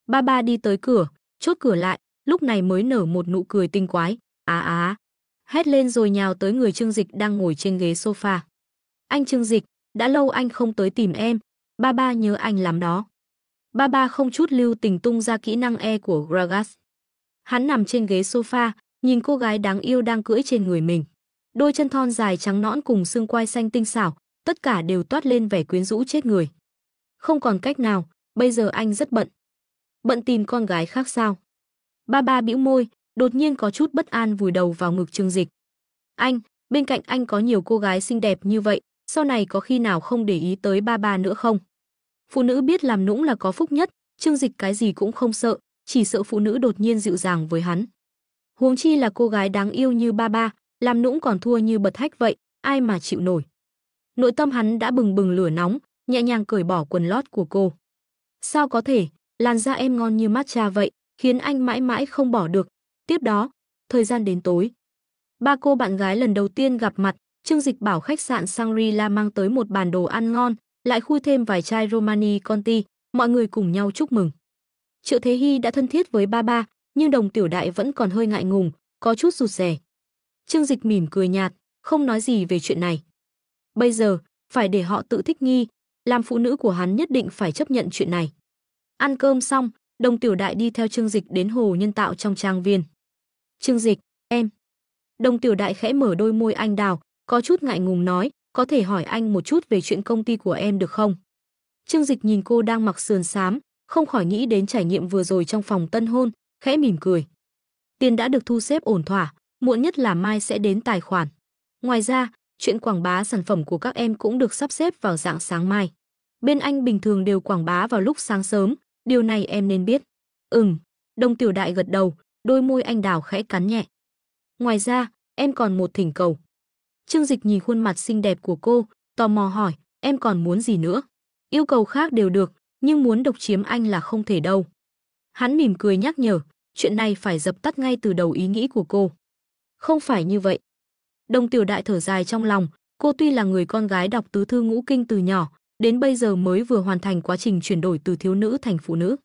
Ba ba đi tới cửa, chốt cửa lại, lúc này mới nở một nụ cười tinh quái, hét lên rồi nhào tới người Trương Dịch đang ngồi trên ghế sofa. Anh Trương Dịch, đã lâu anh không tới tìm em, ba ba nhớ anh lắm đó. Ba ba không chút lưu tình tung ra kỹ năng E của Gragas. Hắn nằm trên ghế sofa, nhìn cô gái đáng yêu đang cưỡi trên người mình. Đôi chân thon dài trắng nõn cùng xương quai xanh tinh xảo, tất cả đều toát lên vẻ quyến rũ chết người. Không còn cách nào, bây giờ anh rất bận. Bận tìm con gái khác sao? Ba ba bĩu môi, đột nhiên có chút bất an vùi đầu vào ngực Trương Dịch. Anh, bên cạnh anh có nhiều cô gái xinh đẹp như vậy, sau này có khi nào không để ý tới ba ba nữa không? Phụ nữ biết làm nũng là có phúc nhất, Trương Dịch cái gì cũng không sợ, chỉ sợ phụ nữ đột nhiên dịu dàng với hắn. Huống chi là cô gái đáng yêu như ba ba, làm nũng còn thua như bật hách vậy, ai mà chịu nổi. Nội tâm hắn đã bừng bừng lửa nóng, nhẹ nhàng cởi bỏ quần lót của cô. Sao có thể, làn da em ngon như matcha vậy, khiến anh mãi mãi không bỏ được. Tiếp đó, thời gian đến tối. Ba cô bạn gái lần đầu tiên gặp mặt, Trương Dịch bảo khách sạn Shangri-La mang tới một bàn đồ ăn ngon, lại khui thêm vài chai Romani Conti, mọi người cùng nhau chúc mừng. Triệu Thế Hy đã thân thiết với ba ba, nhưng Đồng Tiểu Đại vẫn còn hơi ngại ngùng, có chút rụt rè. Trương Dịch mỉm cười nhạt, không nói gì về chuyện này. Bây giờ, phải để họ tự thích nghi, làm phụ nữ của hắn nhất định phải chấp nhận chuyện này. Ăn cơm xong, Đồng Tiểu Đại đi theo Trương Dịch đến hồ nhân tạo trong trang viên. Trương Dịch, em. Đồng Tiểu Đại khẽ mở đôi môi anh đào, có chút ngại ngùng nói, có thể hỏi anh một chút về chuyện công ty của em được không? Trương Dịch nhìn cô đang mặc sườn xám, không khỏi nghĩ đến trải nghiệm vừa rồi trong phòng tân hôn, khẽ mỉm cười. Tiền đã được thu xếp ổn thỏa, muộn nhất là mai sẽ đến tài khoản. Ngoài ra, chuyện quảng bá sản phẩm của các em cũng được sắp xếp vào rạng sáng mai. Bên anh bình thường đều quảng bá vào lúc sáng sớm, điều này em nên biết. Đồng Tiểu Đại gật đầu, đôi môi anh đào khẽ cắn nhẹ. Ngoài ra, em còn một thỉnh cầu. Trương Dịch nhìn khuôn mặt xinh đẹp của cô, tò mò hỏi, em còn muốn gì nữa? Yêu cầu khác đều được, nhưng muốn độc chiếm anh là không thể đâu. Hắn mỉm cười nhắc nhở, chuyện này phải dập tắt ngay từ đầu ý nghĩ của cô. Không phải như vậy. Đồng Tiểu Đại thở dài trong lòng, cô tuy là người con gái đọc tứ thư ngũ kinh từ nhỏ, đến bây giờ mới vừa hoàn thành quá trình chuyển đổi từ thiếu nữ thành phụ nữ.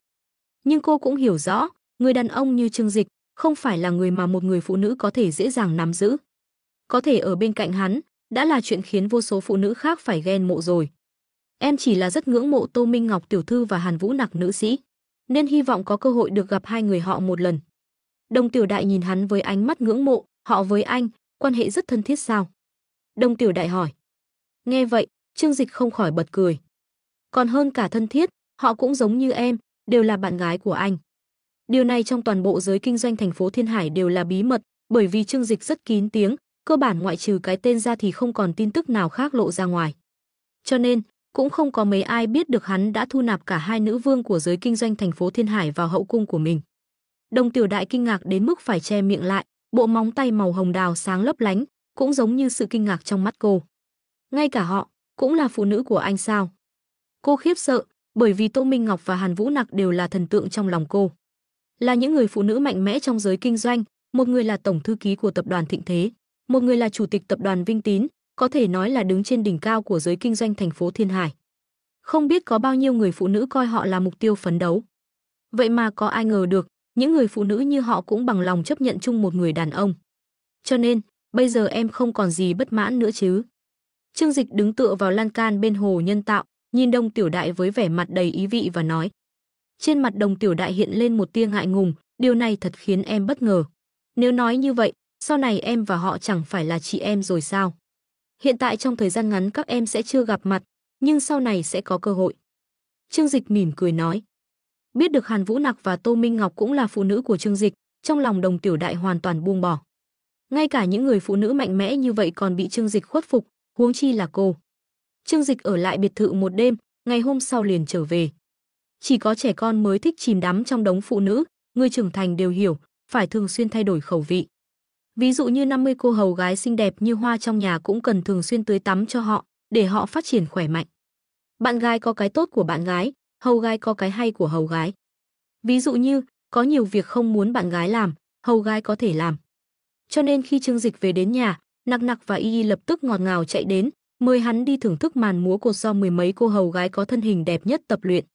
Nhưng cô cũng hiểu rõ, người đàn ông như Trương Dịch không phải là người mà một người phụ nữ có thể dễ dàng nắm giữ. Có thể ở bên cạnh hắn, đã là chuyện khiến vô số phụ nữ khác phải ghen mộ rồi. Em chỉ là rất ngưỡng mộ Tô Minh Ngọc tiểu thư và Hàn Vũ Nặc nữ sĩ, nên hy vọng có cơ hội được gặp hai người họ một lần. Đồng Tiểu Đại nhìn hắn với ánh mắt ngưỡng mộ, họ với anh, quan hệ rất thân thiết sao? Đồng Tiểu Đại hỏi. Nghe vậy, Trương Dịch không khỏi bật cười. Còn hơn cả thân thiết, họ cũng giống như em, đều là bạn gái của anh. Điều này trong toàn bộ giới kinh doanh thành phố Thiên Hải đều là bí mật, bởi vì Trương Dịch rất kín tiếng, cơ bản ngoại trừ cái tên ra thì không còn tin tức nào khác lộ ra ngoài. Cho nên, cũng không có mấy ai biết được hắn đã thu nạp cả hai nữ vương của giới kinh doanh thành phố Thiên Hải vào hậu cung của mình. Đồng Tiểu Đại kinh ngạc đến mức phải che miệng lại, bộ móng tay màu hồng đào sáng lấp lánh, cũng giống như sự kinh ngạc trong mắt cô. Ngay cả họ, cũng là phụ nữ của anh sao? Cô khiếp sợ, bởi vì Tô Minh Ngọc và Hàn Vũ Nặc đều là thần tượng trong lòng cô. Là những người phụ nữ mạnh mẽ trong giới kinh doanh, một người là tổng thư ký của tập đoàn Thịnh Thế, một người là chủ tịch tập đoàn Vinh Tín, có thể nói là đứng trên đỉnh cao của giới kinh doanh thành phố Thiên Hải. Không biết có bao nhiêu người phụ nữ coi họ là mục tiêu phấn đấu. Vậy mà có ai ngờ được, những người phụ nữ như họ cũng bằng lòng chấp nhận chung một người đàn ông. Cho nên, bây giờ em không còn gì bất mãn nữa chứ? Trương Dịch đứng tựa vào lan can bên hồ nhân tạo, nhìn Đồng Tiểu Đại với vẻ mặt đầy ý vị và nói. Trên mặt Đồng Tiểu Đại hiện lên một tia ngại ngùng, điều này thật khiến em bất ngờ. Nếu nói như vậy, sau này em và họ chẳng phải là chị em rồi sao? Hiện tại trong thời gian ngắn các em sẽ chưa gặp mặt, nhưng sau này sẽ có cơ hội. Trương Dịch mỉm cười nói. Biết được Hàn Vũ Nặc và Tô Minh Ngọc cũng là phụ nữ của Trương Dịch, trong lòng Đồng Tiểu Đại hoàn toàn buông bỏ. Ngay cả những người phụ nữ mạnh mẽ như vậy còn bị Trương Dịch khuất phục, huống chi là cô. Trương Dịch ở lại biệt thự một đêm, ngày hôm sau liền trở về. Chỉ có trẻ con mới thích chìm đắm trong đống phụ nữ, người trưởng thành đều hiểu, phải thường xuyên thay đổi khẩu vị. Ví dụ như 50 cô hầu gái xinh đẹp như hoa trong nhà cũng cần thường xuyên tưới tắm cho họ, để họ phát triển khỏe mạnh. Bạn gái có cái tốt của bạn gái, hầu gái có cái hay của hầu gái. Ví dụ như, có nhiều việc không muốn bạn gái làm, hầu gái có thể làm. Cho nên khi Trương Dịch về đến nhà, Nặc Nặc và Y Y lập tức ngọt ngào chạy đến, mời hắn đi thưởng thức màn múa cột do mười mấy cô hầu gái có thân hình đẹp nhất tập luyện.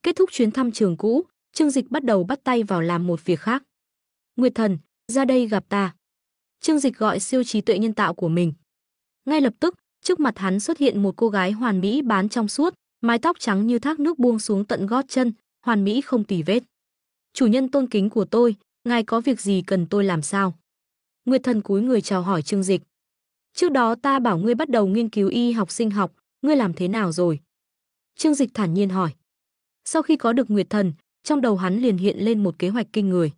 Kết thúc chuyến thăm trường cũ, Trương Dịch bắt đầu bắt tay vào làm một việc khác. Nguyệt Thần, ra đây gặp ta. Trương Dịch gọi siêu trí tuệ nhân tạo của mình. Ngay lập tức, trước mặt hắn xuất hiện một cô gái hoàn mỹ bán trong suốt, mái tóc trắng như thác nước buông xuống tận gót chân, hoàn mỹ không tì vết. Chủ nhân tôn kính của tôi, ngài có việc gì cần tôi làm sao? Nguyệt Thần cúi người chào hỏi Trương Dịch. Trước đó ta bảo ngươi bắt đầu nghiên cứu y học sinh học, ngươi làm thế nào rồi? Trương Dịch thản nhiên hỏi. Sau khi có được Nguyệt Thần, trong đầu hắn liền hiện lên một kế hoạch kinh người.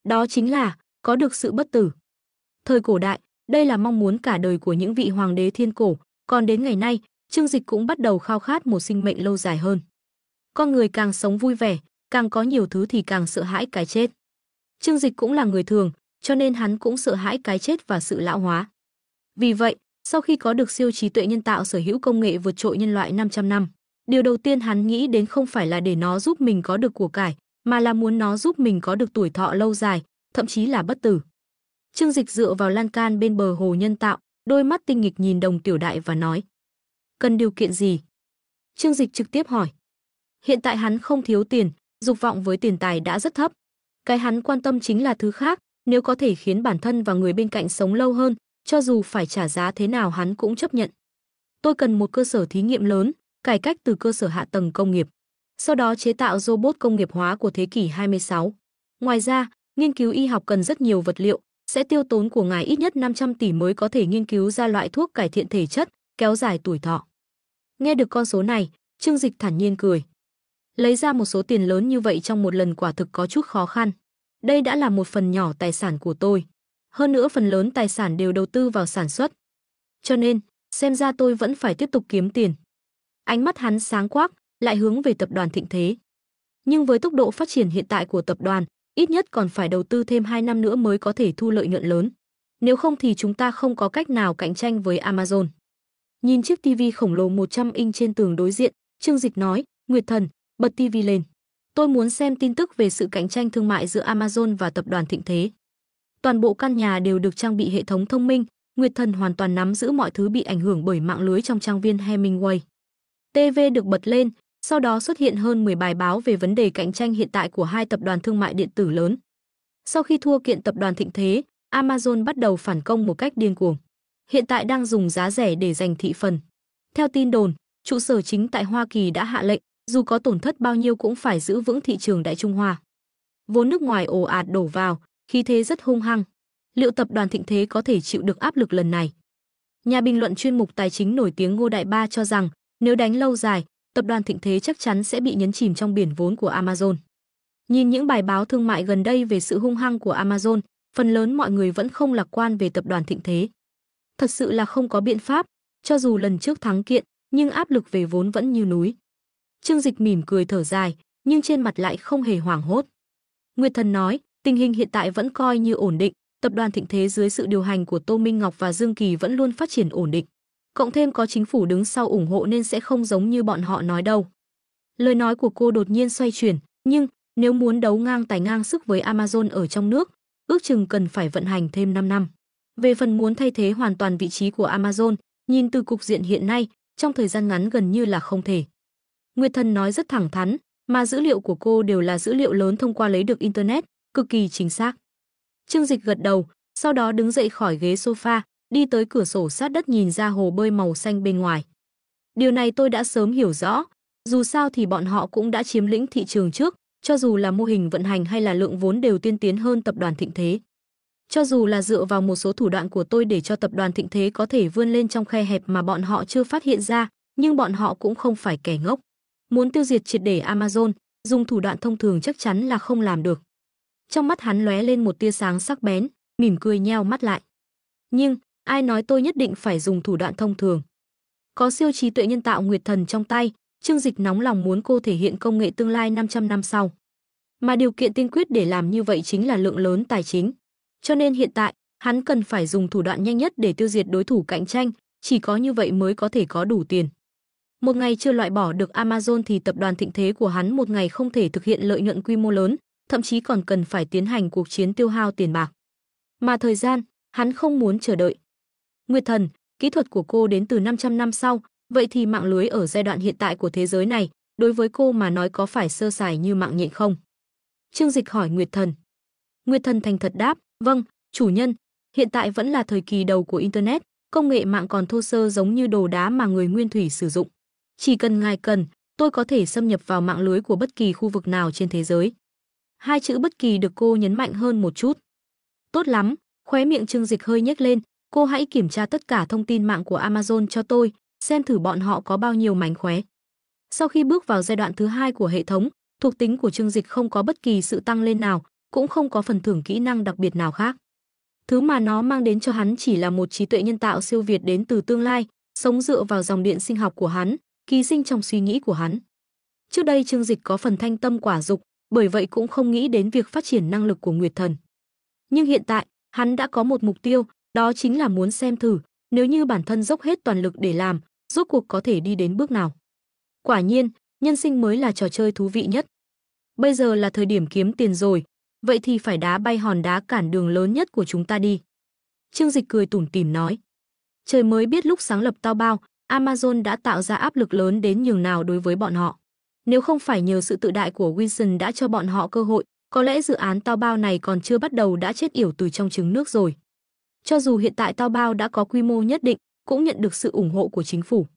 Đó chính là có được sự bất tử. Thời cổ đại, đây là mong muốn cả đời của những vị hoàng đế thiên cổ, còn đến ngày nay, Trương Dịch cũng bắt đầu khao khát một sinh mệnh lâu dài hơn. Con người càng sống vui vẻ, càng có nhiều thứ thì càng sợ hãi cái chết. Trương Dịch cũng là người thường, cho nên hắn cũng sợ hãi cái chết và sự lão hóa. Vì vậy, sau khi có được siêu trí tuệ nhân tạo sở hữu công nghệ vượt trội nhân loại 500 năm, điều đầu tiên hắn nghĩ đến không phải là để nó giúp mình có được của cải, mà là muốn nó giúp mình có được tuổi thọ lâu dài, thậm chí là bất tử. Trương Dịch dựa vào lan can bên bờ hồ nhân tạo, đôi mắt tinh nghịch nhìn Đồng Tiểu Đại và nói. Cần điều kiện gì? Trương Dịch trực tiếp hỏi. Hiện tại hắn không thiếu tiền, dục vọng với tiền tài đã rất thấp. Cái hắn quan tâm chính là thứ khác, nếu có thể khiến bản thân và người bên cạnh sống lâu hơn, cho dù phải trả giá thế nào hắn cũng chấp nhận. Tôi cần một cơ sở thí nghiệm lớn, cải cách từ cơ sở hạ tầng công nghiệp, sau đó chế tạo robot công nghiệp hóa của thế kỷ 26. Ngoài ra, nghiên cứu y học cần rất nhiều vật liệu, sẽ tiêu tốn của ngài ít nhất 500 tỷ mới có thể nghiên cứu ra loại thuốc cải thiện thể chất, kéo dài tuổi thọ. Nghe được con số này, Trương Dịch thản nhiên cười. Lấy ra một số tiền lớn như vậy trong một lần quả thực có chút khó khăn. Đây đã là một phần nhỏ tài sản của tôi. Hơn nữa phần lớn tài sản đều đầu tư vào sản xuất. Cho nên, xem ra tôi vẫn phải tiếp tục kiếm tiền. Ánh mắt hắn sáng quắc, lại hướng về tập đoàn Thịnh Thế. Nhưng với tốc độ phát triển hiện tại của tập đoàn, ít nhất còn phải đầu tư thêm 2 năm nữa mới có thể thu lợi nhuận lớn. Nếu không thì chúng ta không có cách nào cạnh tranh với Amazon. Nhìn chiếc tivi khổng lồ 100 inch trên tường đối diện, Trương Dịch nói, Nguyệt Thần, bật tivi lên. Tôi muốn xem tin tức về sự cạnh tranh thương mại giữa Amazon và tập đoàn Thịnh Thế. Toàn bộ căn nhà đều được trang bị hệ thống thông minh, Nguyệt Thần hoàn toàn nắm giữ mọi thứ bị ảnh hưởng bởi mạng lưới trong trang viên Hemingway. TV được bật lên, sau đó xuất hiện hơn 10 bài báo về vấn đề cạnh tranh hiện tại của hai tập đoàn thương mại điện tử lớn. Sau khi thua kiện tập đoàn Thịnh Thế, Amazon bắt đầu phản công một cách điên cuồng. Hiện tại đang dùng giá rẻ để giành thị phần. Theo tin đồn, trụ sở chính tại Hoa Kỳ đã hạ lệnh, dù có tổn thất bao nhiêu cũng phải giữ vững thị trường Đại Trung Hoa. Vốn nước ngoài ồ ạt đổ vào, khí thế rất hung hăng. Liệu tập đoàn Thịnh Thế có thể chịu được áp lực lần này? Nhà bình luận chuyên mục tài chính nổi tiếng Ngô Đại Ba cho rằng, nếu đánh lâu dài, tập đoàn Thịnh Thế chắc chắn sẽ bị nhấn chìm trong biển vốn của Amazon. Nhìn những bài báo thương mại gần đây về sự hung hăng của Amazon, phần lớn mọi người vẫn không lạc quan về tập đoàn Thịnh Thế. Thật sự là không có biện pháp, cho dù lần trước thắng kiện, nhưng áp lực về vốn vẫn như núi. Trương Dịch mỉm cười thở dài, nhưng trên mặt lại không hề hoảng hốt. Nguyệt Thần nói, tình hình hiện tại vẫn coi như ổn định, tập đoàn Thịnh Thế dưới sự điều hành của Tô Minh Ngọc và Dương Kỳ vẫn luôn phát triển ổn định. Cộng thêm có chính phủ đứng sau ủng hộ nên sẽ không giống như bọn họ nói đâu. Lời nói của cô đột nhiên xoay chuyển, nhưng nếu muốn đấu ngang tài ngang sức với Amazon ở trong nước, ước chừng cần phải vận hành thêm 5 năm. Về phần muốn thay thế hoàn toàn vị trí của Amazon, nhìn từ cục diện hiện nay, trong thời gian ngắn gần như là không thể. Nguyệt Thần nói rất thẳng thắn, mà dữ liệu của cô đều là dữ liệu lớn thông qua lấy được Internet, cực kỳ chính xác. Trương Dịch gật đầu, sau đó đứng dậy khỏi ghế sofa, đi tới cửa sổ sát đất nhìn ra hồ bơi màu xanh bên ngoài. Điều này tôi đã sớm hiểu rõ, Dù sao thì bọn họ cũng đã chiếm lĩnh thị trường trước, cho dù là mô hình vận hành hay là lượng vốn đều tiên tiến hơn tập đoàn Thịnh Thế. Cho dù là dựa vào một số thủ đoạn của tôi để cho tập đoàn Thịnh Thế có thể vươn lên trong khe hẹp mà bọn họ chưa phát hiện ra, nhưng bọn họ cũng không phải kẻ ngốc. Muốn tiêu diệt triệt để Amazon, dùng thủ đoạn thông thường chắc chắn là không làm được. Trong mắt hắn lóe lên một tia sáng sắc bén, mỉm cười nheo mắt lại. Nhưng, ai nói tôi nhất định phải dùng thủ đoạn thông thường? Có siêu trí tuệ nhân tạo Nguyệt Thần trong tay, Trương Dịch nóng lòng muốn cô thể hiện công nghệ tương lai 500 năm sau. Mà điều kiện tiên quyết để làm như vậy chính là lượng lớn tài chính. Cho nên hiện tại, hắn cần phải dùng thủ đoạn nhanh nhất để tiêu diệt đối thủ cạnh tranh, chỉ có như vậy mới có thể có đủ tiền. Một ngày chưa loại bỏ được Amazon thì tập đoàn Thịnh Thế của hắn một ngày không thể thực hiện lợi nhuận quy mô lớn, thậm chí còn cần phải tiến hành cuộc chiến tiêu hao tiền bạc. Mà thời gian, hắn không muốn chờ đợi. Nguyệt Thần, kỹ thuật của cô đến từ 500 năm sau, vậy thì mạng lưới ở giai đoạn hiện tại của thế giới này, đối với cô mà nói có phải sơ sài như mạng nhện không? Trương Dịch hỏi Nguyệt Thần. Nguyệt Thần thành thật đáp, vâng, chủ nhân, hiện tại vẫn là thời kỳ đầu của Internet, công nghệ mạng còn thô sơ giống như đồ đá mà người nguyên thủy sử dụng. Chỉ cần ngài cần, tôi có thể xâm nhập vào mạng lưới của bất kỳ khu vực nào trên thế giới. Hai chữ bất kỳ được cô nhấn mạnh hơn một chút. Tốt lắm, khóe miệng Trương Dịch hơi nhếch lên, cô hãy kiểm tra tất cả thông tin mạng của Amazon cho tôi, xem thử bọn họ có bao nhiêu mánh khóe. Sau khi bước vào giai đoạn thứ hai của hệ thống, thuộc tính của Trương Dịch không có bất kỳ sự tăng lên nào, cũng không có phần thưởng kỹ năng đặc biệt nào khác. Thứ mà nó mang đến cho hắn chỉ là một trí tuệ nhân tạo siêu việt đến từ tương lai, sống dựa vào dòng điện sinh học của hắn, ký sinh trong suy nghĩ của hắn. Trước đây Trương Dịch có phần thanh tâm quả dục, bởi vậy cũng không nghĩ đến việc phát triển năng lực của Nguyệt Thần. Nhưng hiện tại, hắn đã có một mục tiêu, đó chính là muốn xem thử, nếu như bản thân dốc hết toàn lực để làm, rốt cuộc có thể đi đến bước nào. Quả nhiên, nhân sinh mới là trò chơi thú vị nhất. Bây giờ là thời điểm kiếm tiền rồi, vậy thì phải đá bay hòn đá cản đường lớn nhất của chúng ta đi. Trương Dịch cười tủm tỉm nói. Trời mới biết lúc sáng lập Taobao, Amazon đã tạo ra áp lực lớn đến nhường nào đối với bọn họ. Nếu không phải nhờ sự tự đại của Wilson đã cho bọn họ cơ hội, có lẽ dự án Taobao này còn chưa bắt đầu đã chết yểu từ trong trứng nước rồi. Cho dù hiện tại Taobao đã có quy mô nhất định, cũng nhận được sự ủng hộ của chính phủ.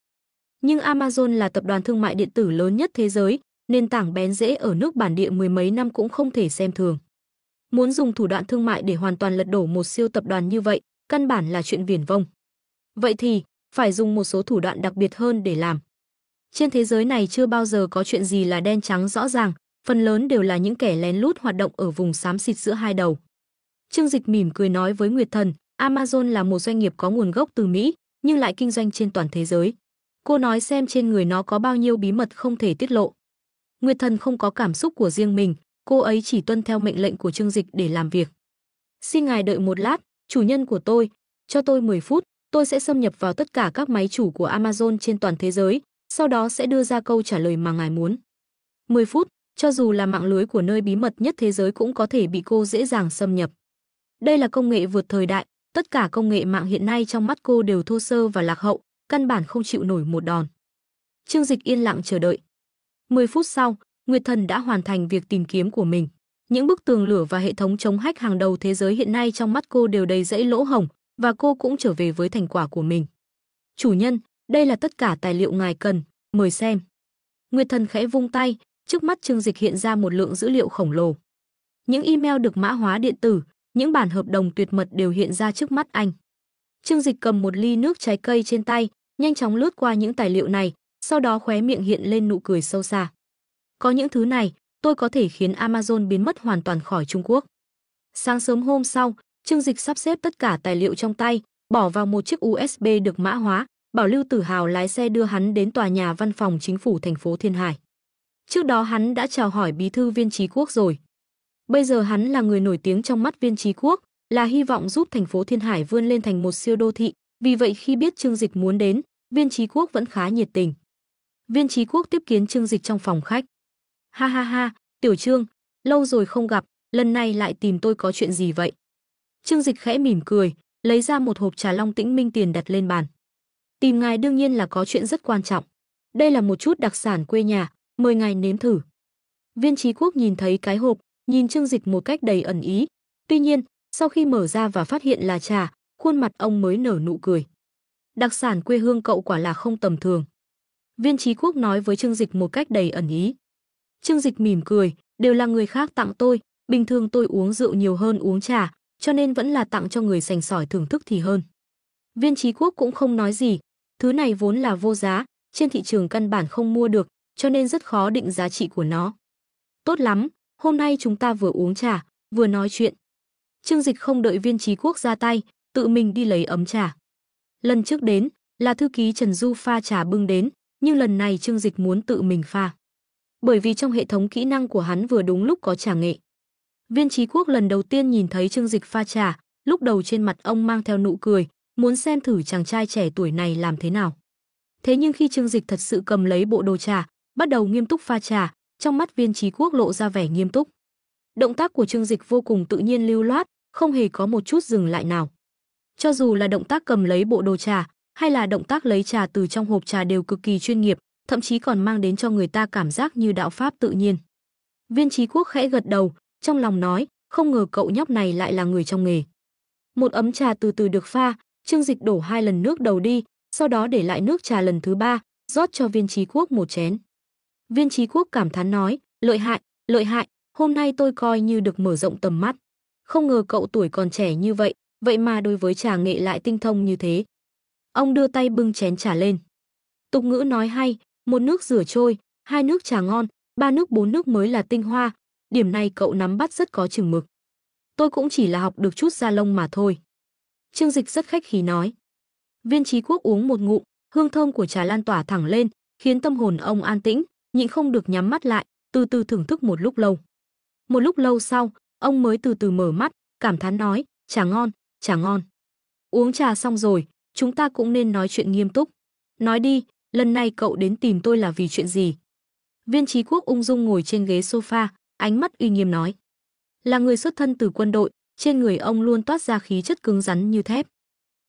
Nhưng Amazon là tập đoàn thương mại điện tử lớn nhất thế giới, nền tảng bén rễ ở nước bản địa mười mấy năm cũng không thể xem thường. Muốn dùng thủ đoạn thương mại để hoàn toàn lật đổ một siêu tập đoàn như vậy, căn bản là chuyện viển vông. Vậy thì, phải dùng một số thủ đoạn đặc biệt hơn để làm. Trên thế giới này chưa bao giờ có chuyện gì là đen trắng rõ ràng, phần lớn đều là những kẻ lén lút hoạt động ở vùng xám xịt giữa hai đầu. Trương Dịch mỉm cười nói với Nguyệt Thần, Amazon là một doanh nghiệp có nguồn gốc từ Mỹ, nhưng lại kinh doanh trên toàn thế giới. Cô nói xem trên người nó có bao nhiêu bí mật không thể tiết lộ. Nguyệt Thần không có cảm xúc của riêng mình, cô ấy chỉ tuân theo mệnh lệnh của Trương Dịch để làm việc. Xin ngài đợi một lát, chủ nhân của tôi, cho tôi 10 phút, tôi sẽ xâm nhập vào tất cả các máy chủ của Amazon trên toàn thế giới, sau đó sẽ đưa ra câu trả lời mà ngài muốn. 10 phút, cho dù là mạng lưới của nơi bí mật nhất thế giới cũng có thể bị cô dễ dàng xâm nhập. Đây là công nghệ vượt thời đại, tất cả công nghệ mạng hiện nay trong mắt cô đều thô sơ và lạc hậu, căn bản không chịu nổi một đòn. Trương Dịch yên lặng chờ đợi. 10 phút sau, Nguyệt Thần đã hoàn thành việc tìm kiếm của mình. Những bức tường lửa và hệ thống chống hack hàng đầu thế giới hiện nay trong mắt cô đều đầy rẫy lỗ hổng, và cô cũng trở về với thành quả của mình. Chủ nhân, đây là tất cả tài liệu ngài cần, mời xem. Nguyệt Thần khẽ vung tay, trước mắt Trương Dịch hiện ra một lượng dữ liệu khổng lồ. Những email được mã hóa điện tử, những bản hợp đồng tuyệt mật đều hiện ra trước mắt anh. Trương Dịch cầm một ly nước trái cây trên tay, nhanh chóng lướt qua những tài liệu này, sau đó khóe miệng hiện lên nụ cười sâu xa. Có những thứ này, tôi có thể khiến Amazon biến mất hoàn toàn khỏi Trung Quốc. Sáng sớm hôm sau, Trương Dịch sắp xếp tất cả tài liệu trong tay, bỏ vào một chiếc USB được mã hóa, bảo Lưu Tử Hào lái xe đưa hắn đến tòa nhà văn phòng chính phủ thành phố Thiên Hải. Trước đó hắn đã chào hỏi bí thư Viên Chí Quốc rồi. Bây giờ hắn là người nổi tiếng trong mắt Viên Chí Quốc, là hy vọng giúp thành phố Thiên Hải vươn lên thành một siêu đô thị, vì vậy khi biết Trương Dịch muốn đến, Viên Chí Quốc vẫn khá nhiệt tình. Viên Chí Quốc tiếp kiến Trương Dịch trong phòng khách. Ha ha ha, Tiểu Trương, lâu rồi không gặp, lần này lại tìm tôi có chuyện gì vậy? Trương Dịch khẽ mỉm cười, lấy ra một hộp trà Long Tĩnh Minh Tiền đặt lên bàn. Tìm ngài đương nhiên là có chuyện rất quan trọng. Đây là một chút đặc sản quê nhà, mời ngài nếm thử. Viên Chí Quốc nhìn thấy cái hộp, nhìn Trương Dịch một cách đầy ẩn ý. Tuy nhiên, sau khi mở ra và phát hiện là trà, khuôn mặt ông mới nở nụ cười. Đặc sản quê hương cậu quả là không tầm thường. Viên Chí Quốc nói với Trương Dịch một cách đầy ẩn ý. Trương Dịch mỉm cười, đều là người khác tặng tôi, bình thường tôi uống rượu nhiều hơn uống trà, cho nên vẫn là tặng cho người sành sỏi thưởng thức thì hơn. Viên Chí Quốc cũng không nói gì, thứ này vốn là vô giá, trên thị trường căn bản không mua được, cho nên rất khó định giá trị của nó. Tốt lắm, hôm nay chúng ta vừa uống trà, vừa nói chuyện. Trương Dịch không đợi Viên Chí Quốc ra tay, tự mình đi lấy ấm trà. Lần trước đến là thư ký Trần Du pha trà bưng đến, nhưng lần này Trương Dịch muốn tự mình pha. Bởi vì trong hệ thống kỹ năng của hắn vừa đúng lúc có trà nghệ. Viên Chí Quốc lần đầu tiên nhìn thấy Trương Dịch pha trà, lúc đầu trên mặt ông mang theo nụ cười, muốn xem thử chàng trai trẻ tuổi này làm thế nào. Thế nhưng khi Trương Dịch thật sự cầm lấy bộ đồ trà, bắt đầu nghiêm túc pha trà, trong mắt Viên Chí Quốc lộ ra vẻ nghiêm túc. Động tác của Trương Dịch vô cùng tự nhiên lưu loát, không hề có một chút dừng lại nào. Cho dù là động tác cầm lấy bộ đồ trà, hay là động tác lấy trà từ trong hộp trà đều cực kỳ chuyên nghiệp, thậm chí còn mang đến cho người ta cảm giác như đạo pháp tự nhiên. Viên Chí Quốc khẽ gật đầu, trong lòng nói, không ngờ cậu nhóc này lại là người trong nghề. Một ấm trà từ từ được pha, Trương Dịch đổ 2 lần nước đầu đi, sau đó để lại nước trà lần thứ 3, rót cho Viên Chí Quốc một chén. Viên Chí Quốc cảm thán nói, lợi hại, hôm nay tôi coi như được mở rộng tầm mắt. Không ngờ cậu tuổi còn trẻ như vậy, vậy mà đối với trà nghệ lại tinh thông như thế. Ông đưa tay bưng chén trà lên. Tục ngữ nói hay, 1 nước rửa trôi, 2 nước trà ngon, 3 nước 4 nước mới là tinh hoa, điểm này cậu nắm bắt rất có chừng mực. Tôi cũng chỉ là học được chút da lông mà thôi. Trương Dịch rất khách khí nói. Viên Chí Quốc uống một ngụm, hương thơm của trà lan tỏa thẳng lên, khiến tâm hồn ông an tĩnh, nhịn không được nhắm mắt lại, từ từ thưởng thức một lúc lâu. Một lúc lâu sau, ông mới từ từ mở mắt, cảm thán nói, trà ngon, trà ngon. Uống trà xong rồi, chúng ta cũng nên nói chuyện nghiêm túc. Nói đi, lần này cậu đến tìm tôi là vì chuyện gì? Viên Chí Quốc ung dung ngồi trên ghế sofa, ánh mắt uy nghiêm nói. Là người xuất thân từ quân đội, trên người ông luôn toát ra khí chất cứng rắn như thép.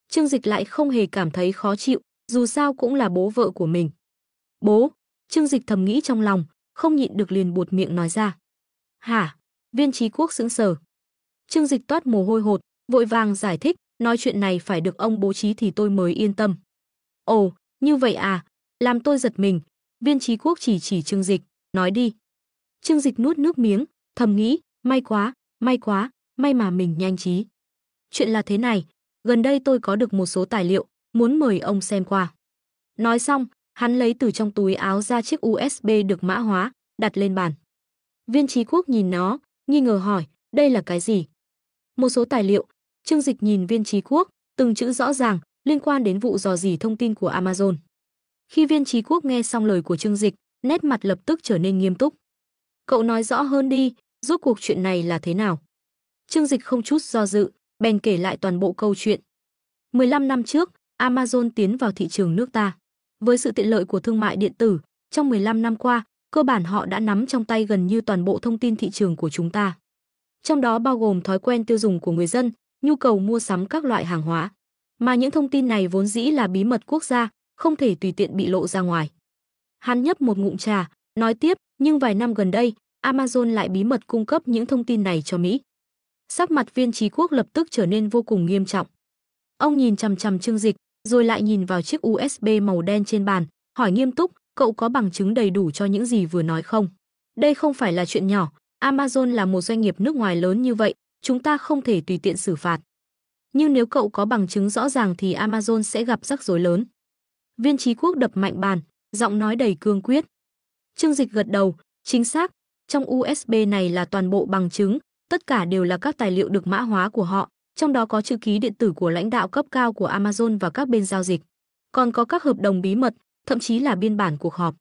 Trương Dịch lại không hề cảm thấy khó chịu, dù sao cũng là bố vợ của mình. Bố, Trương Dịch thầm nghĩ trong lòng, không nhịn được liền buột miệng nói ra. Hả? Viên Chí Quốc sững sờ. Trương Dịch toát mồ hôi hột, vội vàng giải thích, nói chuyện này phải được ông bố trí thì tôi mới yên tâm. Ồ, như vậy à, làm tôi giật mình. Viên Chí Quốc chỉ Trương Dịch, nói đi. Trương Dịch nuốt nước miếng, thầm nghĩ, may quá, may mà mình nhanh trí. Chuyện là thế này, gần đây tôi có được một số tài liệu, muốn mời ông xem qua. Nói xong, hắn lấy từ trong túi áo ra chiếc USB được mã hóa, đặt lên bàn. Viên Chí Quốc nhìn nó, nghi ngờ hỏi, đây là cái gì? Một số tài liệu. Trương Dịch nhìn Viên Chí Quốc, từng chữ rõ ràng, liên quan đến vụ dò dỉ thông tin của Amazon. Khi Viên Chí Quốc nghe xong lời của Trương Dịch, nét mặt lập tức trở nên nghiêm túc. Cậu nói rõ hơn đi, rốt cuộc chuyện này là thế nào? Trương Dịch không chút do dự, bèn kể lại toàn bộ câu chuyện. 15 năm trước, Amazon tiến vào thị trường nước ta. Với sự tiện lợi của thương mại điện tử, trong 15 năm qua, cơ bản họ đã nắm trong tay gần như toàn bộ thông tin thị trường của chúng ta. Trong đó bao gồm thói quen tiêu dùng của người dân, nhu cầu mua sắm các loại hàng hóa. Mà những thông tin này vốn dĩ là bí mật quốc gia, không thể tùy tiện bị lộ ra ngoài. Hắn nhấp một ngụm trà, nói tiếp, nhưng vài năm gần đây, Amazon lại bí mật cung cấp những thông tin này cho Mỹ. Sắc mặt Viên Chí Quốc lập tức trở nên vô cùng nghiêm trọng. Ông nhìn chằm chằm Trương Dịch, rồi lại nhìn vào chiếc USB màu đen trên bàn, hỏi nghiêm túc, cậu có bằng chứng đầy đủ cho những gì vừa nói không? Đây không phải là chuyện nhỏ, Amazon là một doanh nghiệp nước ngoài lớn như vậy, chúng ta không thể tùy tiện xử phạt. Nhưng nếu cậu có bằng chứng rõ ràng thì Amazon sẽ gặp rắc rối lớn. Viên Chí Quốc đập mạnh bàn, giọng nói đầy cương quyết. Trương Dịch gật đầu, chính xác, trong USB này là toàn bộ bằng chứng, tất cả đều là các tài liệu được mã hóa của họ, trong đó có chữ ký điện tử của lãnh đạo cấp cao của Amazon và các bên giao dịch. Còn có các hợp đồng bí mật, thậm chí là biên bản cuộc họp.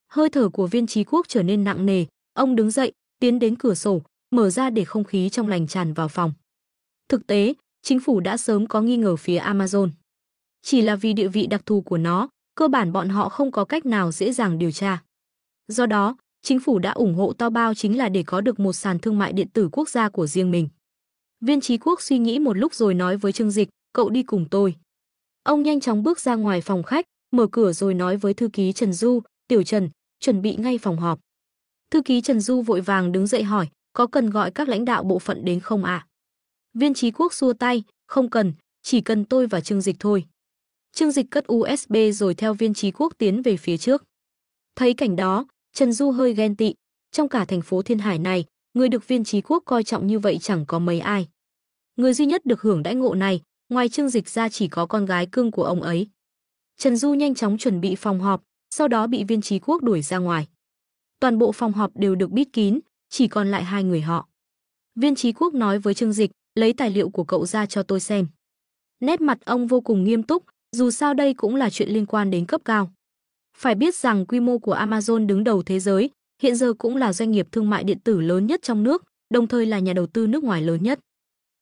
Hơi thở của Viên Chí Quốc trở nên nặng nề, ông đứng dậy, tiến đến cửa sổ, mở ra để không khí trong lành tràn vào phòng. Thực tế, chính phủ đã sớm có nghi ngờ phía Amazon. Chỉ là vì địa vị đặc thù của nó, cơ bản bọn họ không có cách nào dễ dàng điều tra. Do đó, chính phủ đã ủng hộ Tao Bao chính là để có được một sàn thương mại điện tử quốc gia của riêng mình. Viên Chí Quốc suy nghĩ một lúc rồi nói với Trương Dịch, cậu đi cùng tôi. Ông nhanh chóng bước ra ngoài phòng khách, mở cửa rồi nói với thư ký Trần Du, Tiểu Trần, chuẩn bị ngay phòng họp. Thư ký Trần Du vội vàng đứng dậy hỏi, có cần gọi các lãnh đạo bộ phận đến không ạ? Viên Chí Quốc xua tay, không cần, chỉ cần tôi và Trương Dịch thôi. Trương Dịch cất USB rồi theo Viên Chí Quốc tiến về phía trước. Thấy cảnh đó, Trần Du hơi ghen tị. Trong cả thành phố Thiên Hải này, người được Viên Chí Quốc coi trọng như vậy chẳng có mấy ai. Người duy nhất được hưởng đãi ngộ này, ngoài Trương Dịch ra chỉ có con gái cưng của ông ấy. Trần Du nhanh chóng chuẩn bị phòng họp, sau đó bị Viên Chí Quốc đuổi ra ngoài. Toàn bộ phòng họp đều được bít kín, chỉ còn lại hai người họ. Viên Chí Quốc nói với Trương Dịch, lấy tài liệu của cậu ra cho tôi xem. Nét mặt ông vô cùng nghiêm túc, dù sao đây cũng là chuyện liên quan đến cấp cao. Phải biết rằng quy mô của Amazon đứng đầu thế giới, hiện giờ cũng là doanh nghiệp thương mại điện tử lớn nhất trong nước, đồng thời là nhà đầu tư nước ngoài lớn nhất.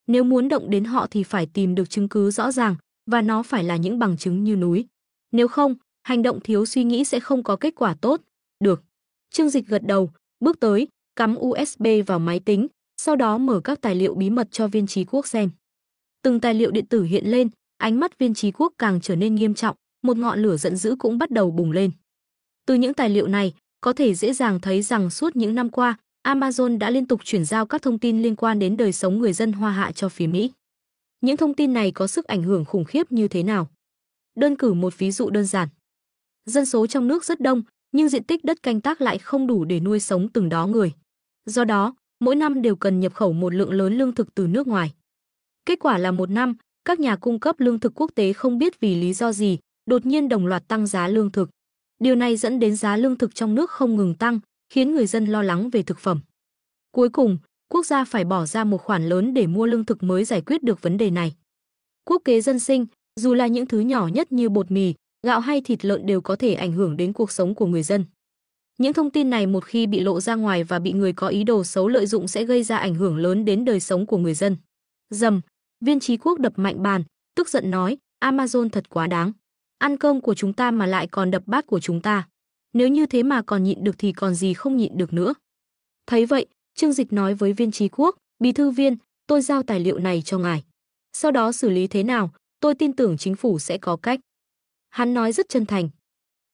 Nếu muốn động đến họ thì phải tìm được chứng cứ rõ ràng, và nó phải là những bằng chứng như núi. Nếu không, hành động thiếu suy nghĩ sẽ không có kết quả tốt. Được. Trương Dịch gật đầu, bước tới, cắm USB vào máy tính, sau đó mở các tài liệu bí mật cho Viên Chí Quốc xem. Từng tài liệu điện tử hiện lên, ánh mắt Viên Chí Quốc càng trở nên nghiêm trọng, một ngọn lửa giận dữ cũng bắt đầu bùng lên. Từ những tài liệu này, có thể dễ dàng thấy rằng suốt những năm qua, Amazon đã liên tục chuyển giao các thông tin liên quan đến đời sống người dân Hoa Hạ cho phía Mỹ. Những thông tin này có sức ảnh hưởng khủng khiếp như thế nào? Đơn cử một ví dụ đơn giản. Dân số trong nước rất đông, nhưng diện tích đất canh tác lại không đủ để nuôi sống từng đó người. Do đó, mỗi năm đều cần nhập khẩu một lượng lớn lương thực từ nước ngoài. Kết quả là một năm, các nhà cung cấp lương thực quốc tế không biết vì lý do gì, đột nhiên đồng loạt tăng giá lương thực. Điều này dẫn đến giá lương thực trong nước không ngừng tăng, khiến người dân lo lắng về thực phẩm. Cuối cùng, quốc gia phải bỏ ra một khoản lớn để mua lương thực mới giải quyết được vấn đề này. Quốc kế dân sinh, dù là những thứ nhỏ nhất như bột mì, gạo hay thịt lợn đều có thể ảnh hưởng đến cuộc sống của người dân. Những thông tin này một khi bị lộ ra ngoài và bị người có ý đồ xấu lợi dụng sẽ gây ra ảnh hưởng lớn đến đời sống của người dân. Dầm, Viên Chí Quốc đập mạnh bàn, tức giận nói, Amazon thật quá đáng. Ăn cơm của chúng ta mà lại còn đập bát của chúng ta. Nếu như thế mà còn nhịn được thì còn gì không nhịn được nữa. Thấy vậy, Trương Dịch nói với Viên Chí Quốc, Bí thư Viên, tôi giao tài liệu này cho ngài. Sau đó xử lý thế nào, tôi tin tưởng chính phủ sẽ có cách. Hắn nói rất chân thành.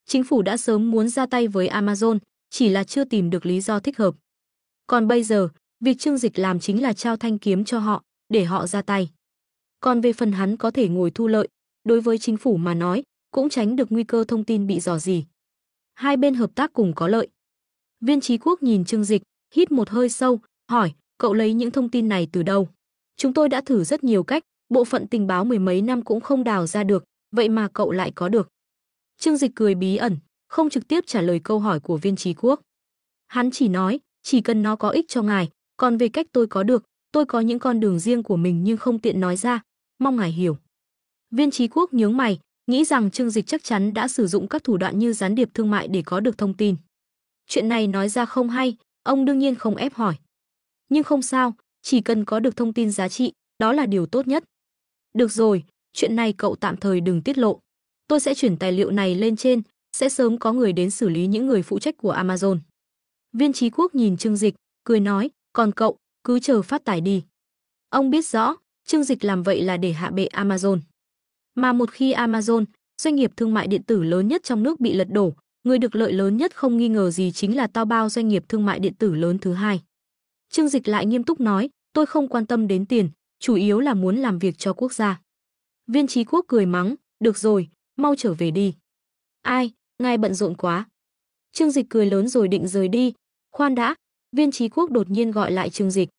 Chính phủ đã sớm muốn ra tay với Amazon, chỉ là chưa tìm được lý do thích hợp. Còn bây giờ, việc Trương Dịch làm chính là trao thanh kiếm cho họ, để họ ra tay. Còn về phần hắn có thể ngồi thu lợi, đối với chính phủ mà nói, cũng tránh được nguy cơ thông tin bị rò rỉ. Hai bên hợp tác cùng có lợi. Viên Chí Quốc nhìn Trương Dịch, hít một hơi sâu, hỏi, cậu lấy những thông tin này từ đâu? Chúng tôi đã thử rất nhiều cách, bộ phận tình báo mười mấy năm cũng không đào ra được, vậy mà cậu lại có được. Trương Dịch cười bí ẩn, không trực tiếp trả lời câu hỏi của Viên Chí Quốc. Hắn chỉ nói, chỉ cần nó có ích cho ngài, còn về cách tôi có được, tôi có những con đường riêng của mình nhưng không tiện nói ra, mong ngài hiểu. Viên Chí Quốc nhướng mày, nghĩ rằng Trương Dịch chắc chắn đã sử dụng các thủ đoạn như gián điệp thương mại để có được thông tin. Chuyện này nói ra không hay, ông đương nhiên không ép hỏi. Nhưng không sao, chỉ cần có được thông tin giá trị, đó là điều tốt nhất. Được rồi, chuyện này cậu tạm thời đừng tiết lộ. Tôi sẽ chuyển tài liệu này lên trên, sẽ sớm có người đến xử lý những người phụ trách của Amazon. Viên Chí Quốc nhìn Trương Dịch, cười nói, còn cậu, cứ chờ phát tài đi. Ông biết rõ, Trương Dịch làm vậy là để hạ bệ Amazon. Mà một khi Amazon, doanh nghiệp thương mại điện tử lớn nhất trong nước bị lật đổ, người được lợi lớn nhất không nghi ngờ gì chính là Taobao, doanh nghiệp thương mại điện tử lớn thứ hai. Trương Dịch lại nghiêm túc nói, tôi không quan tâm đến tiền, chủ yếu là muốn làm việc cho quốc gia. Viên Chí Quốc cười mắng, được rồi, mau trở về đi. Ai, ngài bận rộn quá. Trương Dịch cười lớn rồi định rời đi. Khoan đã, Viên Chí Quốc đột nhiên gọi lại Trương Dịch.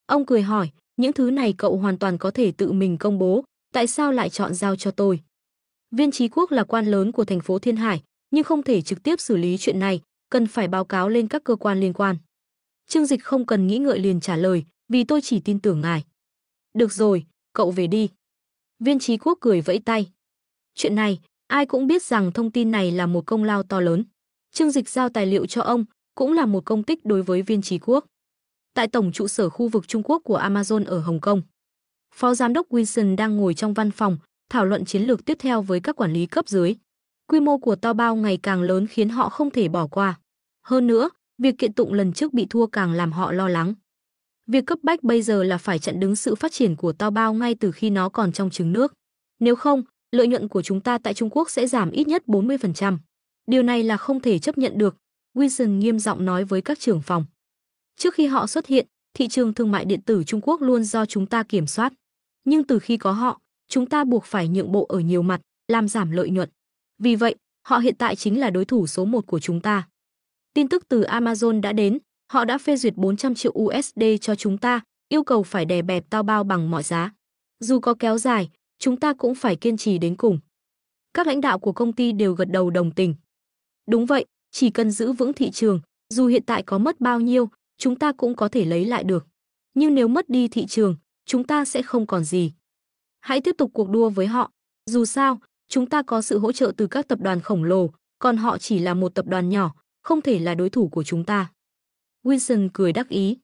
Ông cười hỏi, những thứ này cậu hoàn toàn có thể tự mình công bố, tại sao lại chọn giao cho tôi? Viên Chí Quốc là quan lớn của thành phố Thiên Hải, nhưng không thể trực tiếp xử lý chuyện này, cần phải báo cáo lên các cơ quan liên quan. Trương Dịch không cần nghĩ ngợi liền trả lời, vì tôi chỉ tin tưởng ngài. Được rồi, cậu về đi. Viên Chí Quốc cười vẫy tay. Chuyện này, ai cũng biết rằng thông tin này là một công lao to lớn. Trương Dịch giao tài liệu cho ông, cũng là một công tích đối với Viên Chí Quốc. Tại tổng trụ sở khu vực Trung Quốc của Amazon ở Hồng Kông, Phó Giám đốc Wilson đang ngồi trong văn phòng, thảo luận chiến lược tiếp theo với các quản lý cấp dưới. Quy mô của Taobao ngày càng lớn khiến họ không thể bỏ qua. Hơn nữa, việc kiện tụng lần trước bị thua càng làm họ lo lắng. Việc cấp bách bây giờ là phải chặn đứng sự phát triển của Taobao ngay từ khi nó còn trong trứng nước. Nếu không, lợi nhuận của chúng ta tại Trung Quốc sẽ giảm ít nhất 40%. Điều này là không thể chấp nhận được, Wilson nghiêm giọng nói với các trưởng phòng. Trước khi họ xuất hiện, thị trường thương mại điện tử Trung Quốc luôn do chúng ta kiểm soát. Nhưng từ khi có họ, chúng ta buộc phải nhượng bộ ở nhiều mặt, làm giảm lợi nhuận. Vì vậy, họ hiện tại chính là đối thủ số 1 của chúng ta. Tin tức từ Amazon đã đến, họ đã phê duyệt 400 triệu USD cho chúng ta, yêu cầu phải đè bẹp Taobao bằng mọi giá. Dù có kéo dài, chúng ta cũng phải kiên trì đến cùng. Các lãnh đạo của công ty đều gật đầu đồng tình. Đúng vậy, chỉ cần giữ vững thị trường, dù hiện tại có mất bao nhiêu, chúng ta cũng có thể lấy lại được. Nhưng nếu mất đi thị trường, chúng ta sẽ không còn gì. Hãy tiếp tục cuộc đua với họ. Dù sao, chúng ta có sự hỗ trợ từ các tập đoàn khổng lồ, còn họ chỉ là một tập đoàn nhỏ, không thể là đối thủ của chúng ta. Wilson cười đắc ý.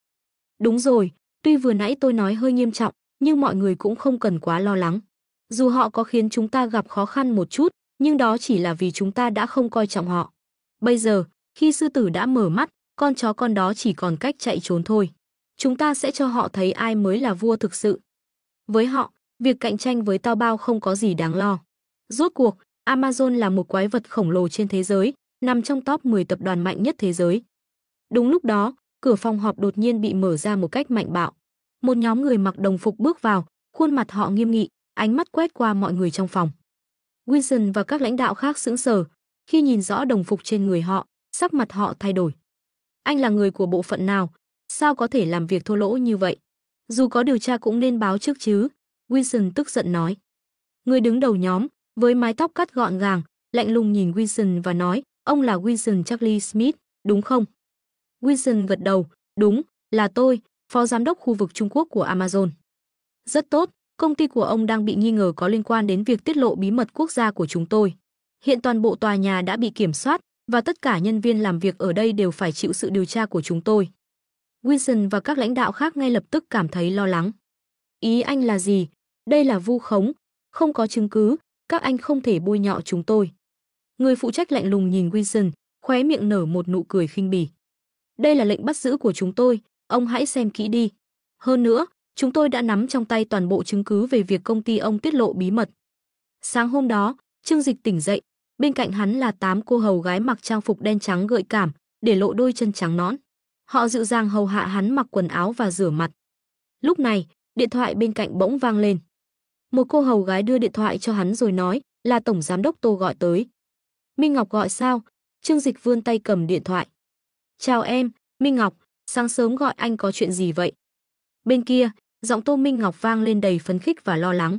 Đúng rồi, tuy vừa nãy tôi nói hơi nghiêm trọng, nhưng mọi người cũng không cần quá lo lắng. Dù họ có khiến chúng ta gặp khó khăn một chút, nhưng đó chỉ là vì chúng ta đã không coi trọng họ. Bây giờ, khi sư tử đã mở mắt, con chó con đó chỉ còn cách chạy trốn thôi. Chúng ta sẽ cho họ thấy ai mới là vua thực sự. Với họ, việc cạnh tranh với Taobao không có gì đáng lo. Rốt cuộc, Amazon là một quái vật khổng lồ trên thế giới, nằm trong top 10 tập đoàn mạnh nhất thế giới. Đúng lúc đó, cửa phòng họp đột nhiên bị mở ra một cách mạnh bạo. Một nhóm người mặc đồng phục bước vào, khuôn mặt họ nghiêm nghị, ánh mắt quét qua mọi người trong phòng. Wilson và các lãnh đạo khác sững sờ, khi nhìn rõ đồng phục trên người họ, sắc mặt họ thay đổi. Anh là người của bộ phận nào? Sao có thể làm việc thua lỗ như vậy? Dù có điều tra cũng nên báo trước chứ, Wilson tức giận nói. Người đứng đầu nhóm, với mái tóc cắt gọn gàng, lạnh lùng nhìn Wilson và nói, ông là Wilson Charlie Smith, đúng không? Wilson gật đầu, đúng, là tôi, phó giám đốc khu vực Trung Quốc của Amazon. Rất tốt, công ty của ông đang bị nghi ngờ có liên quan đến việc tiết lộ bí mật quốc gia của chúng tôi. Hiện toàn bộ tòa nhà đã bị kiểm soát và tất cả nhân viên làm việc ở đây đều phải chịu sự điều tra của chúng tôi. Wilson và các lãnh đạo khác ngay lập tức cảm thấy lo lắng. Ý anh là gì? Đây là vu khống, không có chứng cứ, các anh không thể bôi nhọ chúng tôi. Người phụ trách lạnh lùng nhìn Wilson, khóe miệng nở một nụ cười khinh bỉ. Đây là lệnh bắt giữ của chúng tôi, ông hãy xem kỹ đi. Hơn nữa, chúng tôi đã nắm trong tay toàn bộ chứng cứ về việc công ty ông tiết lộ bí mật. Sáng hôm đó, Trương Dịch tỉnh dậy, bên cạnh hắn là 8 cô hầu gái mặc trang phục đen trắng gợi cảm, để lộ đôi chân trắng nõn. Họ dịu dàng hầu hạ hắn mặc quần áo và rửa mặt. Lúc này, điện thoại bên cạnh bỗng vang lên. Một cô hầu gái đưa điện thoại cho hắn rồi nói, là tổng giám đốc Tô gọi tới. Minh Ngọc gọi sao? Trương Dịch vươn tay cầm điện thoại. Chào em, Minh Ngọc, sáng sớm gọi anh có chuyện gì vậy? Bên kia, giọng Tô Minh Ngọc vang lên đầy phấn khích và lo lắng.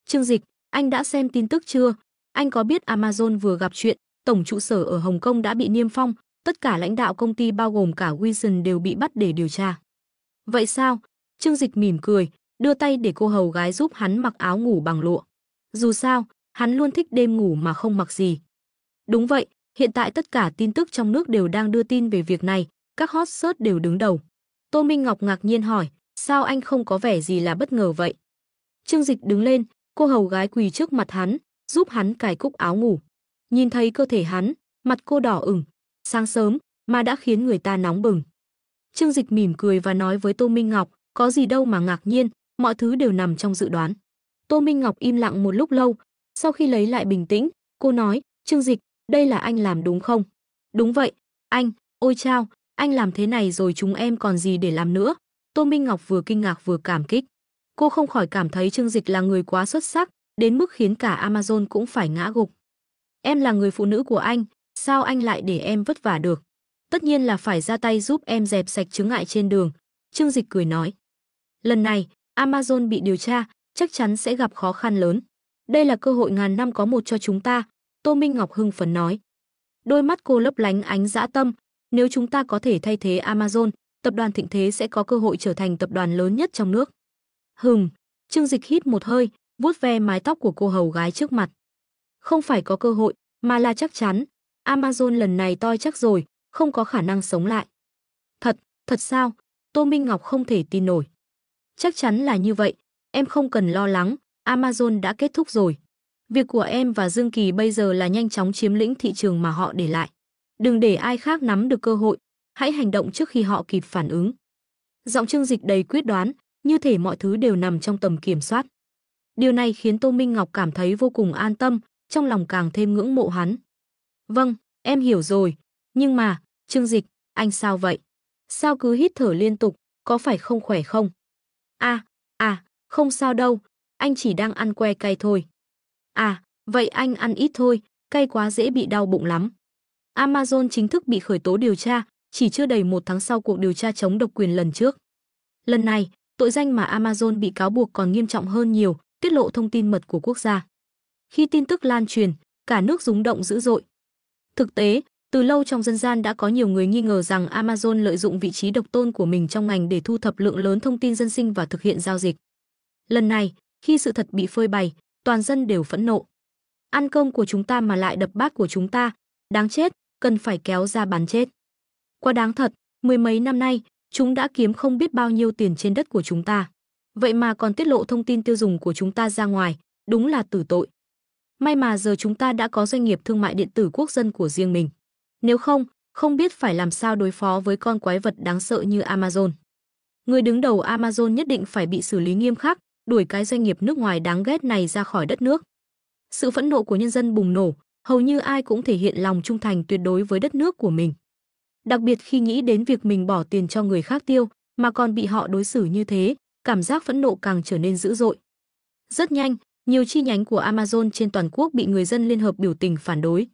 Trương Dịch, anh đã xem tin tức chưa? Anh có biết Amazon vừa gặp chuyện, tổng trụ sở ở Hồng Kông đã bị niêm phong, tất cả lãnh đạo công ty bao gồm cả Wilson đều bị bắt để điều tra. Vậy sao? Trương Dịch mỉm cười, đưa tay để cô hầu gái giúp hắn mặc áo ngủ bằng lụa. Dù sao, hắn luôn thích đêm ngủ mà không mặc gì. Đúng vậy, hiện tại tất cả tin tức trong nước đều đang đưa tin về việc này, các hot search đều đứng đầu. Tô Minh Ngọc ngạc nhiên hỏi, sao anh không có vẻ gì là bất ngờ vậy? Trương Dịch đứng lên, cô hầu gái quỳ trước mặt hắn, giúp hắn cài cúc áo ngủ. Nhìn thấy cơ thể hắn, mặt cô đỏ ửng, sáng sớm mà đã khiến người ta nóng bừng. Trương Dịch mỉm cười và nói với Tô Minh Ngọc, có gì đâu mà ngạc nhiên, mọi thứ đều nằm trong dự đoán. Tô Minh Ngọc im lặng một lúc lâu, sau khi lấy lại bình tĩnh, cô nói, Trương Dịch, đây là anh làm đúng không? Đúng vậy, anh, ôi chao, anh làm thế này rồi chúng em còn gì để làm nữa? Tô Minh Ngọc vừa kinh ngạc vừa cảm kích. Cô không khỏi cảm thấy Trương Dịch là người quá xuất sắc, đến mức khiến cả Amazon cũng phải ngã gục. Em là người phụ nữ của anh, sao anh lại để em vất vả được? Tất nhiên là phải ra tay giúp em dẹp sạch chướng ngại trên đường, Trương Dịch cười nói. Lần này, Amazon bị điều tra, chắc chắn sẽ gặp khó khăn lớn. Đây là cơ hội ngàn năm có một cho chúng ta, Tô Minh Ngọc hưng phấn nói. Đôi mắt cô lấp lánh ánh dã tâm, nếu chúng ta có thể thay thế Amazon, tập đoàn Thịnh Thế sẽ có cơ hội trở thành tập đoàn lớn nhất trong nước. Trương Dịch hít một hơi, vuốt ve mái tóc của cô hầu gái trước mặt. Không phải có cơ hội, mà là chắc chắn. Amazon lần này toi chắc rồi, không có khả năng sống lại. Thật sao? Tô Minh Ngọc không thể tin nổi. Chắc chắn là như vậy, em không cần lo lắng, Amazon đã kết thúc rồi. Việc của em và Dương Kỳ bây giờ là nhanh chóng chiếm lĩnh thị trường mà họ để lại. Đừng để ai khác nắm được cơ hội, hãy hành động trước khi họ kịp phản ứng. Giọng Trương Dịch đầy quyết đoán, như thể mọi thứ đều nằm trong tầm kiểm soát. Điều này khiến Tô Minh Ngọc cảm thấy vô cùng an tâm, trong lòng càng thêm ngưỡng mộ hắn. Vâng, em hiểu rồi, nhưng mà, Trương Dịch, anh sao vậy? Sao cứ hít thở liên tục, có phải không khỏe không? Không sao đâu, anh chỉ đang ăn que cay thôi. Vậy anh ăn ít thôi, cay quá dễ bị đau bụng lắm. Amazon chính thức bị khởi tố điều tra, chỉ chưa đầy 1 tháng sau cuộc điều tra chống độc quyền lần trước. Lần này, tội danh mà Amazon bị cáo buộc còn nghiêm trọng hơn nhiều, tiết lộ thông tin mật của quốc gia. Khi tin tức lan truyền, cả nước rúng động dữ dội. Thực tế, từ lâu trong dân gian đã có nhiều người nghi ngờ rằng Amazon lợi dụng vị trí độc tôn của mình trong ngành để thu thập lượng lớn thông tin dân sinh và thực hiện giao dịch. Lần này, khi sự thật bị phơi bày, toàn dân đều phẫn nộ. Ăn cơm của chúng ta mà lại đập bát của chúng ta, đáng chết, cần phải kéo ra bắn chết. Quá đáng thật, mười mấy năm nay, chúng đã kiếm không biết bao nhiêu tiền trên đất của chúng ta. Vậy mà còn tiết lộ thông tin tiêu dùng của chúng ta ra ngoài, đúng là tử tội. May mà giờ chúng ta đã có doanh nghiệp thương mại điện tử quốc dân của riêng mình. Nếu không, không biết phải làm sao đối phó với con quái vật đáng sợ như Amazon. Người đứng đầu Amazon nhất định phải bị xử lý nghiêm khắc, đuổi cái doanh nghiệp nước ngoài đáng ghét này ra khỏi đất nước. Sự phẫn nộ của nhân dân bùng nổ, hầu như ai cũng thể hiện lòng trung thành tuyệt đối với đất nước của mình. Đặc biệt khi nghĩ đến việc mình bỏ tiền cho người khác tiêu, mà còn bị họ đối xử như thế, cảm giác phẫn nộ càng trở nên dữ dội. Rất nhanh, nhiều chi nhánh của Amazon trên toàn quốc bị người dân liên hợp biểu tình phản đối.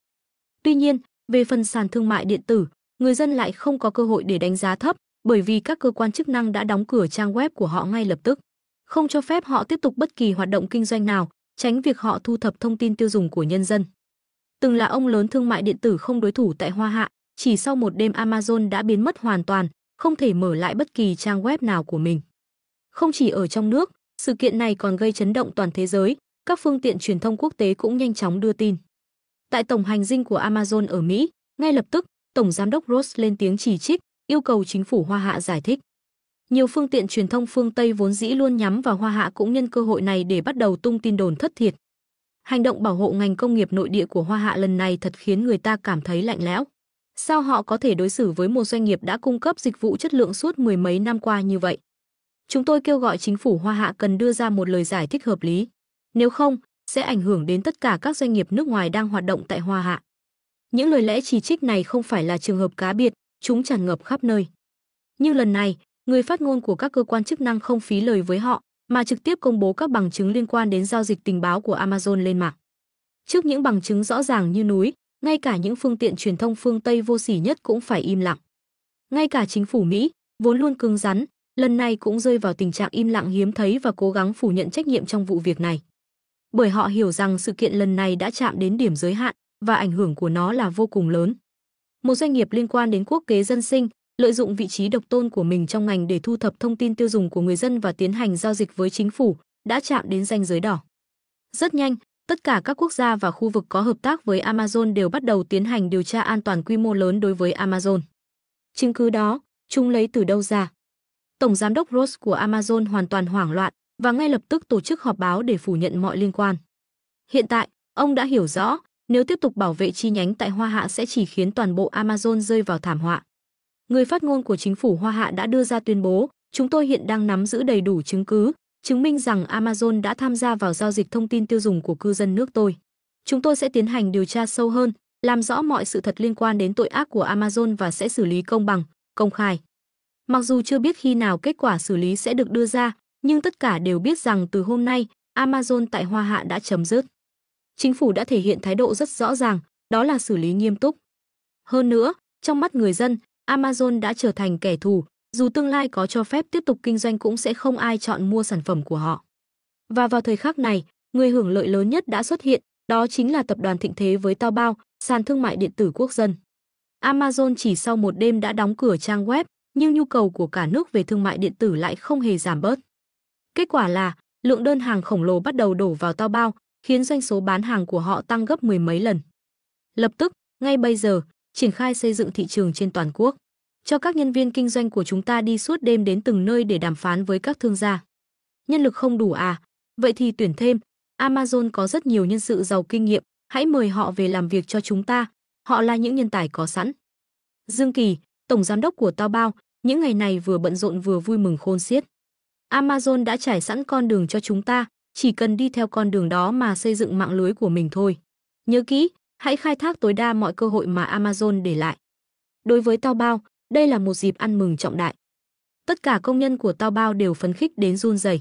Tuy nhiên, về phần sàn thương mại điện tử, người dân lại không có cơ hội để đánh giá thấp, bởi vì các cơ quan chức năng đã đóng cửa trang web của họ ngay lập tức, không cho phép họ tiếp tục bất kỳ hoạt động kinh doanh nào, tránh việc họ thu thập thông tin tiêu dùng của nhân dân. Từng là ông lớn thương mại điện tử không đối thủ tại Hoa Hạ, chỉ sau một đêm Amazon đã biến mất hoàn toàn, không thể mở lại bất kỳ trang web nào của mình. Không chỉ ở trong nước, sự kiện này còn gây chấn động toàn thế giới, các phương tiện truyền thông quốc tế cũng nhanh chóng đưa tin. Tại tổng hành dinh của Amazon ở Mỹ, ngay lập tức, Tổng giám đốc Ross lên tiếng chỉ trích, yêu cầu chính phủ Hoa Hạ giải thích. Nhiều phương tiện truyền thông phương Tây vốn dĩ luôn nhắm vào Hoa Hạ cũng nhân cơ hội này để bắt đầu tung tin đồn thất thiệt. Hành động bảo hộ ngành công nghiệp nội địa của Hoa Hạ lần này thật khiến người ta cảm thấy lạnh lẽo. Sao họ có thể đối xử với một doanh nghiệp đã cung cấp dịch vụ chất lượng suốt mười mấy năm qua như vậy? Chúng tôi kêu gọi chính phủ Hoa Hạ cần đưa ra một lời giải thích hợp lý. Nếu không, sẽ ảnh hưởng đến tất cả các doanh nghiệp nước ngoài đang hoạt động tại Hoa Hạ. Những lời lẽ chỉ trích này không phải là trường hợp cá biệt, chúng tràn ngập khắp nơi. Nhưng lần này, người phát ngôn của các cơ quan chức năng không phí lời với họ, mà trực tiếp công bố các bằng chứng liên quan đến giao dịch tình báo của Amazon lên mạng. Trước những bằng chứng rõ ràng như núi, ngay cả những phương tiện truyền thông phương Tây vô sỉ nhất cũng phải im lặng. Ngay cả chính phủ Mỹ, vốn luôn cứng rắn, lần này cũng rơi vào tình trạng im lặng hiếm thấy và cố gắng phủ nhận trách nhiệm trong vụ việc này. Bởi họ hiểu rằng sự kiện lần này đã chạm đến điểm giới hạn và ảnh hưởng của nó là vô cùng lớn. Một doanh nghiệp liên quan đến quốc kế dân sinh, lợi dụng vị trí độc tôn của mình trong ngành để thu thập thông tin tiêu dùng của người dân và tiến hành giao dịch với chính phủ, đã chạm đến ranh giới đỏ. Rất nhanh, tất cả các quốc gia và khu vực có hợp tác với Amazon đều bắt đầu tiến hành điều tra an toàn quy mô lớn đối với Amazon. Chứng cứ đó, chúng lấy từ đâu ra? Tổng giám đốc Ross của Amazon hoàn toàn hoảng loạn và ngay lập tức tổ chức họp báo để phủ nhận mọi liên quan. Hiện tại, ông đã hiểu rõ, nếu tiếp tục bảo vệ chi nhánh tại Hoa Hạ sẽ chỉ khiến toàn bộ Amazon rơi vào thảm họa. Người phát ngôn của chính phủ Hoa Hạ đã đưa ra tuyên bố, chúng tôi hiện đang nắm giữ đầy đủ chứng cứ, chứng minh rằng Amazon đã tham gia vào giao dịch thông tin tiêu dùng của cư dân nước tôi. Chúng tôi sẽ tiến hành điều tra sâu hơn, làm rõ mọi sự thật liên quan đến tội ác của Amazon và sẽ xử lý công bằng, công khai. Mặc dù chưa biết khi nào kết quả xử lý sẽ được đưa ra, nhưng tất cả đều biết rằng từ hôm nay, Amazon tại Hoa Hạ đã chấm dứt. Chính phủ đã thể hiện thái độ rất rõ ràng, đó là xử lý nghiêm túc. Hơn nữa, trong mắt người dân, Amazon đã trở thành kẻ thù, dù tương lai có cho phép tiếp tục kinh doanh cũng sẽ không ai chọn mua sản phẩm của họ. Và vào thời khắc này, người hưởng lợi lớn nhất đã xuất hiện, đó chính là tập đoàn thịnh thế với Taobao, sàn thương mại điện tử quốc dân. Amazon chỉ sau một đêm đã đóng cửa trang web, nhưng nhu cầu của cả nước về thương mại điện tử lại không hề giảm bớt. Kết quả là, lượng đơn hàng khổng lồ bắt đầu đổ vào Taobao, khiến doanh số bán hàng của họ tăng gấp mười mấy lần. Lập tức, ngay bây giờ, triển khai xây dựng thị trường trên toàn quốc. Cho các nhân viên kinh doanh của chúng ta đi suốt đêm đến từng nơi để đàm phán với các thương gia. Nhân lực không đủ à? Vậy thì tuyển thêm. Amazon có rất nhiều nhân sự giàu kinh nghiệm, hãy mời họ về làm việc cho chúng ta. Họ là những nhân tài có sẵn. Dương Kỳ, tổng giám đốc của Taobao, những ngày này vừa bận rộn vừa vui mừng khôn xiết. Amazon đã trải sẵn con đường cho chúng ta, chỉ cần đi theo con đường đó mà xây dựng mạng lưới của mình thôi. Nhớ kỹ, hãy khai thác tối đa mọi cơ hội mà Amazon để lại. Đối với Taobao, đây là một dịp ăn mừng trọng đại. Tất cả công nhân của Taobao đều phấn khích đến run rẩy.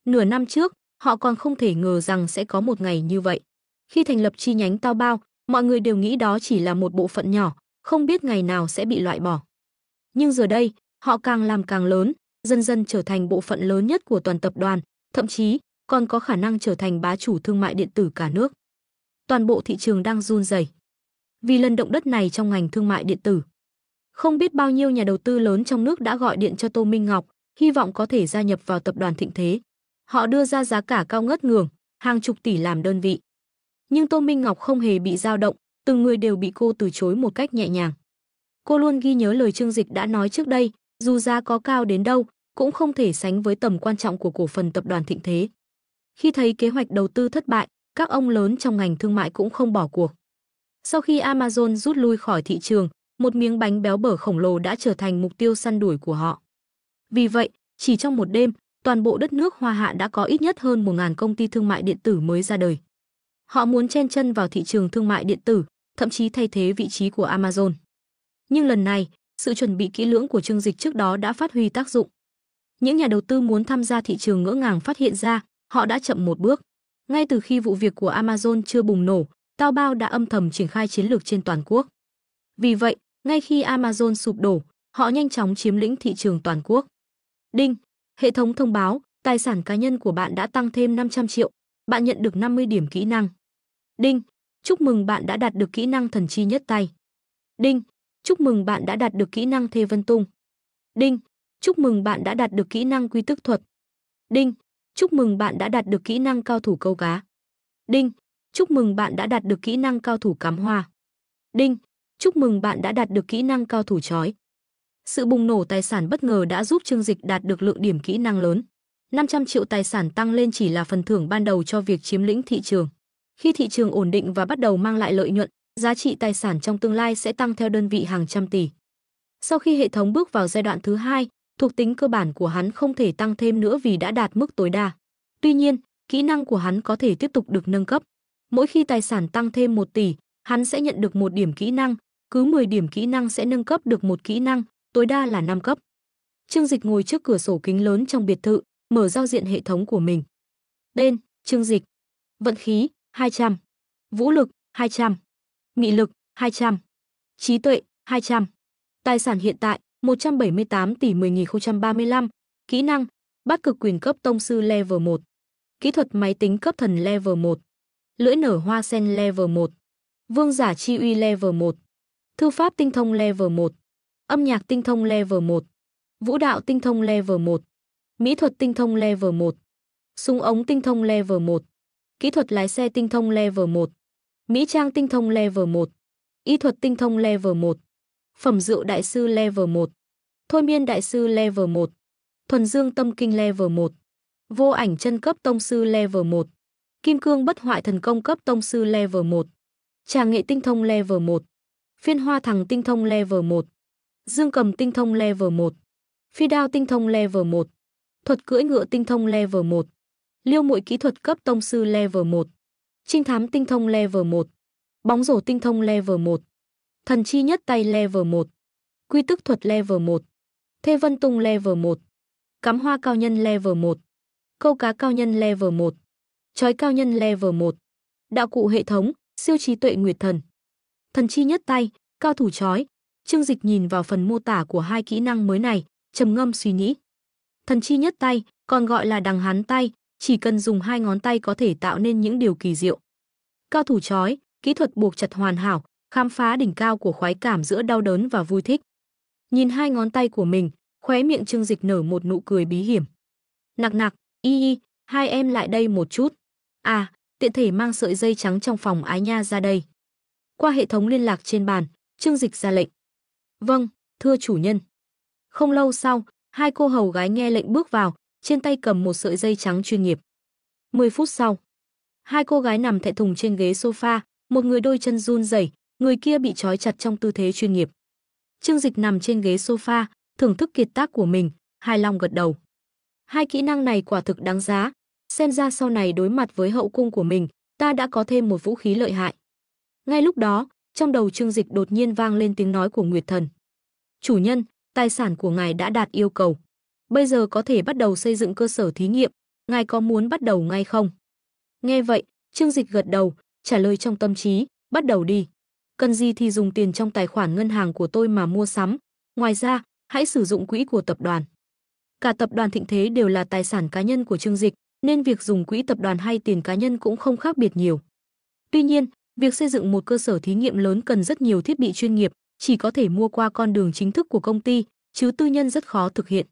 Nửa năm trước, họ còn không thể ngờ rằng sẽ có một ngày như vậy. Khi thành lập chi nhánh Tao Bao, mọi người đều nghĩ đó chỉ là một bộ phận nhỏ, không biết ngày nào sẽ bị loại bỏ. Nhưng giờ đây, họ càng làm càng lớn, dần dần trở thành bộ phận lớn nhất của toàn tập đoàn, thậm chí còn có khả năng trở thành bá chủ thương mại điện tử cả nước. Toàn bộ thị trường đang run rẩy vì lần động đất này trong ngành thương mại điện tử. Không biết bao nhiêu nhà đầu tư lớn trong nước đã gọi điện cho Tô Minh Ngọc, hy vọng có thể gia nhập vào tập đoàn Thịnh Thế. Họ đưa ra giá cả cao ngất ngường, hàng chục tỷ làm đơn vị. Nhưng Tô Minh Ngọc không hề bị dao động, từng người đều bị cô từ chối một cách nhẹ nhàng. Cô luôn ghi nhớ lời Trương Dịch đã nói trước đây, dù giá có cao đến đâu, cũng không thể sánh với tầm quan trọng của cổ phần tập đoàn Thịnh Thế. Khi thấy kế hoạch đầu tư thất bại, các ông lớn trong ngành thương mại cũng không bỏ cuộc. Sau khi Amazon rút lui khỏi thị trường, một miếng bánh béo bở khổng lồ đã trở thành mục tiêu săn đuổi của họ. Vì vậy, chỉ trong một đêm, toàn bộ đất nước Hoa Hạ đã có ít nhất hơn 1.000 công ty thương mại điện tử mới ra đời. Họ muốn chen chân vào thị trường thương mại điện tử, thậm chí thay thế vị trí của Amazon. Nhưng lần này, sự chuẩn bị kỹ lưỡng của Trương Dịch trước đó đã phát huy tác dụng. Những nhà đầu tư muốn tham gia thị trường ngỡ ngàng phát hiện ra, họ đã chậm một bước. Ngay từ khi vụ việc của Amazon chưa bùng nổ, Tao Bao đã âm thầm triển khai chiến lược trên toàn quốc. Vì vậy, ngay khi Amazon sụp đổ, họ nhanh chóng chiếm lĩnh thị trường toàn quốc. Đinh, hệ thống thông báo, tài sản cá nhân của bạn đã tăng thêm 500 triệu, bạn nhận được 50 điểm kỹ năng. Đinh, chúc mừng bạn đã đạt được kỹ năng thần chi nhất tay. Đinh, chúc mừng bạn đã đạt được kỹ năng thê vân tung. Đinh, chúc mừng bạn đã đạt được kỹ năng quy tức thuật. Đinh, chúc mừng bạn đã đạt được kỹ năng cao thủ câu cá. Đinh, chúc mừng bạn đã đạt được kỹ năng cao thủ cắm hoa. Đinh, chúc mừng bạn đã đạt được kỹ năng cao thủ chói. Sự bùng nổ tài sản bất ngờ đã giúp Trương Dịch đạt được lượng điểm kỹ năng lớn. 500 triệu tài sản tăng lên chỉ là phần thưởng ban đầu cho việc chiếm lĩnh thị trường. Khi thị trường ổn định và bắt đầu mang lại lợi nhuận, giá trị tài sản trong tương lai sẽ tăng theo đơn vị hàng trăm tỷ. Sau khi hệ thống bước vào giai đoạn thứ hai, thuộc tính cơ bản của hắn không thể tăng thêm nữa vì đã đạt mức tối đa. Tuy nhiên, kỹ năng của hắn có thể tiếp tục được nâng cấp. Mỗi khi tài sản tăng thêm 1 tỷ, hắn sẽ nhận được 1 điểm kỹ năng, cứ 10 điểm kỹ năng sẽ nâng cấp được 1 kỹ năng, tối đa là 5 cấp. Trương Dịch ngồi trước cửa sổ kính lớn trong biệt thự, mở giao diện hệ thống của mình. Tên: Trương Dịch. Vận khí: 200. Vũ lực: 200. Mị lực: 200. Trí tuệ: 200. Tài sản hiện tại: 178 tỷ 10.035. Kỹ năng: Bát cực quyền cấp tông sư level 1. Kỹ thuật máy tính cấp thần level 1. Lưỡi nở hoa sen level 1. Vương giả chi uy level 1. Thư pháp tinh thông level 1. Âm nhạc tinh thông level 1. Vũ đạo tinh thông level 1. Mỹ thuật tinh thông level 1. Súng ống tinh thông level 1. Kỹ thuật lái xe tinh thông level 1. Mỹ trang tinh thông level 1. Y thuật tinh thông level 1. Phẩm rượu đại sư level 1. Thôi miên đại sư level 1. Thuần dương tâm kinh level 1. Vô ảnh chân cấp tông sư level 1. Kim cương bất hoại thần công cấp tông sư level 1. Trà nghệ tinh thông level 1. Phiên hoa thằng tinh thông level 1. Dương cầm tinh thông level 1. Phi đao tinh thông level 1. Thuật cưỡi ngựa tinh thông level 1. Liêu muội kỹ thuật cấp tông sư level 1. Trinh thám tinh thông level 1. Bóng rổ tinh thông level 1. Thần chi nhất tay level 1. Quy tức thuật level 1. Thê vân tung level 1. Cắm hoa cao nhân level 1. Câu cá cao nhân level 1. Chói cao nhân level 1. Đạo cụ hệ thống, siêu trí tuệ nguyệt thần. Thần chi nhất tay, cao thủ chói. Trương Dịch nhìn vào phần mô tả của hai kỹ năng mới này, trầm ngâm suy nghĩ. Thần chi nhất tay, còn gọi là đằng hán tay, chỉ cần dùng 2 ngón tay có thể tạo nên những điều kỳ diệu. Cao thủ chói, kỹ thuật buộc chặt hoàn hảo, khám phá đỉnh cao của khoái cảm giữa đau đớn và vui thích. Nhìn 2 ngón tay của mình, khóe miệng Trương Dịch nở một nụ cười bí hiểm. Nặc nặc, y, hai em lại đây một chút. À, tiện thể mang sợi dây trắng trong phòng ái nha ra đây. Qua hệ thống liên lạc trên bàn, Trương Dịch ra lệnh. Vâng, thưa chủ nhân. Không lâu sau, 2 cô hầu gái nghe lệnh bước vào, trên tay cầm một sợi dây trắng chuyên nghiệp. 10 phút sau, 2 cô gái nằm thẹn thùng trên ghế sofa, một người đôi chân run rẩy, người kia bị trói chặt trong tư thế chuyên nghiệp. Trương Dịch nằm trên ghế sofa, thưởng thức kiệt tác của mình, hài lòng gật đầu. 2 kỹ năng này quả thực đáng giá, xem ra sau này đối mặt với hậu cung của mình, ta đã có thêm một vũ khí lợi hại. Ngay lúc đó, trong đầu Trương Dịch đột nhiên vang lên tiếng nói của Nguyệt Thần. Chủ nhân, tài sản của ngài đã đạt yêu cầu. Bây giờ có thể bắt đầu xây dựng cơ sở thí nghiệm, ngài có muốn bắt đầu ngay không? Nghe vậy, Trương Dịch gật đầu, trả lời trong tâm trí, bắt đầu đi. Cần gì thì dùng tiền trong tài khoản ngân hàng của tôi mà mua sắm. Ngoài ra, hãy sử dụng quỹ của tập đoàn. Cả tập đoàn Thịnh Thế đều là tài sản cá nhân của Trương Dịch, nên việc dùng quỹ tập đoàn hay tiền cá nhân cũng không khác biệt nhiều. Tuy nhiên, việc xây dựng một cơ sở thí nghiệm lớn cần rất nhiều thiết bị chuyên nghiệp, chỉ có thể mua qua con đường chính thức của công ty, chứ tư nhân rất khó thực hiện.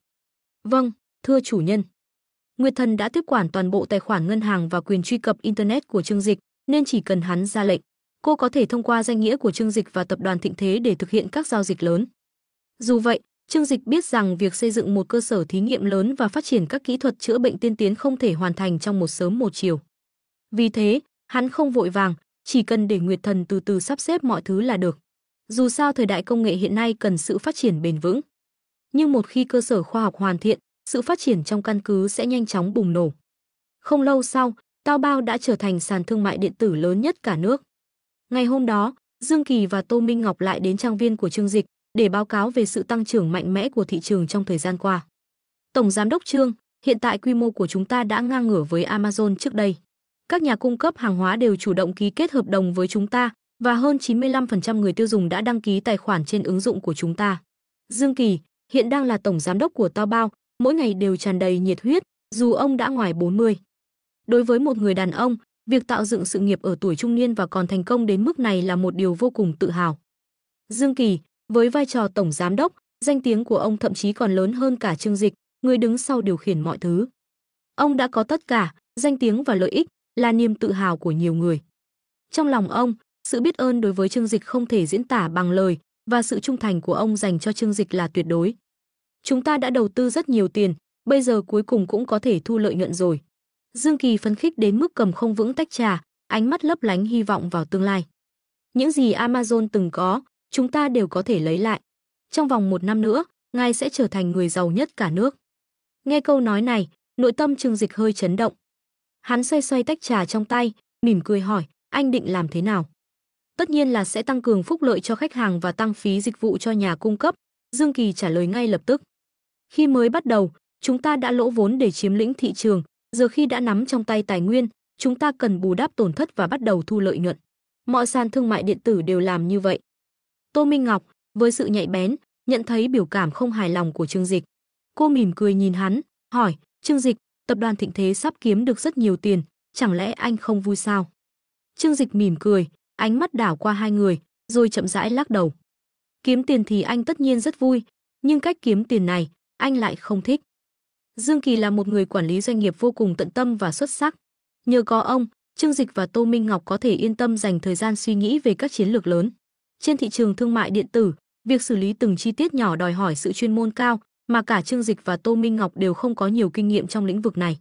Vâng, thưa chủ nhân. Nguyệt Thần đã tiếp quản toàn bộ tài khoản ngân hàng và quyền truy cập Internet của Trương Dịch, nên chỉ cần hắn ra lệnh, cô có thể thông qua danh nghĩa của Trương Dịch và tập đoàn Thịnh Thế để thực hiện các giao dịch lớn. Dù vậy, Trương Dịch biết rằng việc xây dựng một cơ sở thí nghiệm lớn và phát triển các kỹ thuật chữa bệnh tiên tiến không thể hoàn thành trong một sớm một chiều. Vì thế, hắn không vội vàng, chỉ cần để Nguyệt Thần từ từ sắp xếp mọi thứ là được. Dù sao thời đại công nghệ hiện nay cần sự phát triển bền vững. Nhưng một khi cơ sở khoa học hoàn thiện, sự phát triển trong căn cứ sẽ nhanh chóng bùng nổ. Không lâu sau, Taobao đã trở thành sàn thương mại điện tử lớn nhất cả nước. Ngày hôm đó, Dương Kỳ và Tô Minh Ngọc lại đến trang viên của Trương Dịch để báo cáo về sự tăng trưởng mạnh mẽ của thị trường trong thời gian qua. Tổng giám đốc Trương, hiện tại quy mô của chúng ta đã ngang ngửa với Amazon trước đây. Các nhà cung cấp hàng hóa đều chủ động ký kết hợp đồng với chúng ta và hơn 95% người tiêu dùng đã đăng ký tài khoản trên ứng dụng của chúng ta. Dương Kỳ, hiện đang là tổng giám đốc của Taobao, mỗi ngày đều tràn đầy nhiệt huyết, dù ông đã ngoài 40. Đối với một người đàn ông, việc tạo dựng sự nghiệp ở tuổi trung niên và còn thành công đến mức này là một điều vô cùng tự hào. Dương Kỳ, với vai trò tổng giám đốc, danh tiếng của ông thậm chí còn lớn hơn cả Trương Dịch, người đứng sau điều khiển mọi thứ. Ông đã có tất cả, danh tiếng và lợi ích, là niềm tự hào của nhiều người. Trong lòng ông, sự biết ơn đối với Trương Dịch không thể diễn tả bằng lời, và sự trung thành của ông dành cho Trương Dịch là tuyệt đối. Chúng ta đã đầu tư rất nhiều tiền, bây giờ cuối cùng cũng có thể thu lợi nhuận rồi. Dương Kỳ phấn khích đến mức cầm không vững tách trà, ánh mắt lấp lánh hy vọng vào tương lai. Những gì Amazon từng có, chúng ta đều có thể lấy lại. Trong vòng 1 năm nữa, ngài sẽ trở thành người giàu nhất cả nước. Nghe câu nói này, nội tâm Trương Dịch hơi chấn động. Hắn xoay xoay tách trà trong tay, mỉm cười hỏi, anh định làm thế nào? Tất nhiên là sẽ tăng cường phúc lợi cho khách hàng và tăng phí dịch vụ cho nhà cung cấp, Dương Kỳ trả lời ngay lập tức. Khi mới bắt đầu, chúng ta đã lỗ vốn để chiếm lĩnh thị trường, giờ khi đã nắm trong tay tài nguyên, chúng ta cần bù đắp tổn thất và bắt đầu thu lợi nhuận. Mọi sàn thương mại điện tử đều làm như vậy. Tô Minh Ngọc, với sự nhạy bén, nhận thấy biểu cảm không hài lòng của Trương Dịch. Cô mỉm cười nhìn hắn, hỏi, Trương Dịch, tập đoàn Thịnh Thế sắp kiếm được rất nhiều tiền, chẳng lẽ anh không vui sao? Trương Dịch mỉm cười, ánh mắt đảo qua hai người, rồi chậm rãi lắc đầu. Kiếm tiền thì anh tất nhiên rất vui, nhưng cách kiếm tiền này, anh lại không thích. Dương Kỳ là một người quản lý doanh nghiệp vô cùng tận tâm và xuất sắc. Nhờ có ông, Trương Dịch và Tô Minh Ngọc có thể yên tâm dành thời gian suy nghĩ về các chiến lược lớn. Trên thị trường thương mại điện tử, việc xử lý từng chi tiết nhỏ đòi hỏi sự chuyên môn cao, mà cả Trương Dịch và Tô Minh Ngọc đều không có nhiều kinh nghiệm trong lĩnh vực này.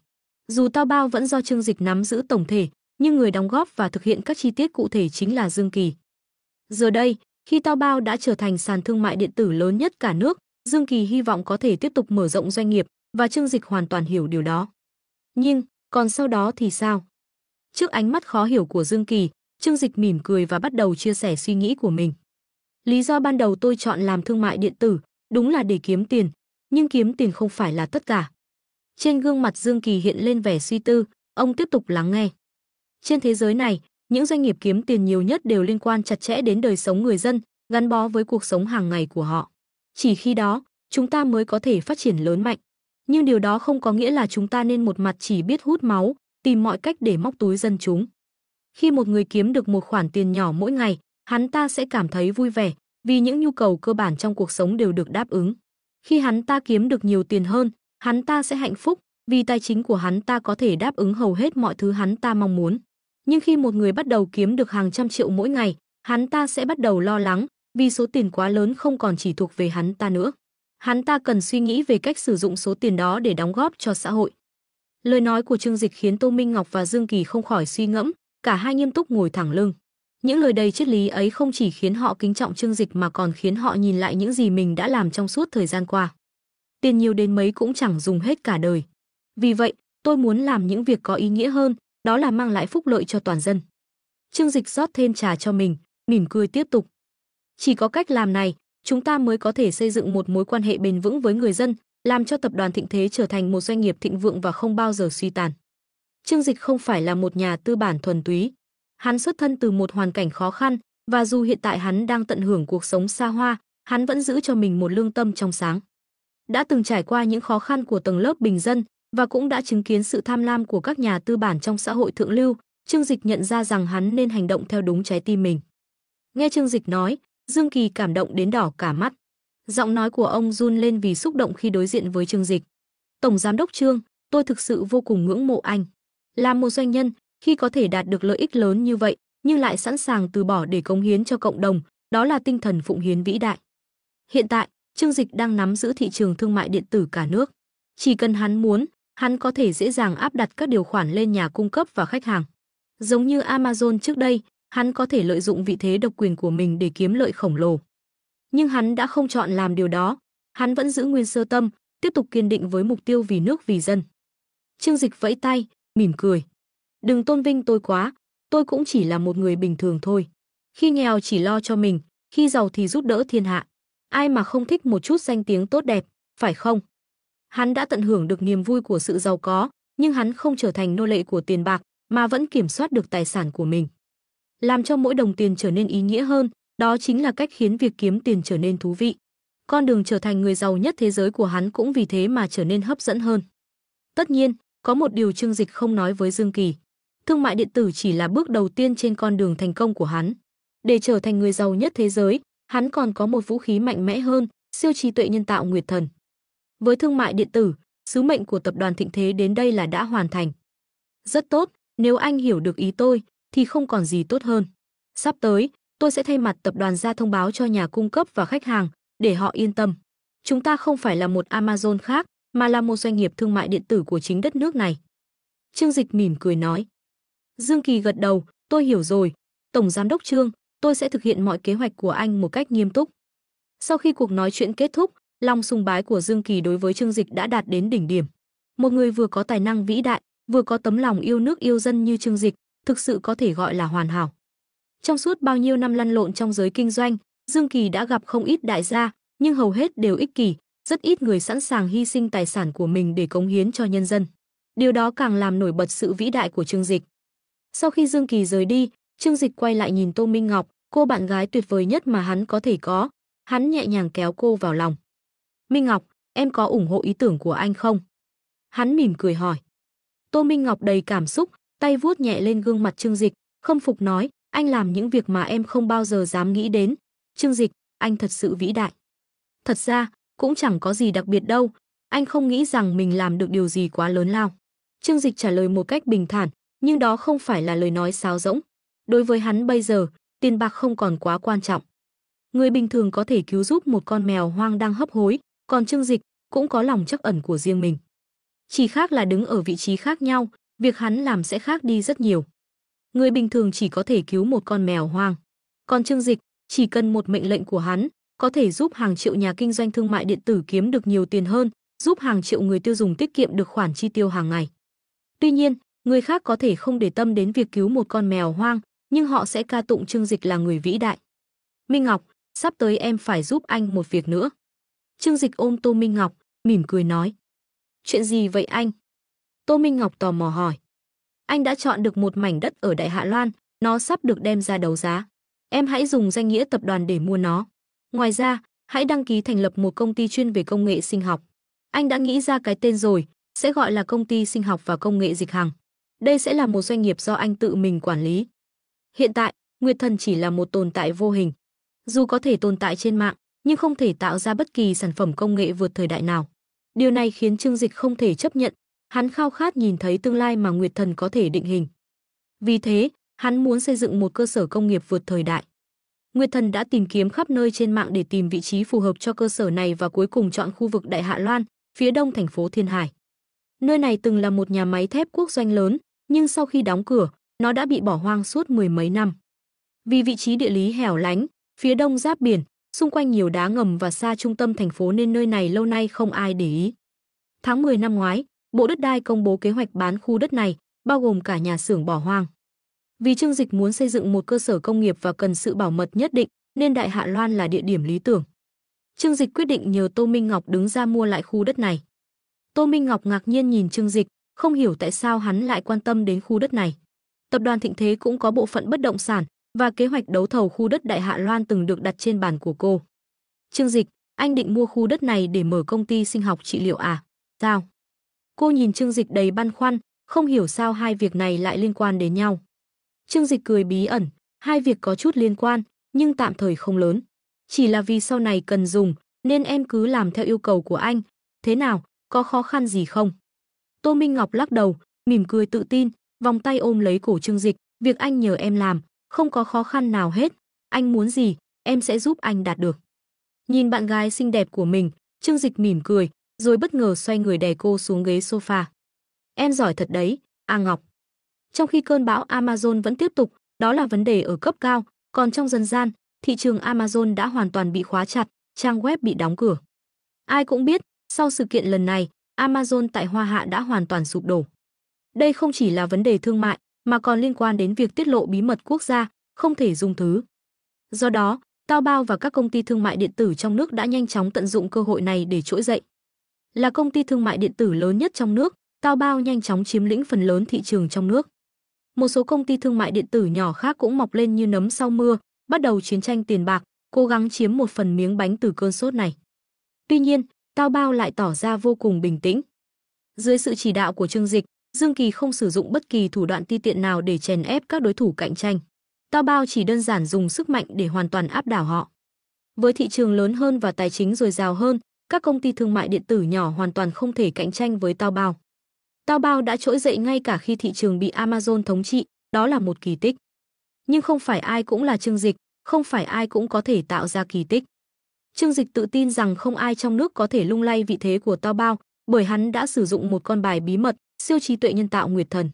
Dù Taobao vẫn do Trương Dịch nắm giữ tổng thể, nhưng người đóng góp và thực hiện các chi tiết cụ thể chính là Dương Kỳ. Giờ đây, khi Taobao đã trở thành sàn thương mại điện tử lớn nhất cả nước, Dương Kỳ hy vọng có thể tiếp tục mở rộng doanh nghiệp, và Trương Dịch hoàn toàn hiểu điều đó. Nhưng, còn sau đó thì sao? Trước ánh mắt khó hiểu của Dương Kỳ, Trương Dịch mỉm cười và bắt đầu chia sẻ suy nghĩ của mình. Lý do ban đầu tôi chọn làm thương mại điện tử, đúng là để kiếm tiền, nhưng kiếm tiền không phải là tất cả. Trên gương mặt Dương Kỳ hiện lên vẻ suy tư, ông tiếp tục lắng nghe. Trên thế giới này, những doanh nghiệp kiếm tiền nhiều nhất đều liên quan chặt chẽ đến đời sống người dân, gắn bó với cuộc sống hàng ngày của họ. Chỉ khi đó, chúng ta mới có thể phát triển lớn mạnh. Nhưng điều đó không có nghĩa là chúng ta nên một mặt chỉ biết hút máu, tìm mọi cách để móc túi dân chúng. Khi một người kiếm được một khoản tiền nhỏ mỗi ngày, hắn ta sẽ cảm thấy vui vẻ, vì những nhu cầu cơ bản trong cuộc sống đều được đáp ứng. Khi hắn ta kiếm được nhiều tiền hơn, hắn ta sẽ hạnh phúc, vì tài chính của hắn ta có thể đáp ứng hầu hết mọi thứ hắn ta mong muốn. Nhưng khi một người bắt đầu kiếm được hàng trăm triệu mỗi ngày, hắn ta sẽ bắt đầu lo lắng, vì số tiền quá lớn không còn chỉ thuộc về hắn ta nữa. Hắn ta cần suy nghĩ về cách sử dụng số tiền đó để đóng góp cho xã hội. Lời nói của Trương Dịch khiến Tô Minh Ngọc và Dương Kỳ không khỏi suy ngẫm, cả hai nghiêm túc ngồi thẳng lưng. Những lời đầy triết lý ấy không chỉ khiến họ kính trọng Trương Dịch mà còn khiến họ nhìn lại những gì mình đã làm trong suốt thời gian qua. Tiền nhiều đến mấy cũng chẳng dùng hết cả đời. Vì vậy, tôi muốn làm những việc có ý nghĩa hơn, đó là mang lại phúc lợi cho toàn dân. Trương Dịch rót thêm trà cho mình, mỉm cười tiếp tục. Chỉ có cách làm này, chúng ta mới có thể xây dựng một mối quan hệ bền vững với người dân, làm cho tập đoàn Thịnh Thế trở thành một doanh nghiệp thịnh vượng và không bao giờ suy tàn. Trương Dịch không phải là một nhà tư bản thuần túy. Hắn xuất thân từ một hoàn cảnh khó khăn, và dù hiện tại hắn đang tận hưởng cuộc sống xa hoa, hắn vẫn giữ cho mình một lương tâm trong sáng. Đã từng trải qua những khó khăn của tầng lớp bình dân và cũng đã chứng kiến sự tham lam của các nhà tư bản trong xã hội thượng lưu, Trương Dịch nhận ra rằng hắn nên hành động theo đúng trái tim mình. Nghe Trương Dịch nói, Dương Kỳ cảm động đến đỏ cả mắt. Giọng nói của ông run lên vì xúc động khi đối diện với Trương Dịch. Tổng giám đốc Trương, tôi thực sự vô cùng ngưỡng mộ anh. Là một doanh nhân, khi có thể đạt được lợi ích lớn như vậy, nhưng lại sẵn sàng từ bỏ để cống hiến cho cộng đồng, đó là tinh thần phụng hiến vĩ đại. Hiện tại, Trương Dịch đang nắm giữ thị trường thương mại điện tử cả nước. Chỉ cần hắn muốn, hắn có thể dễ dàng áp đặt các điều khoản lên nhà cung cấp và khách hàng. Giống như Amazon trước đây, hắn có thể lợi dụng vị thế độc quyền của mình để kiếm lợi khổng lồ. Nhưng hắn đã không chọn làm điều đó, hắn vẫn giữ nguyên sơ tâm, tiếp tục kiên định với mục tiêu vì nước vì dân. Trương Dịch vẫy tay, mỉm cười. Đừng tôn vinh tôi quá, tôi cũng chỉ là một người bình thường thôi. Khi nghèo chỉ lo cho mình, khi giàu thì giúp đỡ thiên hạ. Ai mà không thích một chút danh tiếng tốt đẹp, phải không? Hắn đã tận hưởng được niềm vui của sự giàu có, nhưng hắn không trở thành nô lệ của tiền bạc, mà vẫn kiểm soát được tài sản của mình. Làm cho mỗi đồng tiền trở nên ý nghĩa hơn, đó chính là cách khiến việc kiếm tiền trở nên thú vị. Con đường trở thành người giàu nhất thế giới của hắn cũng vì thế mà trở nên hấp dẫn hơn. Tất nhiên, có một điều Trương Dịch không nói với Dương Kỳ. Thương mại điện tử chỉ là bước đầu tiên trên con đường thành công của hắn. Để trở thành người giàu nhất thế giới, hắn còn có một vũ khí mạnh mẽ hơn, siêu trí tuệ nhân tạo Nguyệt Thần. Với thương mại điện tử, sứ mệnh của tập đoàn Thịnh Thế đến đây là đã hoàn thành. Rất tốt, nếu anh hiểu được ý tôi, thì không còn gì tốt hơn. Sắp tới, tôi sẽ thay mặt tập đoàn ra thông báo cho nhà cung cấp và khách hàng, để họ yên tâm. Chúng ta không phải là một Amazon khác, mà là một doanh nghiệp thương mại điện tử của chính đất nước này. Trương Dịch mỉm cười nói. Dương Kỳ gật đầu, tôi hiểu rồi. Tổng giám đốc Trương, tôi sẽ thực hiện mọi kế hoạch của anh một cách nghiêm túc. Sau khi cuộc nói chuyện kết thúc, lòng sùng bái của Dương Kỳ đối với Trương Dịch đã đạt đến đỉnh điểm. Một người vừa có tài năng vĩ đại, vừa có tấm lòng yêu nước yêu dân như Trương Dịch, thực sự có thể gọi là hoàn hảo. Trong suốt bao nhiêu năm lăn lộn trong giới kinh doanh, Dương Kỳ đã gặp không ít đại gia, nhưng hầu hết đều ích kỷ, rất ít người sẵn sàng hy sinh tài sản của mình để cống hiến cho nhân dân. Điều đó càng làm nổi bật sự vĩ đại của Trương Dịch. Sau khi Dương Kỳ rời đi, Trương Dịch quay lại nhìn Tô Minh Ngọc, cô bạn gái tuyệt vời nhất mà hắn có thể có. Hắn nhẹ nhàng kéo cô vào lòng. Minh Ngọc, em có ủng hộ ý tưởng của anh không? Hắn mỉm cười hỏi. Tô Minh Ngọc đầy cảm xúc, tay vuốt nhẹ lên gương mặt Trương Dịch, khâm phục nói, anh làm những việc mà em không bao giờ dám nghĩ đến. Trương Dịch, anh thật sự vĩ đại. Thật ra, cũng chẳng có gì đặc biệt đâu, anh không nghĩ rằng mình làm được điều gì quá lớn lao. Trương Dịch trả lời một cách bình thản, nhưng đó không phải là lời nói sáo rỗng. Đối với hắn bây giờ, tiền bạc không còn quá quan trọng. Người bình thường có thể cứu giúp một con mèo hoang đang hấp hối, còn Trương Dịch cũng có lòng trắc ẩn của riêng mình. Chỉ khác là đứng ở vị trí khác nhau, việc hắn làm sẽ khác đi rất nhiều. Người bình thường chỉ có thể cứu một con mèo hoang, còn Trương Dịch chỉ cần một mệnh lệnh của hắn, có thể giúp hàng triệu nhà kinh doanh thương mại điện tử kiếm được nhiều tiền hơn, giúp hàng triệu người tiêu dùng tiết kiệm được khoản chi tiêu hàng ngày. Tuy nhiên, người khác có thể không để tâm đến việc cứu một con mèo hoang, nhưng họ sẽ ca tụng Trương Dịch là người vĩ đại. Minh Ngọc, sắp tới em phải giúp anh một việc nữa. Trương Dịch ôm Tô Minh Ngọc, mỉm cười nói. Chuyện gì vậy anh? Tô Minh Ngọc tò mò hỏi. Anh đã chọn được một mảnh đất ở Đại Hạ Loan, nó sắp được đem ra đấu giá. Em hãy dùng danh nghĩa tập đoàn để mua nó. Ngoài ra, hãy đăng ký thành lập một công ty chuyên về công nghệ sinh học. Anh đã nghĩ ra cái tên rồi, sẽ gọi là Công ty Sinh học và Công nghệ Dịch Hằng. Đây sẽ là một doanh nghiệp do anh tự mình quản lý. Hiện tại, Nguyệt Thần chỉ là một tồn tại vô hình. Dù có thể tồn tại trên mạng, nhưng không thể tạo ra bất kỳ sản phẩm công nghệ vượt thời đại nào. Điều này khiến Trương Dịch không thể chấp nhận, hắn khao khát nhìn thấy tương lai mà Nguyệt Thần có thể định hình. Vì thế, hắn muốn xây dựng một cơ sở công nghiệp vượt thời đại. Nguyệt Thần đã tìm kiếm khắp nơi trên mạng để tìm vị trí phù hợp cho cơ sở này và cuối cùng chọn khu vực Đại Hạ Loan, phía đông thành phố Thiên Hải. Nơi này từng là một nhà máy thép quốc doanh lớn, nhưng sau khi đóng cửa, nó đã bị bỏ hoang suốt mười mấy năm. Vì vị trí địa lý hẻo lánh, phía đông giáp biển, xung quanh nhiều đá ngầm và xa trung tâm thành phố nên nơi này lâu nay không ai để ý. Tháng 10 năm ngoái, Bộ Đất đai công bố kế hoạch bán khu đất này, bao gồm cả nhà xưởng bỏ hoang. Vì Trương Dịch muốn xây dựng một cơ sở công nghiệp và cần sự bảo mật nhất định, nên Đại Hạ Loan là địa điểm lý tưởng. Trương Dịch quyết định nhờ Tô Minh Ngọc đứng ra mua lại khu đất này. Tô Minh Ngọc ngạc nhiên nhìn Trương Dịch, không hiểu tại sao hắn lại quan tâm đến khu đất này. Tập đoàn Thịnh Thế cũng có bộ phận bất động sản và kế hoạch đấu thầu khu đất Đại Hạ Loan từng được đặt trên bàn của cô. Trương Dịch, anh định mua khu đất này để mở công ty sinh học trị liệu à? Sao? Cô nhìn Trương Dịch đầy băn khoăn, không hiểu sao hai việc này lại liên quan đến nhau. Trương Dịch cười bí ẩn, hai việc có chút liên quan, nhưng tạm thời không lớn. Chỉ là vì sau này cần dùng, nên em cứ làm theo yêu cầu của anh. Thế nào, có khó khăn gì không? Tô Minh Ngọc lắc đầu, mỉm cười tự tin, vòng tay ôm lấy cổ Trương Dịch. Việc anh nhờ em làm, không có khó khăn nào hết. Anh muốn gì, em sẽ giúp anh đạt được. Nhìn bạn gái xinh đẹp của mình, Trương Dịch mỉm cười, rồi bất ngờ xoay người đè cô xuống ghế sofa. Em giỏi thật đấy, A Ngọc. Trong khi cơn bão Amazon vẫn tiếp tục, đó là vấn đề ở cấp cao, còn trong dân gian, thị trường Amazon đã hoàn toàn bị khóa chặt, trang web bị đóng cửa. Ai cũng biết, sau sự kiện lần này, Amazon tại Hoa Hạ đã hoàn toàn sụp đổ. Đây không chỉ là vấn đề thương mại, mà còn liên quan đến việc tiết lộ bí mật quốc gia, không thể dung thứ. Do đó, Taobao và các công ty thương mại điện tử trong nước đã nhanh chóng tận dụng cơ hội này để trỗi dậy. Là công ty thương mại điện tử lớn nhất trong nước, Taobao nhanh chóng chiếm lĩnh phần lớn thị trường trong nước. Một số công ty thương mại điện tử nhỏ khác cũng mọc lên như nấm sau mưa, bắt đầu chiến tranh tiền bạc, cố gắng chiếm một phần miếng bánh từ cơn sốt này. Tuy nhiên, Taobao lại tỏ ra vô cùng bình tĩnh. Dưới sự chỉ đạo của Trương Dịch, Dương Kỳ không sử dụng bất kỳ thủ đoạn ti tiện nào để chèn ép các đối thủ cạnh tranh. Taobao chỉ đơn giản dùng sức mạnh để hoàn toàn áp đảo họ. Với thị trường lớn hơn và tài chính dồi dào hơn, các công ty thương mại điện tử nhỏ hoàn toàn không thể cạnh tranh với Taobao. Taobao đã trỗi dậy ngay cả khi thị trường bị Amazon thống trị, đó là một kỳ tích. Nhưng không phải ai cũng là Trương Dịch, không phải ai cũng có thể tạo ra kỳ tích. Trương Dịch tự tin rằng không ai trong nước có thể lung lay vị thế của Taobao, bởi hắn đã sử dụng một con bài bí mật, siêu trí tuệ nhân tạo Nguyệt Thần.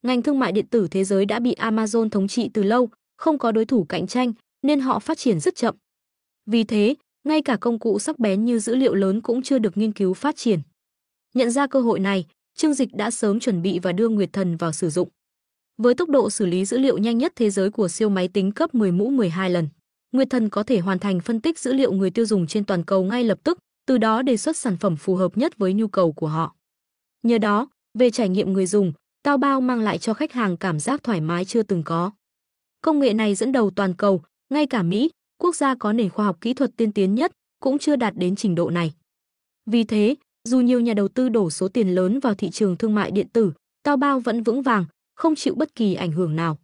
Ngành thương mại điện tử thế giới đã bị Amazon thống trị từ lâu, không có đối thủ cạnh tranh, nên họ phát triển rất chậm. Vì thế, ngay cả công cụ sắc bén như dữ liệu lớn cũng chưa được nghiên cứu phát triển. Nhận ra cơ hội này, Trương Dịch đã sớm chuẩn bị và đưa Nguyệt Thần vào sử dụng. Với tốc độ xử lý dữ liệu nhanh nhất thế giới của siêu máy tính cấp 10 mũ 12 lần, Nguyệt Thần có thể hoàn thành phân tích dữ liệu người tiêu dùng trên toàn cầu ngay lập tức, từ đó đề xuất sản phẩm phù hợp nhất với nhu cầu của họ. Nhờ đó, về trải nghiệm người dùng, Taobao mang lại cho khách hàng cảm giác thoải mái chưa từng có. Công nghệ này dẫn đầu toàn cầu, ngay cả Mỹ, quốc gia có nền khoa học kỹ thuật tiên tiến nhất, cũng chưa đạt đến trình độ này. Vì thế, dù nhiều nhà đầu tư đổ số tiền lớn vào thị trường thương mại điện tử, Taobao vẫn vững vàng, không chịu bất kỳ ảnh hưởng nào.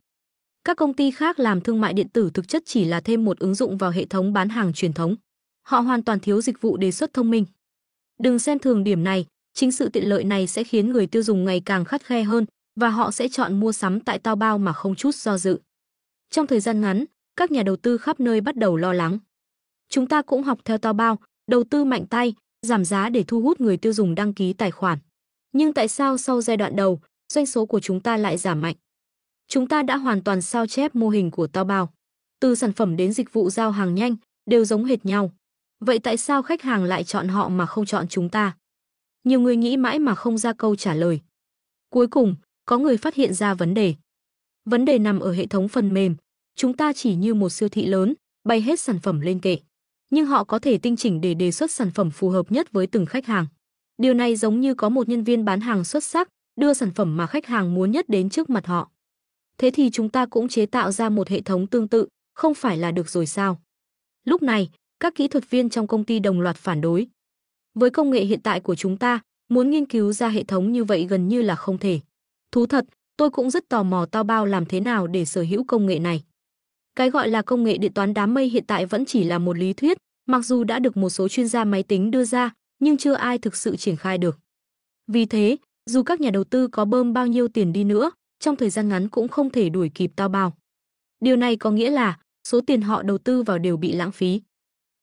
Các công ty khác làm thương mại điện tử thực chất chỉ là thêm một ứng dụng vào hệ thống bán hàng truyền thống. Họ hoàn toàn thiếu dịch vụ đề xuất thông minh. Đừng xem thường điểm này, chính sự tiện lợi này sẽ khiến người tiêu dùng ngày càng khắt khe hơn và họ sẽ chọn mua sắm tại Taobao mà không chút do dự. Trong thời gian ngắn, các nhà đầu tư khắp nơi bắt đầu lo lắng. Chúng ta cũng học theo Taobao, đầu tư mạnh tay, giảm giá để thu hút người tiêu dùng đăng ký tài khoản. Nhưng tại sao sau giai đoạn đầu, doanh số của chúng ta lại giảm mạnh? Chúng ta đã hoàn toàn sao chép mô hình của Taobao. Từ sản phẩm đến dịch vụ giao hàng nhanh, đều giống hệt nhau. Vậy tại sao khách hàng lại chọn họ mà không chọn chúng ta? Nhiều người nghĩ mãi mà không ra câu trả lời. Cuối cùng, có người phát hiện ra vấn đề. Vấn đề nằm ở hệ thống phần mềm. Chúng ta chỉ như một siêu thị lớn, bày hết sản phẩm lên kệ. Nhưng họ có thể tinh chỉnh để đề xuất sản phẩm phù hợp nhất với từng khách hàng. Điều này giống như có một nhân viên bán hàng xuất sắc, đưa sản phẩm mà khách hàng muốn nhất đến trước mặt họ. Thế thì chúng ta cũng chế tạo ra một hệ thống tương tự, không phải là được rồi sao? Lúc này, các kỹ thuật viên trong công ty đồng loạt phản đối. Với công nghệ hiện tại của chúng ta, muốn nghiên cứu ra hệ thống như vậy gần như là không thể. Thú thật, tôi cũng rất tò mò Taobao làm thế nào để sở hữu công nghệ này. Cái gọi là công nghệ điện toán đám mây hiện tại vẫn chỉ là một lý thuyết, mặc dù đã được một số chuyên gia máy tính đưa ra, nhưng chưa ai thực sự triển khai được. Vì thế, dù các nhà đầu tư có bơm bao nhiêu tiền đi nữa, trong thời gian ngắn cũng không thể đuổi kịp Taobao. Điều này có nghĩa là số tiền họ đầu tư vào đều bị lãng phí.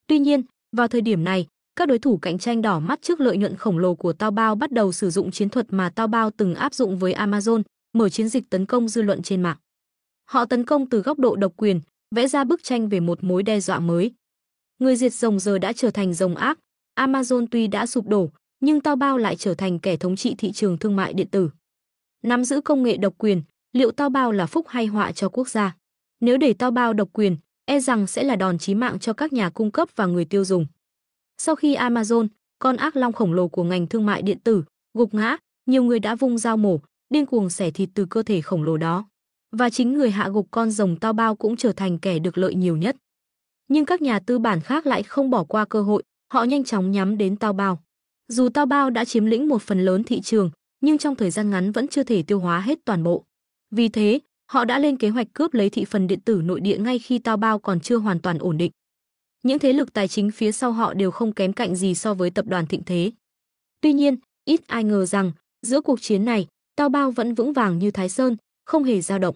Tuy nhiên, vào thời điểm này, các đối thủ cạnh tranh đỏ mắt trước lợi nhuận khổng lồ của Taobao bắt đầu sử dụng chiến thuật mà Taobao từng áp dụng với Amazon, mở chiến dịch tấn công dư luận trên mạng. Họ tấn công từ góc độ độc quyền, vẽ ra bức tranh về một mối đe dọa mới. Người diệt rồng giờ đã trở thành rồng ác, Amazon tuy đã sụp đổ, nhưng Taobao lại trở thành kẻ thống trị thị trường thương mại điện tử. Nắm giữ công nghệ độc quyền, liệu Taobao là phúc hay họa cho quốc gia? Nếu để Taobao độc quyền, e rằng sẽ là đòn chí mạng cho các nhà cung cấp và người tiêu dùng. Sau khi Amazon, con ác long khổng lồ của ngành thương mại điện tử, gục ngã, nhiều người đã vung dao mổ, điên cuồng xẻ thịt từ cơ thể khổng lồ đó. Và chính người hạ gục con rồng Tao Bao cũng trở thành kẻ được lợi nhiều nhất. Nhưng các nhà tư bản khác lại không bỏ qua cơ hội, họ nhanh chóng nhắm đến Tao Bao. Dù Tao Bao đã chiếm lĩnh một phần lớn thị trường, nhưng trong thời gian ngắn vẫn chưa thể tiêu hóa hết toàn bộ. Vì thế, họ đã lên kế hoạch cướp lấy thị phần điện tử nội địa ngay khi Tao Bao còn chưa hoàn toàn ổn định. Những thế lực tài chính phía sau họ đều không kém cạnh gì so với tập đoàn Thịnh Thế. Tuy nhiên, ít ai ngờ rằng, giữa cuộc chiến này, Tao Bao vẫn vững vàng như Thái Sơn, không hề dao động.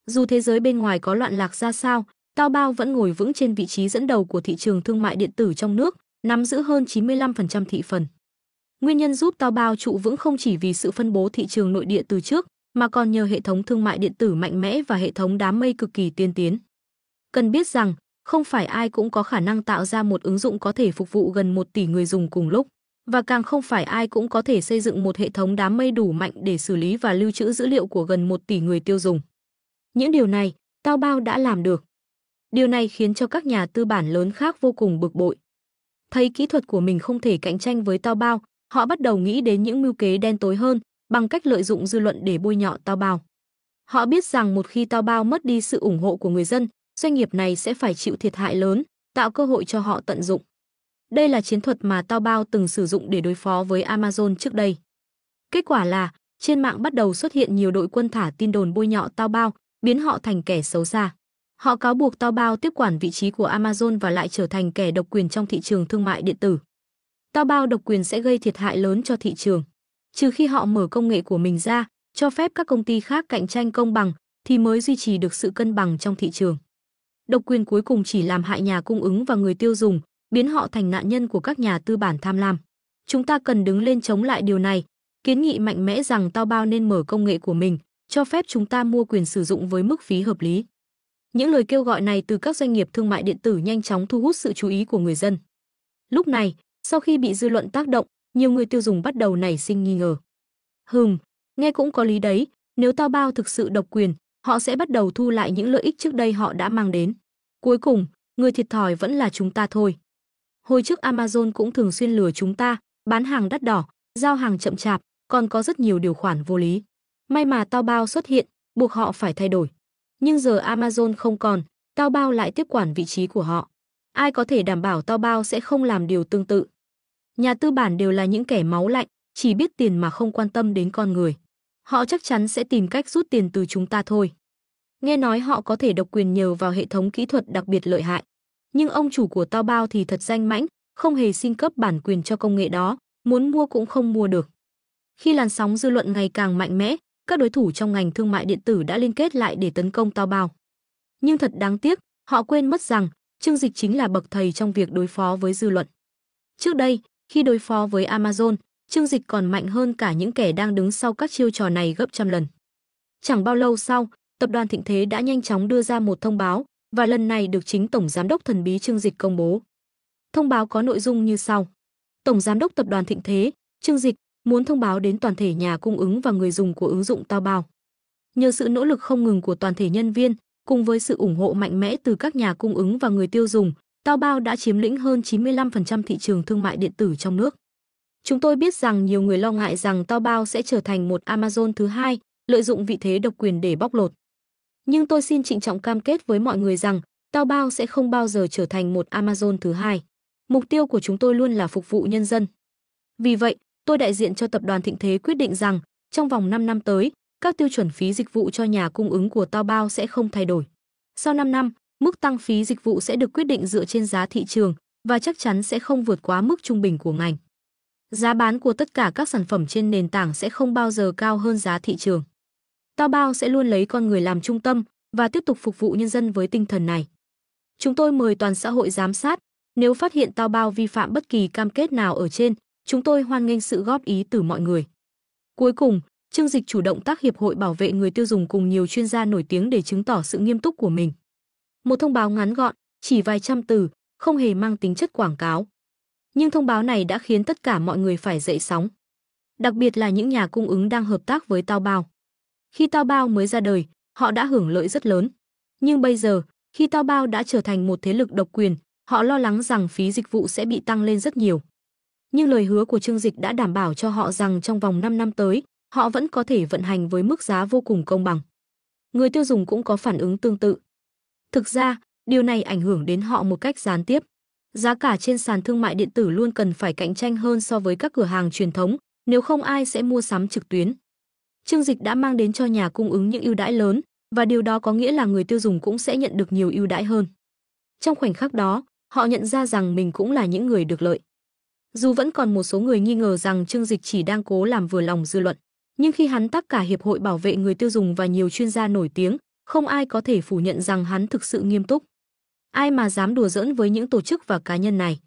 Dù thế giới bên ngoài có loạn lạc ra sao, Tao Bao vẫn ngồi vững trên vị trí dẫn đầu của thị trường thương mại điện tử trong nước, nắm giữ hơn 95% thị phần. Nguyên nhân giúp Tao Bao trụ vững không chỉ vì sự phân bố thị trường nội địa từ trước, mà còn nhờ hệ thống thương mại điện tử mạnh mẽ và hệ thống đám mây cực kỳ tiên tiến. Cần biết rằng, không phải ai cũng có khả năng tạo ra một ứng dụng có thể phục vụ gần 1 tỷ người dùng cùng lúc, và càng không phải ai cũng có thể xây dựng một hệ thống đám mây đủ mạnh để xử lý và lưu trữ dữ liệu của gần 1 tỷ người tiêu dùng. Những điều này, Tao Bao đã làm được. Điều này khiến cho các nhà tư bản lớn khác vô cùng bực bội. Thấy kỹ thuật của mình không thể cạnh tranh với Tao Bao, họ bắt đầu nghĩ đến những mưu kế đen tối hơn, bằng cách lợi dụng dư luận để bôi nhọ Tao Bao. Họ biết rằng một khi Tao Bao mất đi sự ủng hộ của người dân, doanh nghiệp này sẽ phải chịu thiệt hại lớn, tạo cơ hội cho họ tận dụng. Đây là chiến thuật mà Tao Bao từng sử dụng để đối phó với Amazon trước đây. Kết quả là, trên mạng bắt đầu xuất hiện nhiều đội quân thả tin đồn bôi nhọ Tao Bao, biến họ thành kẻ xấu xa. Họ cáo buộc Tao Bao tiếp quản vị trí của Amazon và lại trở thành kẻ độc quyền trong thị trường thương mại điện tử. Tao Bao độc quyền sẽ gây thiệt hại lớn cho thị trường. Trừ khi họ mở công nghệ của mình ra, cho phép các công ty khác cạnh tranh công bằng, thì mới duy trì được sự cân bằng trong thị trường. Độc quyền cuối cùng chỉ làm hại nhà cung ứng và người tiêu dùng, biến họ thành nạn nhân của các nhà tư bản tham lam. Chúng ta cần đứng lên chống lại điều này, kiến nghị mạnh mẽ rằng Tao Bao nên mở công nghệ của mình, cho phép chúng ta mua quyền sử dụng với mức phí hợp lý. Những lời kêu gọi này từ các doanh nghiệp thương mại điện tử nhanh chóng thu hút sự chú ý của người dân. Lúc này, sau khi bị dư luận tác động, nhiều người tiêu dùng bắt đầu nảy sinh nghi ngờ. Nghe cũng có lý đấy, nếu Tao Bao thực sự độc quyền, họ sẽ bắt đầu thu lại những lợi ích trước đây họ đã mang đến. Cuối cùng, người thiệt thòi vẫn là chúng ta thôi. Hồi trước Amazon cũng thường xuyên lừa chúng ta, bán hàng đắt đỏ, giao hàng chậm chạp, còn có rất nhiều điều khoản vô lý. May mà Tao Bao xuất hiện, buộc họ phải thay đổi. Nhưng giờ Amazon không còn, Tao Bao lại tiếp quản vị trí của họ. Ai có thể đảm bảo Tao Bao sẽ không làm điều tương tự? Nhà tư bản đều là những kẻ máu lạnh, chỉ biết tiền mà không quan tâm đến con người. Họ chắc chắn sẽ tìm cách rút tiền từ chúng ta thôi. Nghe nói họ có thể độc quyền nhờ vào hệ thống kỹ thuật đặc biệt lợi hại. Nhưng ông chủ của Tao Bao thì thật danh mãnh, không hề xin cấp bản quyền cho công nghệ đó, muốn mua cũng không mua được. Khi làn sóng dư luận ngày càng mạnh mẽ, các đối thủ trong ngành thương mại điện tử đã liên kết lại để tấn công Tao Bao. Nhưng thật đáng tiếc, họ quên mất rằng Trương Dịch chính là bậc thầy trong việc đối phó với dư luận. Trước đây, khi đối phó với Amazon, Trương Dịch còn mạnh hơn cả những kẻ đang đứng sau các chiêu trò này gấp trăm lần. Chẳng bao lâu sau, tập đoàn Thịnh Thế đã nhanh chóng đưa ra một thông báo, và lần này được chính Tổng Giám đốc thần bí Trương Dịch công bố. Thông báo có nội dung như sau. Tổng Giám đốc Tập đoàn Thịnh Thế, Trương Dịch, muốn thông báo đến toàn thể nhà cung ứng và người dùng của ứng dụng Tao Bao. Nhờ sự nỗ lực không ngừng của toàn thể nhân viên, cùng với sự ủng hộ mạnh mẽ từ các nhà cung ứng và người tiêu dùng, Tao Bao đã chiếm lĩnh hơn 95% thị trường thương mại điện tử trong nước. Chúng tôi biết rằng nhiều người lo ngại rằng Tao Bao sẽ trở thành một Amazon thứ hai, lợi dụng vị thế độc quyền để bóc lột. Nhưng tôi xin trịnh trọng cam kết với mọi người rằng Tao Bao sẽ không bao giờ trở thành một Amazon thứ hai. Mục tiêu của chúng tôi luôn là phục vụ nhân dân. Vì vậy, tôi đại diện cho Tập đoàn Thịnh Thế quyết định rằng trong vòng 5 năm tới, các tiêu chuẩn phí dịch vụ cho nhà cung ứng của Tao Bao sẽ không thay đổi. Sau 5 năm, mức tăng phí dịch vụ sẽ được quyết định dựa trên giá thị trường và chắc chắn sẽ không vượt quá mức trung bình của ngành. Giá bán của tất cả các sản phẩm trên nền tảng sẽ không bao giờ cao hơn giá thị trường. Tao Bao sẽ luôn lấy con người làm trung tâm và tiếp tục phục vụ nhân dân với tinh thần này. Chúng tôi mời toàn xã hội giám sát, nếu phát hiện Tao Bao vi phạm bất kỳ cam kết nào ở trên, chúng tôi hoan nghênh sự góp ý từ mọi người. Cuối cùng, Trương Dịch chủ động tác Hiệp hội Bảo vệ người tiêu dùng cùng nhiều chuyên gia nổi tiếng để chứng tỏ sự nghiêm túc của mình. Một thông báo ngắn gọn, chỉ vài trăm từ, không hề mang tính chất quảng cáo. Nhưng thông báo này đã khiến tất cả mọi người phải dậy sóng. Đặc biệt là những nhà cung ứng đang hợp tác với Tao Bao. Khi Tao Bao mới ra đời, họ đã hưởng lợi rất lớn. Nhưng bây giờ, khi Tao Bao đã trở thành một thế lực độc quyền, họ lo lắng rằng phí dịch vụ sẽ bị tăng lên rất nhiều. Nhưng lời hứa của Trương Dịch đã đảm bảo cho họ rằng trong vòng 5 năm tới, họ vẫn có thể vận hành với mức giá vô cùng công bằng. người tiêu dùng cũng có phản ứng tương tự. Thực ra, điều này ảnh hưởng đến họ một cách gián tiếp. Giá cả trên sàn thương mại điện tử luôn cần phải cạnh tranh hơn so với các cửa hàng truyền thống, nếu không ai sẽ mua sắm trực tuyến. Chương dịch đã mang đến cho nhà cung ứng những ưu đãi lớn, và điều đó có nghĩa là người tiêu dùng cũng sẽ nhận được nhiều ưu đãi hơn. Trong khoảnh khắc đó, họ nhận ra rằng mình cũng là những người được lợi. Dù vẫn còn một số người nghi ngờ rằng Chương Dịch chỉ đang cố làm vừa lòng dư luận, nhưng khi hắn tác cả Hiệp hội Bảo vệ người tiêu dùng và nhiều chuyên gia nổi tiếng, không ai có thể phủ nhận rằng hắn thực sự nghiêm túc. Ai mà dám đùa giỡn với những tổ chức và cá nhân này?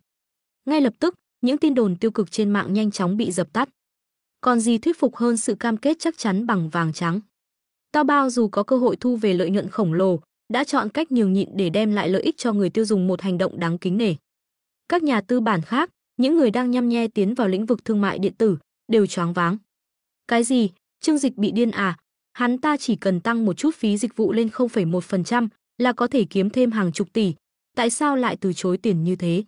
Ngay lập tức, những tin đồn tiêu cực trên mạng nhanh chóng bị dập tắt. Còn gì thuyết phục hơn sự cam kết chắc chắn bằng vàng trắng? Taobao dù có cơ hội thu về lợi nhuận khổng lồ, đã chọn cách nhường nhịn để đem lại lợi ích cho người tiêu dùng, một hành động đáng kính nể. Các nhà tư bản khác, những người đang nhăm nhe tiến vào lĩnh vực thương mại điện tử, đều choáng váng. Cái gì? Chương Dịch bị điên à? Hắn ta chỉ cần tăng một chút phí dịch vụ lên 0,1% là có thể kiếm thêm hàng chục tỷ. Tại sao lại từ chối tiền như thế?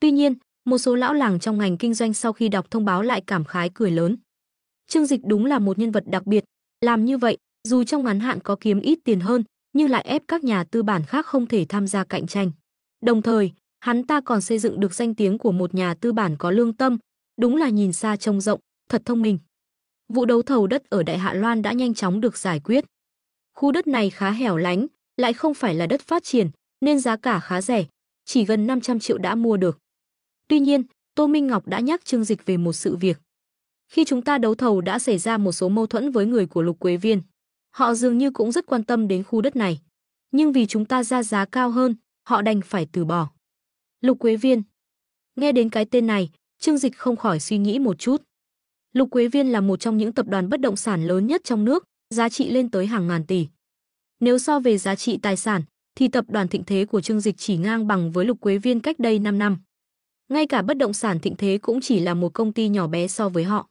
Tuy nhiên, một số lão làng trong ngành kinh doanh sau khi đọc thông báo lại cảm khái cười lớn. Chương Dịch đúng là một nhân vật đặc biệt. Làm như vậy, dù trong ngắn hạn có kiếm ít tiền hơn, nhưng lại ép các nhà tư bản khác không thể tham gia cạnh tranh. Đồng thời, hắn ta còn xây dựng được danh tiếng của một nhà tư bản có lương tâm, đúng là nhìn xa trông rộng, thật thông minh. Vụ đấu thầu đất ở Đại Hạ Loan đã nhanh chóng được giải quyết. Khu đất này khá hẻo lánh, lại không phải là đất phát triển, nên giá cả khá rẻ, chỉ gần 500 triệu đã mua được. Tuy nhiên, Tô Minh Ngọc đã nhắc Chương Dịch về một sự việc. Khi chúng ta đấu thầu đã xảy ra một số mâu thuẫn với người của Lục Quế Viên. Họ dường như cũng rất quan tâm đến khu đất này. Nhưng vì chúng ta ra giá cao hơn, họ đành phải từ bỏ. Lục Quế Viên. Nghe đến cái tên này, Chương Dịch không khỏi suy nghĩ một chút. Lục Quế Viên là một trong những tập đoàn bất động sản lớn nhất trong nước, giá trị lên tới hàng ngàn tỷ. Nếu so về giá trị tài sản, thì tập đoàn Thịnh Thế của Chương Dịch chỉ ngang bằng với Lục Quế Viên cách đây 5 năm. Ngay cả bất động sản Thịnh Thế cũng chỉ là một công ty nhỏ bé so với họ.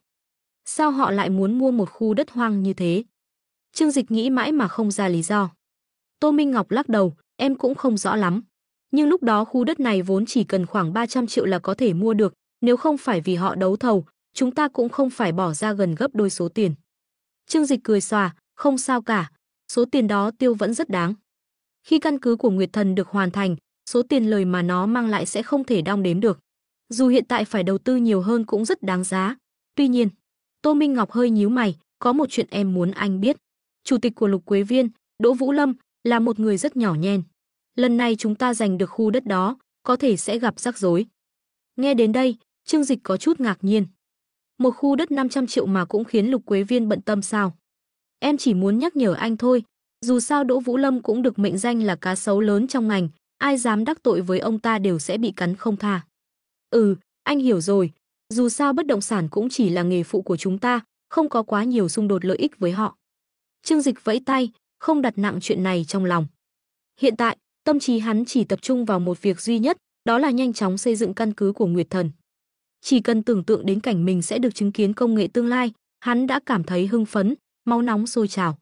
Sao họ lại muốn mua một khu đất hoang như thế? Chương Dịch nghĩ mãi mà không ra lý do. Tô Minh Ngọc lắc đầu, em cũng không rõ lắm. Nhưng lúc đó khu đất này vốn chỉ cần khoảng 300 triệu là có thể mua được, nếu không phải vì họ đấu thầu, chúng ta cũng không phải bỏ ra gần gấp đôi số tiền. Chương Dịch cười xòa, không sao cả, số tiền đó tiêu vẫn rất đáng. Khi căn cứ của Nguyệt Thần được hoàn thành, số tiền lời mà nó mang lại sẽ không thể đong đếm được. Dù hiện tại phải đầu tư nhiều hơn cũng rất đáng giá. Tuy nhiên, Tô Minh Ngọc hơi nhíu mày, có một chuyện em muốn anh biết. Chủ tịch của Lục Quế Viên, Đỗ Vũ Lâm, là một người rất nhỏ nhen. Lần này chúng ta giành được khu đất đó, có thể sẽ gặp rắc rối. Nghe đến đây, Chương Dịch có chút ngạc nhiên. Một khu đất 500 triệu mà cũng khiến Lục Quế Viên bận tâm sao? Em chỉ muốn nhắc nhở anh thôi, dù sao Đỗ Vũ Lâm cũng được mệnh danh là cá sấu lớn trong ngành, ai dám đắc tội với ông ta đều sẽ bị cắn không tha. Anh hiểu rồi, dù sao bất động sản cũng chỉ là nghề phụ của chúng ta, không có quá nhiều xung đột lợi ích với họ. Chương Dịch vẫy tay, không đặt nặng chuyện này trong lòng. Hiện tại, tâm trí hắn chỉ tập trung vào một việc duy nhất, đó là nhanh chóng xây dựng căn cứ của Nguyệt Thần. Chỉ cần tưởng tượng đến cảnh mình sẽ được chứng kiến công nghệ tương lai, hắn đã cảm thấy hưng phấn, máu nóng sôi trào.